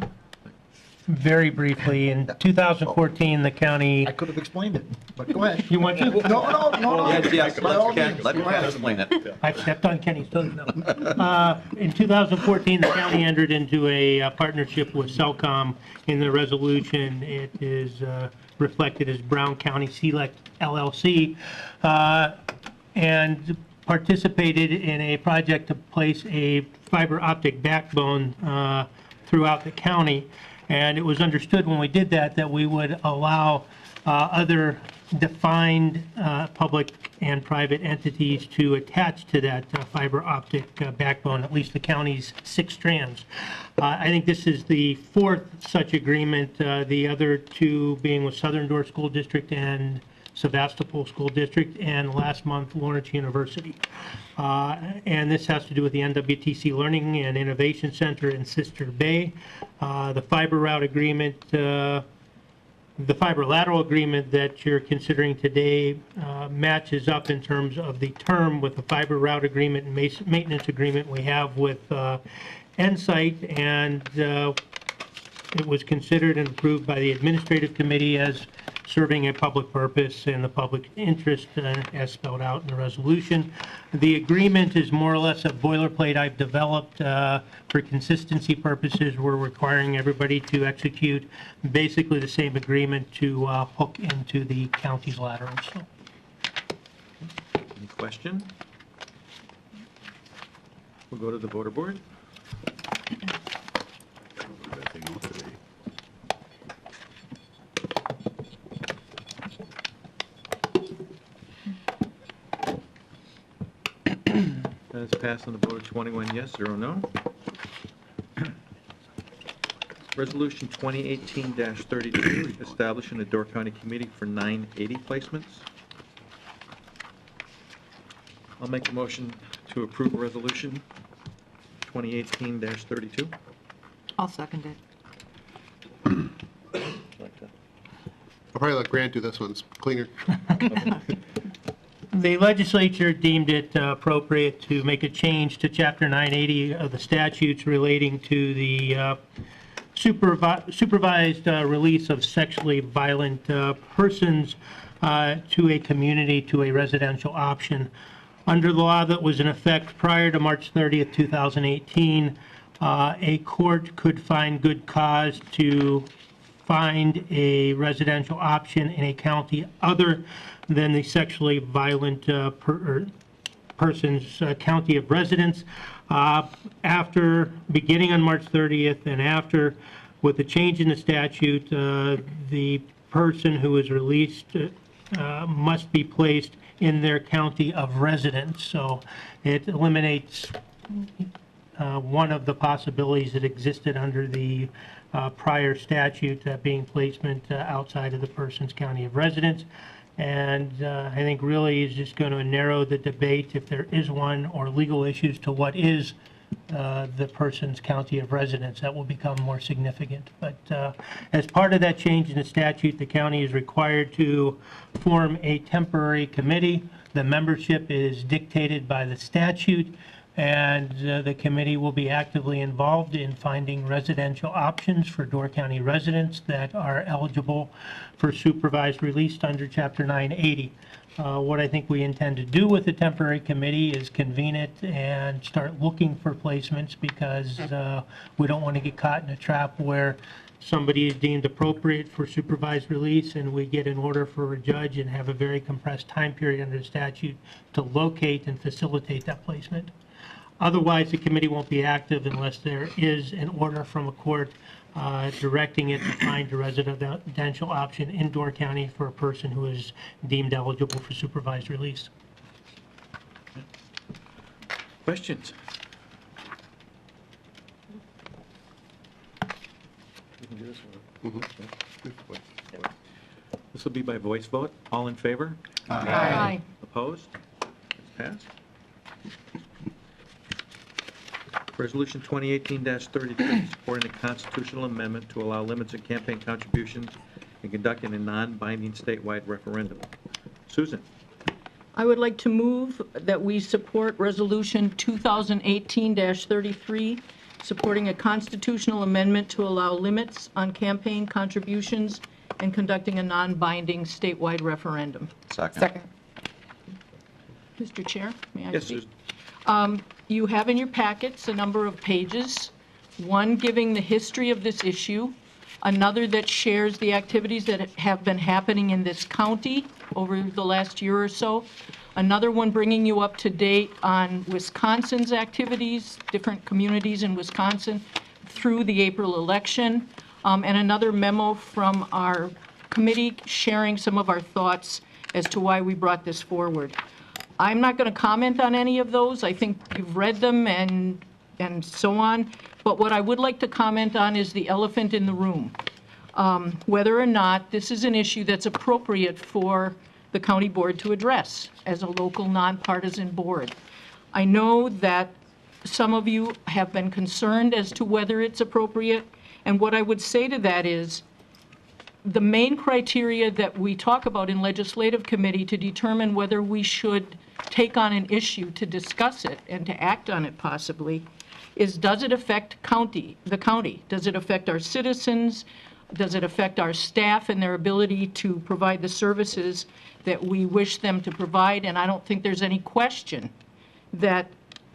very briefly, in 2014, the county... I could have explained it, but go ahead. You want to? No. Yes, let Ken explain it. I've stepped on Kenny's toes now. In 2014, the county entered into a partnership with Cellcom. In the resolution, it is reflected as Brown County Select LLC, and participated in a project to place a fiber optic backbone throughout the county. And it was understood when we did that we would allow other defined public and private entities to attach to that fiber optic backbone, at least the county's 6 strands. I think this is the 4th such agreement, the other 2 being with Southern Door School District and Sevastopol School District, and last month Lawrence University. And this has to do with the NWTC Learning and Innovation Center in Sister Bay. The fiber route agreement, the fiber lateral agreement that you're considering today matches up in terms of the term with the fiber route agreement and maintenance agreement we have with Ensight, and it was considered and approved by the administrative committee as serving a public purpose in the public interest as spelled out in the resolution. The agreement is more or less a boilerplate I've developed for consistency purposes. We're requiring everybody to execute basically the same agreement to hook into the county's laterals. So. Any question? We'll go to the voter board. That is passed on the vote of 21 yes, 0 no. Resolution 2018-32, establishing a Door County Committee for 980 placements. I'll make a motion to approve resolution 2018-32. I'll second it. I'll probably let Grant do this one, it's cleaner. The legislature deemed it appropriate to make a change to Chapter 980 of the statutes relating to the supervised release of sexually violent persons to a community, to a residential option. Under the law that was in effect prior to March 30th, 2018, a court could find good cause to find a residential option in a county other than the sexually violent person's county of residence. After, beginning on March 30th and after, with the change in the statute, the person who is released must be placed in their county of residence. So it eliminates one of the possibilities that existed under the prior statute, being placement outside of the person's county of residence. And I think really is just going to narrow the debate, if there is one, or legal issues to what is the person's county of residence. That will become more significant. But as part of that change in the statute, the county is required to form a temporary committee. The membership is dictated by the statute, and the committee will be actively involved in finding residential options for Door County residents that are eligible for supervised release under Chapter 980. What I think we intend to do with the temporary committee is convene it and start looking for placements, because we don't want to get caught in a trap where somebody is deemed appropriate for supervised release and we get an order for a judge and have a very compressed time period under the statute to locate and facilitate that placement. Otherwise, the committee won't be active unless there is an order from a court directing it to find a residential option in Door County for a person who is deemed eligible for supervised release. Questions? You can do this one. This will be by voice vote. All in favor? Aye. Opposed? It's passed. Resolution 2018-33, supporting a constitutional amendment to allow limits in campaign contributions and conducting a non-binding statewide referendum. Susan? I would like to move that we support Resolution 2018-33, supporting a constitutional amendment to allow limits on campaign contributions and conducting a non-binding statewide referendum. Second. Mr. Chair, may I Yes, speak? Susan. You have in your packets a number of pages, one giving the history of this issue, another that shares the activities that have been happening in this county over the last year or so, another one bringing you up to date on Wisconsin's activities, different communities in Wisconsin through the April election, and another memo from our committee sharing some of our thoughts as to why we brought this forward. I'm not going to comment on any of those. I think you've read them and so on. But what I would like to comment on is the elephant in the room. Whether or not this is an issue that's appropriate for the county board to address as a local nonpartisan board. I know that some of you have been concerned as to whether it's appropriate. And what I would say to that is, the main criteria that we talk about in legislative committee to determine whether we should take on an issue to discuss it and to act on it possibly is, does it affect the county? Does it affect our citizens? Does it affect our staff and their ability to provide the services that we wish them to provide? And I don't think there's any question that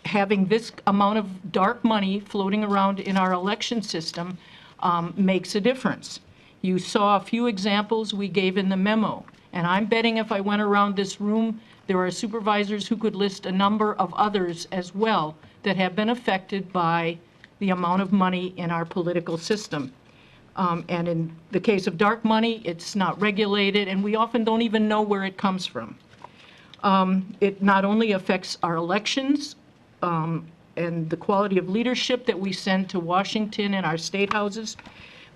having this amount of dark money floating around in our election system makes a difference. You saw a few examples we gave in the memo, and I'm betting if I went around this room, there are supervisors who could list a number of others as well that have been affected by the amount of money in our political system. And in the case of dark money, it's not regulated, and we often don't even know where it comes from. It not only affects our elections and the quality of leadership that we send to Washington and our state houses,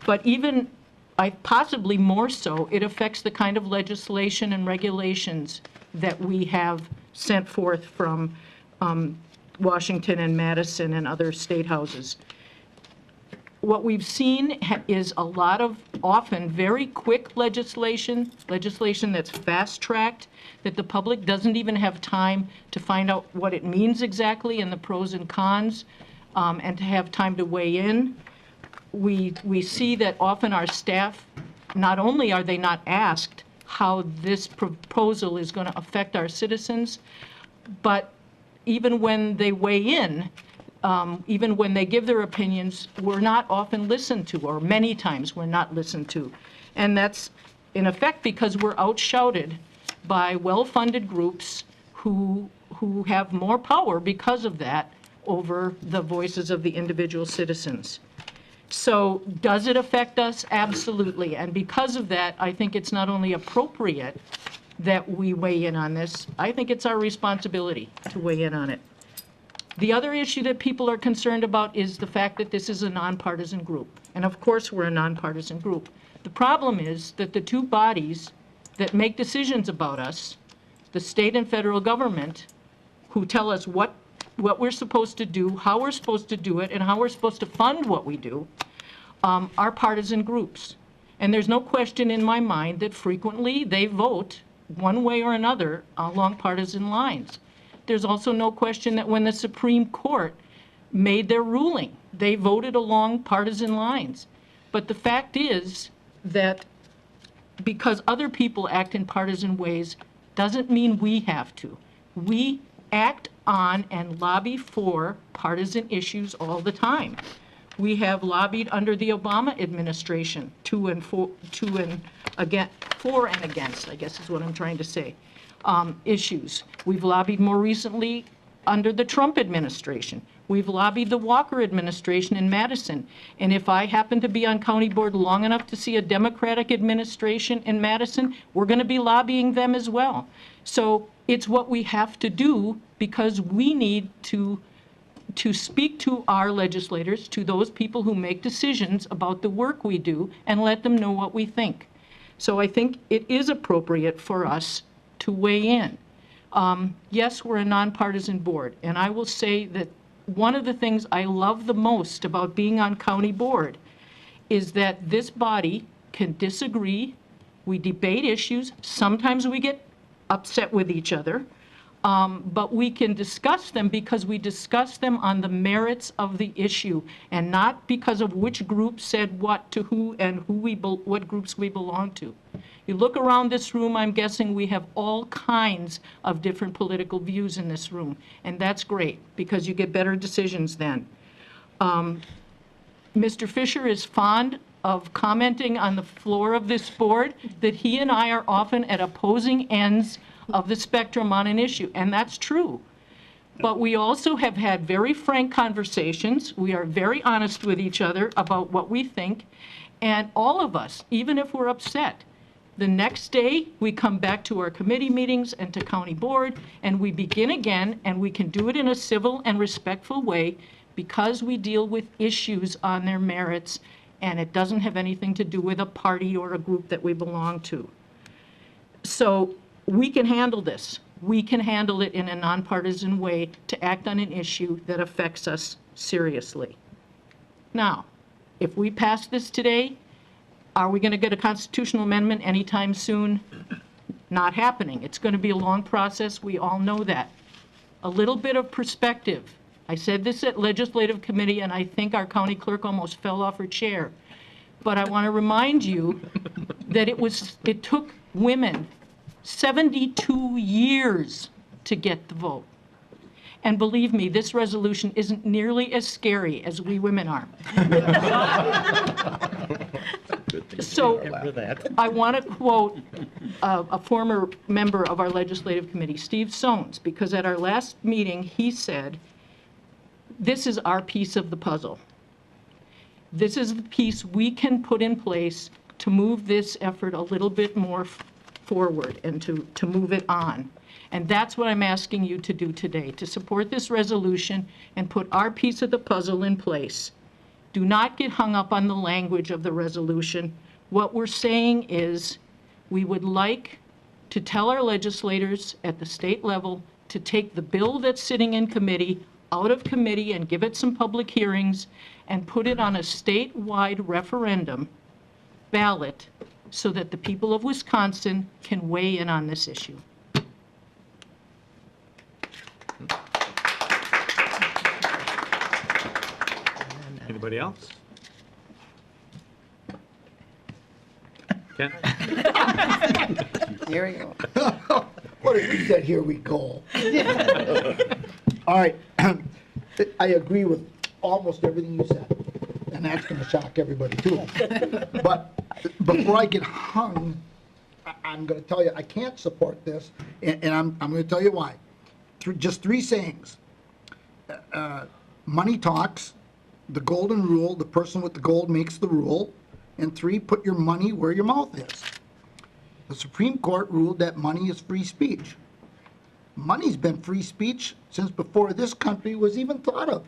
but even possibly more so, it affects the kind of legislation and regulations that we have sent forth from Washington and Madison and other state houses. What we've seen is a lot of often very quick legislation that's fast-tracked, that the public doesn't even have time to find out what it means exactly and the pros and cons, and to have time to weigh in. We see that often our staff, not only are they not asked how this proposal is going to affect our citizens, but even when they weigh in, even when they give their opinions, we're not often listened to, or many times we're not listened to. And that's in effect because we're outshouted by well-funded groups who have more power because of that over the voices of the individual citizens. So does it affect us? Absolutely. And because of that, I think it's not only appropriate that we weigh in on this, I think it's our responsibility to weigh in on it. The other issue that people are concerned about is the fact that this is a nonpartisan group. And of course we're a nonpartisan group. The problem is that the two bodies that make decisions about us, the state and federal government, who tell us what what we're supposed to do, how we're supposed to do it, and how we're supposed to fund what we do, are partisan groups. And there's no question in my mind that frequently they vote one way or another along partisan lines. There's also no question that when the Supreme Court made their ruling, they voted along partisan lines. But the fact is that because other people act in partisan ways doesn't mean we have to. We act on and lobby for partisan issues all the time. We have lobbied under the Obama administration for and against, I guess is what I'm trying to say, issues. We've lobbied more recently under the Trump administration. We've lobbied the Walker administration in Madison. And if I happen to be on county board long enough to see a Democratic administration in Madison, we're going to be lobbying them as well. So it's what we have to do because we need to speak to our legislators, to those people who make decisions about the work we do, and let them know what we think. So I think it is appropriate for us to weigh in. Yes, we're a nonpartisan board, and I will say that one of the things I love the most about being on county board is that this body can disagree, we debate issues, sometimes we get upset with each other, but we can discuss them because we discuss them on the merits of the issue and not because of which group said what to who and what groups we belong to. You look around this room, I'm guessing we have all kinds of different political views in this room, and that's great because you get better decisions then. Mr. Fisher is fond of commenting on the floor of this board that he and I are often at opposing ends of the spectrum on an issue, and that's true. But we also have had very frank conversations. We are very honest with each other about what we think, and all of us, even if we're upset, the next day we come back to our committee meetings and to county board, and we begin again, and we can do it in a civil and respectful way because we deal with issues on their merits, and it doesn't have anything to do with a party or a group that we belong to. So we can handle this. We can handle it in a nonpartisan way to act on an issue that affects us seriously. Now, if we pass this today, are we going to get a constitutional amendment anytime soon? Not happening. It's going to be a long process. We all know that. A little bit of perspective. I said this at legislative committee, and I think our county clerk almost fell off her chair. But I want to remind you that it took women 72 years to get the vote. And believe me, this resolution isn't nearly as scary as we women are. So I want to quote a former member of our legislative committee, Steve Sones, because at our last meeting, he said, this is our piece of the puzzle. This is the piece we can put in place to move this effort a little bit more forward and to move it on. And that's what I'm asking you to do today, to support this resolution and put our piece of the puzzle in place. Do not get hung up on the language of the resolution. What we're saying is we would like to tell our legislators at the state level to take the bill that's sitting in committee out of committee and give it some public hearings and put it on a statewide referendum ballot so that the people of Wisconsin can weigh in on this issue. Anybody else? Ken? Here we go. What if we said, here we go? All right. I agree with almost everything you said, and that's going to shock everybody too. But before I get hung, I'm going to tell you I can't support this, and I'm going to tell you why. Just three sayings. Money talks, the golden rule, the person with the gold makes the rule, and three, put your money where your mouth is. The Supreme Court ruled that money is free speech. Money's been free speech since before this country was even thought of.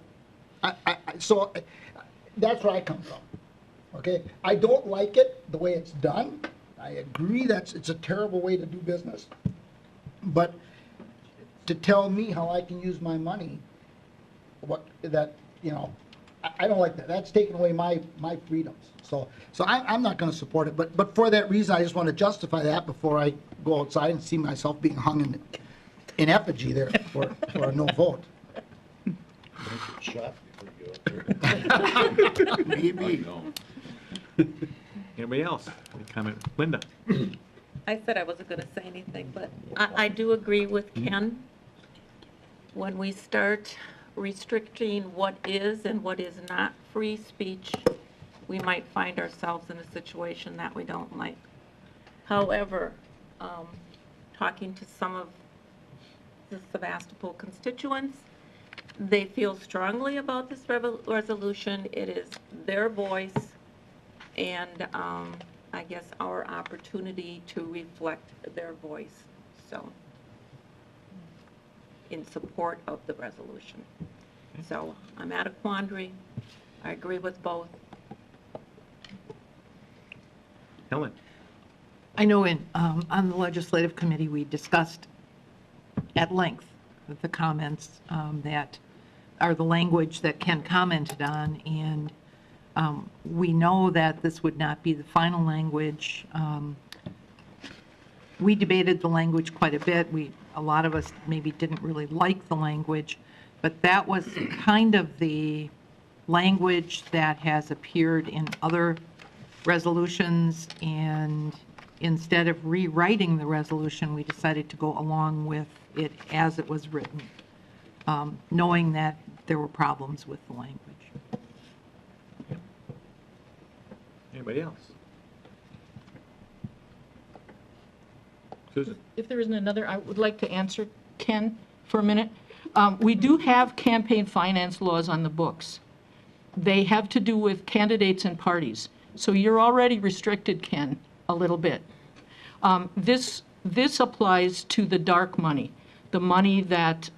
So that's where I come from. Okay, I don't like it the way it's done. I agree it's a terrible way to do business. But to tell me how I can use my money what, that, I don't like that. That's taking away my freedoms. So I'm not going to support it. But for that reason, I just want to justify that before I go outside and see myself being hung in effigy there for a no vote. Maybe. Anybody else? Any comment? Linda? I said I wasn't going to say anything, but I do agree with Ken. When we start restricting what is and what is not free speech, we might find ourselves in a situation that we don't like. However, talking to some of the Sebastopol constituents, they feel strongly about this resolution. It is their voice and I guess our opportunity to reflect their voice. So, in support of the resolution. So I'm at a quandary. I agree with both. Helen? I know on the legislative committee, we discussed at length the comments that are the language that Ken commented on, and we know that this would not be the final language. We debated the language quite a bit. A lot of us maybe didn't really like the language, but that was kind of the language that has appeared in other resolutions, and instead of rewriting the resolution, we decided to go along with it as it was written, knowing that there were problems with the language. Anybody else? Susan? If there isn't another, I would like to answer Ken for a minute. We do have campaign finance laws on the books. They have to do with candidates and parties. So you're already restricted, Ken, a little bit. This applies to the dark money, the money that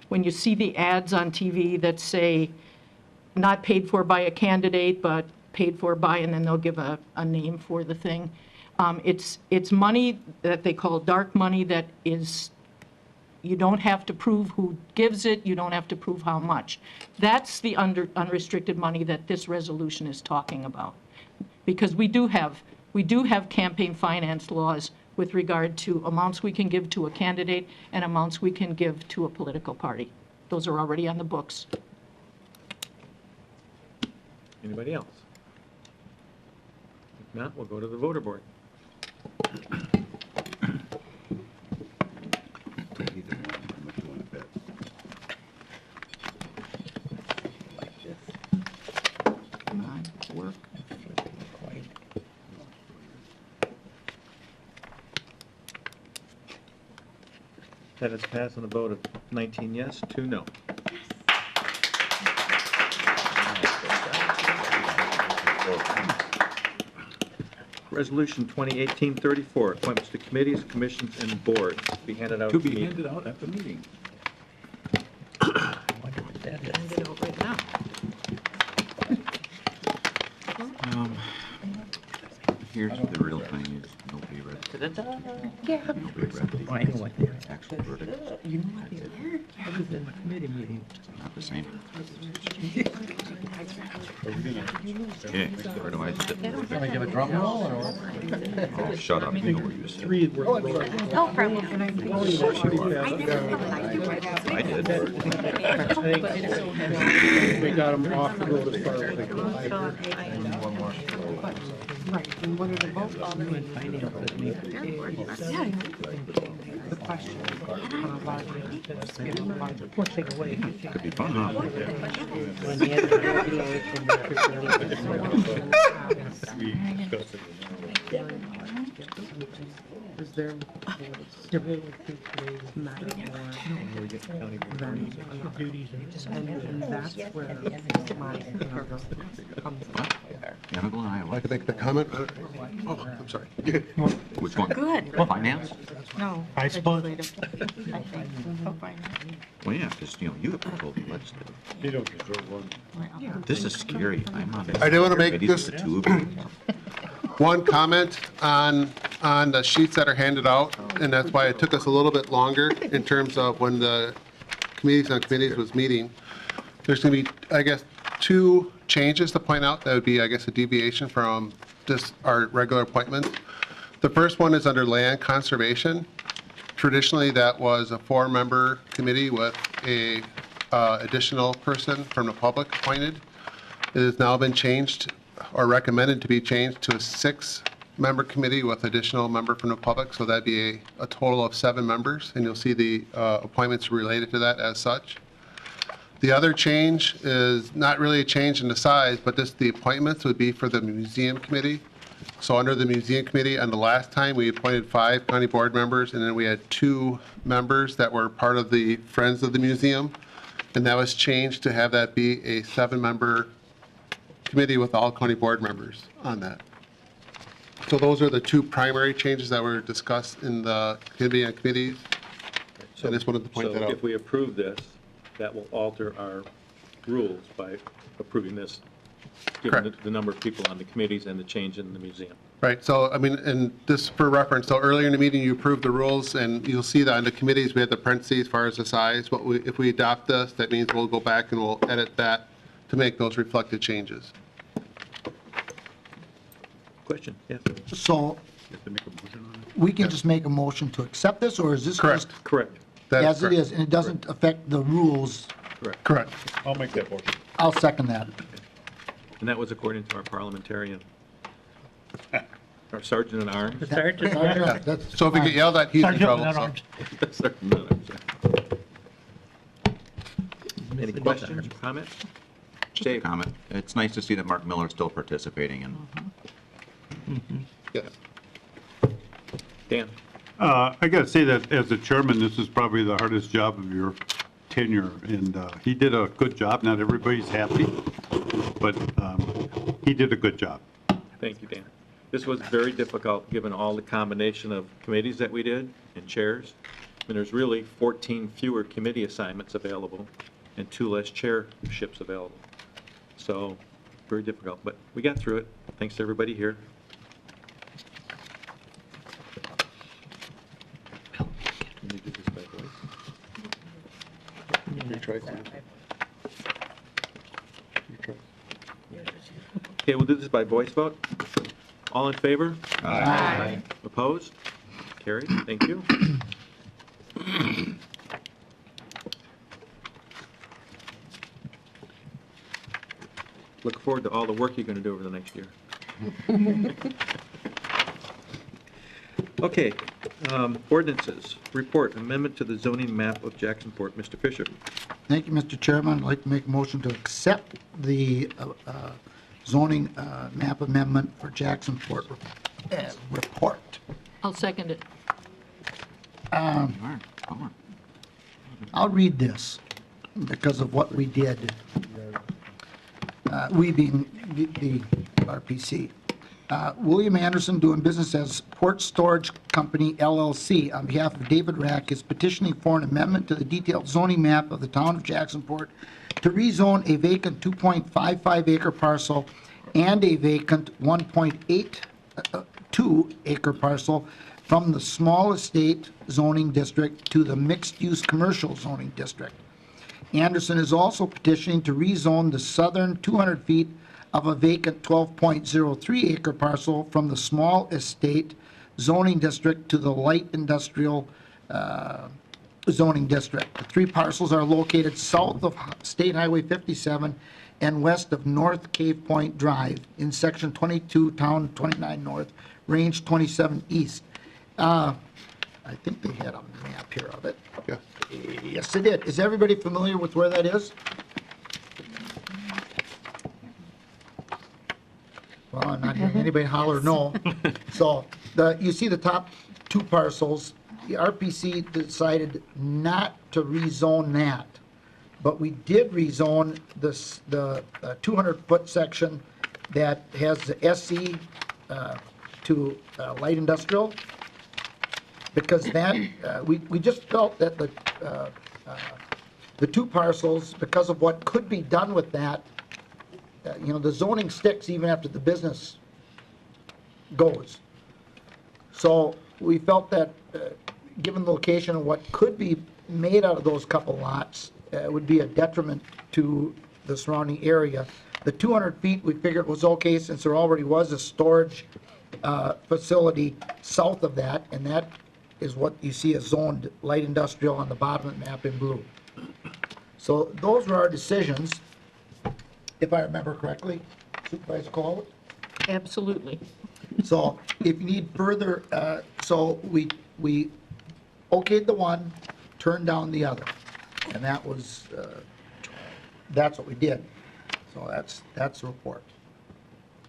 when you see the ads on TV that say not paid for by a candidate, but paid for by, and then they'll give a name for the thing. It's money that they call dark money that is, you don't have to prove who gives it, you don't have to prove how much. That's the unrestricted money that this resolution is talking about. Because we do have campaign finance laws with regard to amounts we can give to a candidate and amounts we can give to a political party. Those are already on the books. Anybody else? If not, we'll go to the voter board. Come on, work. That is passed on a vote of 19 yes, 2 no. Resolution 2018-34, appointments to committees, commissions, and boards, be handed out. To be handed out at the meeting. Handed out right now. Here's the real thing is nobody read. Yeah. Nobody read the I know what they are. actual verdict. You know what they are? I was in a committee meeting. Not the same. Okay, where do I sit? Can I give a drum roll or? Oh, shut up, you know where you sit. No problem. Of course you are. I did. We got them off the road as far as they go. Right, and what are the votes on the finance that make the question on a larger, one thing away. Could be fun, huh? Is there and that's where my comes from. You haven't gone to Iowa? I could make the comment? Oh, I'm sorry. Which one? Good. Finance? No. I suppose. I think. So fine. Well, yeah, because, you have control of the legislature. You don't deserve one. This is scary. I'm on. I do want to make committees just with the two of you. one comment on the sheets that are handed out, and that's why it took us a little bit longer in terms of when the committees on committees was meeting. There's going to be, I guess, 2 changes to point out that would be, I guess, a deviation from just our regular appointments. The first one is under land conservation. Traditionally, that was a 4-member committee with a additional person from the public appointed. It has now been changed or recommended to be changed to a 6-member committee with additional member from the public. So that'd be a total of 7 members, and you'll see the appointments related to that as such. The other change is not really a change in the size, but just the appointments would be for the museum committee. So under the museum committee, on the last time, we appointed 5 county board members, and then we had 2 members that were part of the Friends of the Museum. And that was changed to have that be a 7-member committee with all county board members on that. So those are the 2 primary changes that were discussed in the committee and committees. So I just wanted to point that out. So if we approve this, that will alter our rules by approving this, given the number of people on the committees and the change in the museum. Right, so, I mean, and just for reference, so earlier in the meeting, you approved the rules, and you'll see that on the committees, we had the parentheses as far as the size. But if we adopt this, that means we'll go back and we'll edit that to make those reflected changes. Question? Yes. So we can just make a motion to accept this, or is this just Correct. as it is, and it doesn't affect the rules? Correct. Correct. I'll make that motion. I'll second that. And that was according to our parliamentarian, our sergeant at arms. So if we get yelled at, he's in trouble. Sergeant at arms. Any questions or comments? Just a comment. It's nice to see that Mark Miller is still participating in. Yes. Dan? I got to say that as a chairman, this is probably the hardest job of your tenure, and he did a good job. Not everybody's happy, but he did a good job. Thank you, Dan. This was very difficult, given all the combination of committees that we did and chairs. And there's really 14 fewer committee assignments available and 2 less chairships available. So, very difficult, but we got through it. Thanks to everybody here. Can you do this by voice? Okay, we'll do this by voice vote. All in favor? Aye. Opposed? Carried. Thank you. Look forward to all the work you're going to do over the next year. Okay, ordinances, report, amendment to the zoning map of Jacksonport. Mr. Fisher. Thank you, Mr. Chairman. I'd like to make a motion to accept the zoning map amendment for Jacksonport report. I'll second it. I'll read this because of what we did, we being the RPC. William Anderson, doing business as Port Storage Company LLC, on behalf of David Rack, is petitioning for an amendment to the detailed zoning map of the town of Jacksonport to rezone a vacant 2.55 acre parcel and a vacant 1.82 acre parcel from the small estate zoning district to the mixed-use commercial zoning district. Anderson is also petitioning to rezone the southern 200 feet of a vacant 12.03 acre parcel from the small estate zoning district to the light industrial zoning district. The 3 parcels are located south of State Highway 57 and west of North Cave Point Drive in Section 22, Town 29 North, Range 27 East. I think they had a map here of it. Yeah. Yes, they did. Is everybody familiar with where that is? Well, I'm not hearing anybody holler no. So you see the top 2 parcels. The RPC decided not to rezone that, but we did rezone this, the 200-foot section that has the SC to light industrial, because that we just felt that the 2 parcels, because of what could be done with that, you know, the zoning sticks even after the business goes. So we felt that given the location of what could be made out of those couple lots, would be a detriment to the surrounding area. The 200 feet we figured was okay since there already was a storage facility south of that, and that is what you see as zoned light industrial on the bottom of the map in blue. So those were our decisions, if I remember correctly, Supervisor Cole? Absolutely. So if you need further, so we okayed the one, turned down the other, and that was, that's what we did. So that's the report.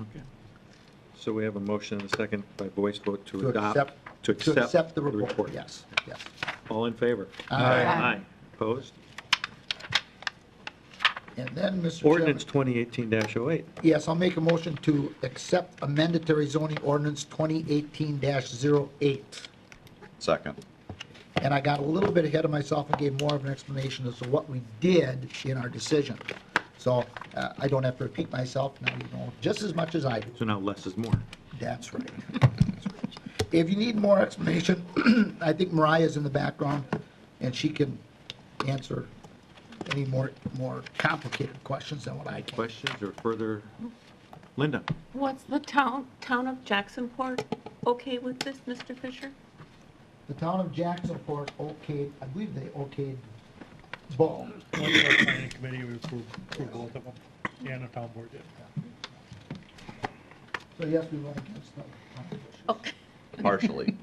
Okay. So we have a motion and a second by voice vote to To adopt. accept- To to accept accept the the report, report. yes, yes. All in favor? Aye. Aye. Opposed? And then, Mr. Ordinance Chairman, 2018-08. yes, I'll make a motion to accept amendatory zoning ordinance 2018-08. Second. And I got a little bit ahead of myself and gave more of an explanation as to what we did in our decision. So I don't have to repeat myself, now you know just as much as I do. So now less is more. That's right. If you need more explanation, I think Mariah's in the background, and she can answer any more complicated questions than what I can. Questions or further? Linda? Was the town of Jacksonport okay with this, Mr. Fisher? The town of Jacksonport okayed, I believe they okayed both. Planning committee, we approved both of them, and the town board did. So yes, we went against them. Okay. Partially.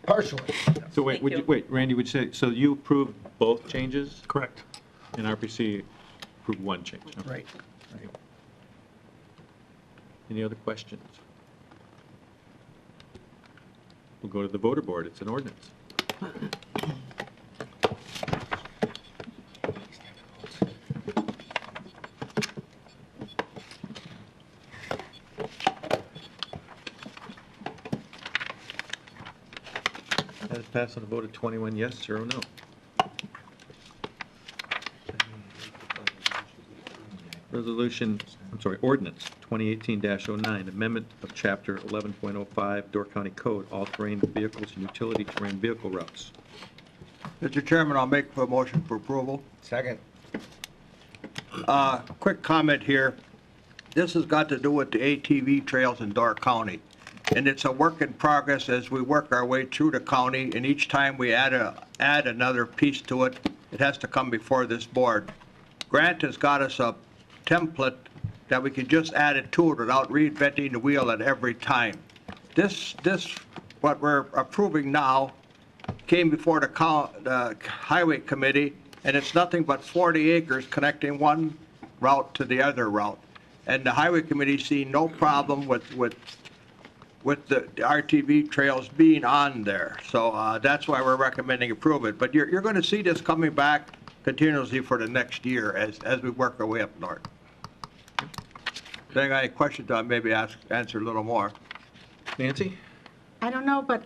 Partially. So wait, Randy, would you say, so you approved both changes? Correct. And RPC approved one change? Okay. Right. Any other questions? We'll go to the voter board. It's an ordinance. That is passed on a vote of 21 yes, 0 no. Ordinance 2018-09, amendment of Chapter 11.05 Door County Code, all-terrain vehicles and utility terrain vehicle routes. Mr. Chairman, I'll make a motion for approval. Second. Quick comment here. This has got to do with the ATV trails in Door County. And it's a work in progress as we work our way through the county, and each time we add another piece to it, it has to come before this board. Grant has got us a template that we can just add it to it without reinventing the wheel at every time. This, what we're approving now, came before the highway committee, and it's nothing but 40 acres connecting one route to the other route. And the highway committee see no problem with the RTV trails being on there. So that's why we're recommending approve it. But you're going to see this coming back continuously for the next year as we work our way up north. If you got any questions, I'll maybe answer a little more. Nancy? I don't know, but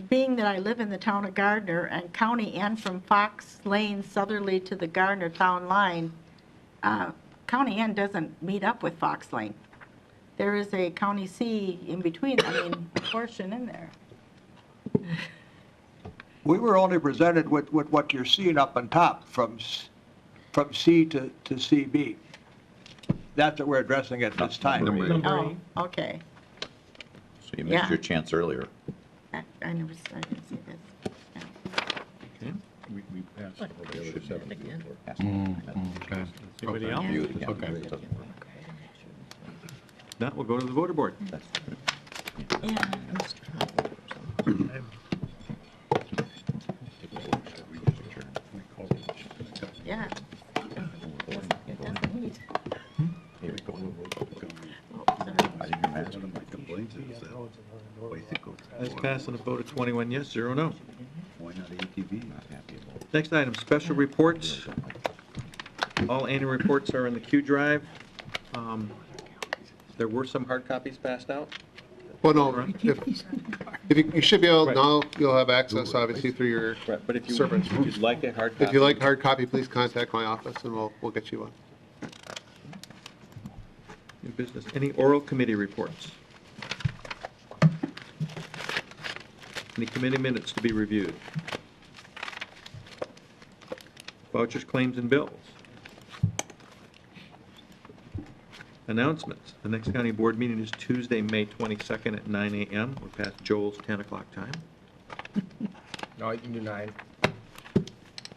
being that I live in the town of Gardner and county and from Fox Lane southerly to the Gardner town line, County N doesn't meet up with Fox Lane. There is a County C in between, a portion in there. We were only presented with what you're seeing up on top from C to CB. That's what we're addressing at this time. Oh, okay. So you missed your chance earlier. I didn't see this. Okay. We passed all the other seven. Okay. Anybody else? You, yeah. Okay. Now we'll go to the voter board. Yeah. That's passed on a vote of 21 yes, 0 no. Next item, special reports. All annual reports are in the Q drive. There were some hard copies passed out. Well, no, you should be able, now you'll have access, obviously, through your Right, but if servers. you'd like a hard copy. If you like hard copy, please contact my office and we'll get you one. New business. Any oral committee reports? Any committee minutes to be reviewed? Vouchers, claims, and bills. Announcements. The next county board meeting is Tuesday, May 22nd at 9 a.m. We're past Joel's 10 o'clock time. No, you can do 9.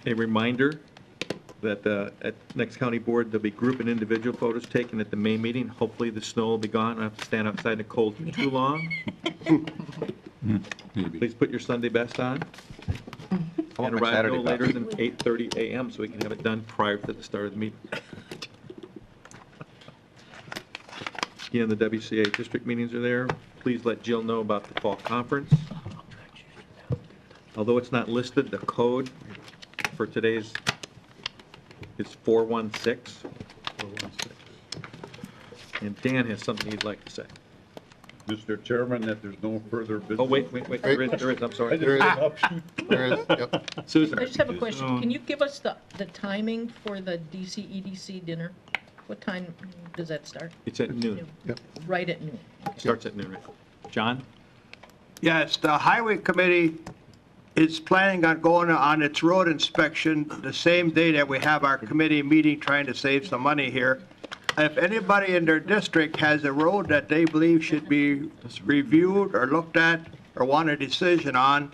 A reminder that at next county board, there'll be group and individual photos taken at the May meeting. Hopefully the snow will be gone. I don't have to stand outside in the cold for too long. Please put your Sunday best on. And arrive no later than 8:30 a.m. so we can have it done prior to the start of the meeting. Again, the WCA district meetings are there. Please let Jill know about the fall conference. Although it's not listed, the code for today's is 416. And Dan has something he'd like to say. Mr. Chairman, that there's no further business. Oh, wait, there is, I'm sorry. There is, yep. Susan. I just have a question. Can you give us the timing for the DCEDC dinner? What time does that start? It's at noon. Yep. Right at noon. Starts at noon. John? Yes, the Highway Committee is planning on going on its road inspection the same day that we have our committee meeting, trying to save some money here. If anybody in their district has a road that they believe should be reviewed or looked at or want a decision on,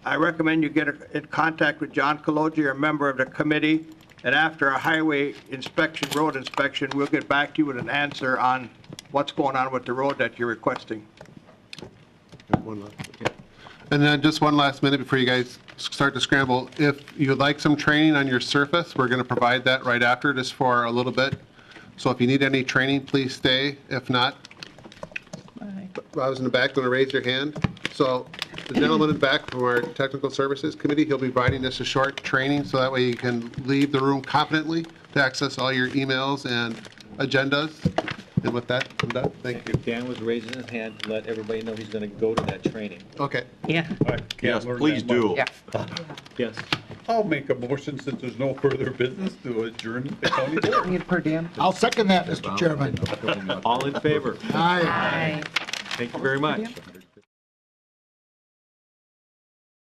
I recommend you get in contact with John Kaloji, a member of the committee, and after a highway inspection, road inspection, we'll get back to you with an answer on what's going on with the road that you're requesting. And then just one last minute before you guys start to scramble. If you'd like some training on your surface, we're going to provide that right after, just for a little bit. So if you need any training, please stay. If not, Rob's in the back, going to raise your hand. So the gentleman in the back from our Technical Services Committee, he'll be providing us a short training so that way you can leave the room confidently to access all your emails and agendas. And with that, I'm done. Thank you. Dan was raising his hand to let everybody know he's going to go to that training. Okay. Yeah. Yes, please do. Yeah. Yes. I'll make a motion since there's no further business to adjourn the county board. Need per diem? I'll second that, Mr. Chairman. All in favor? Aye. Thank you very much.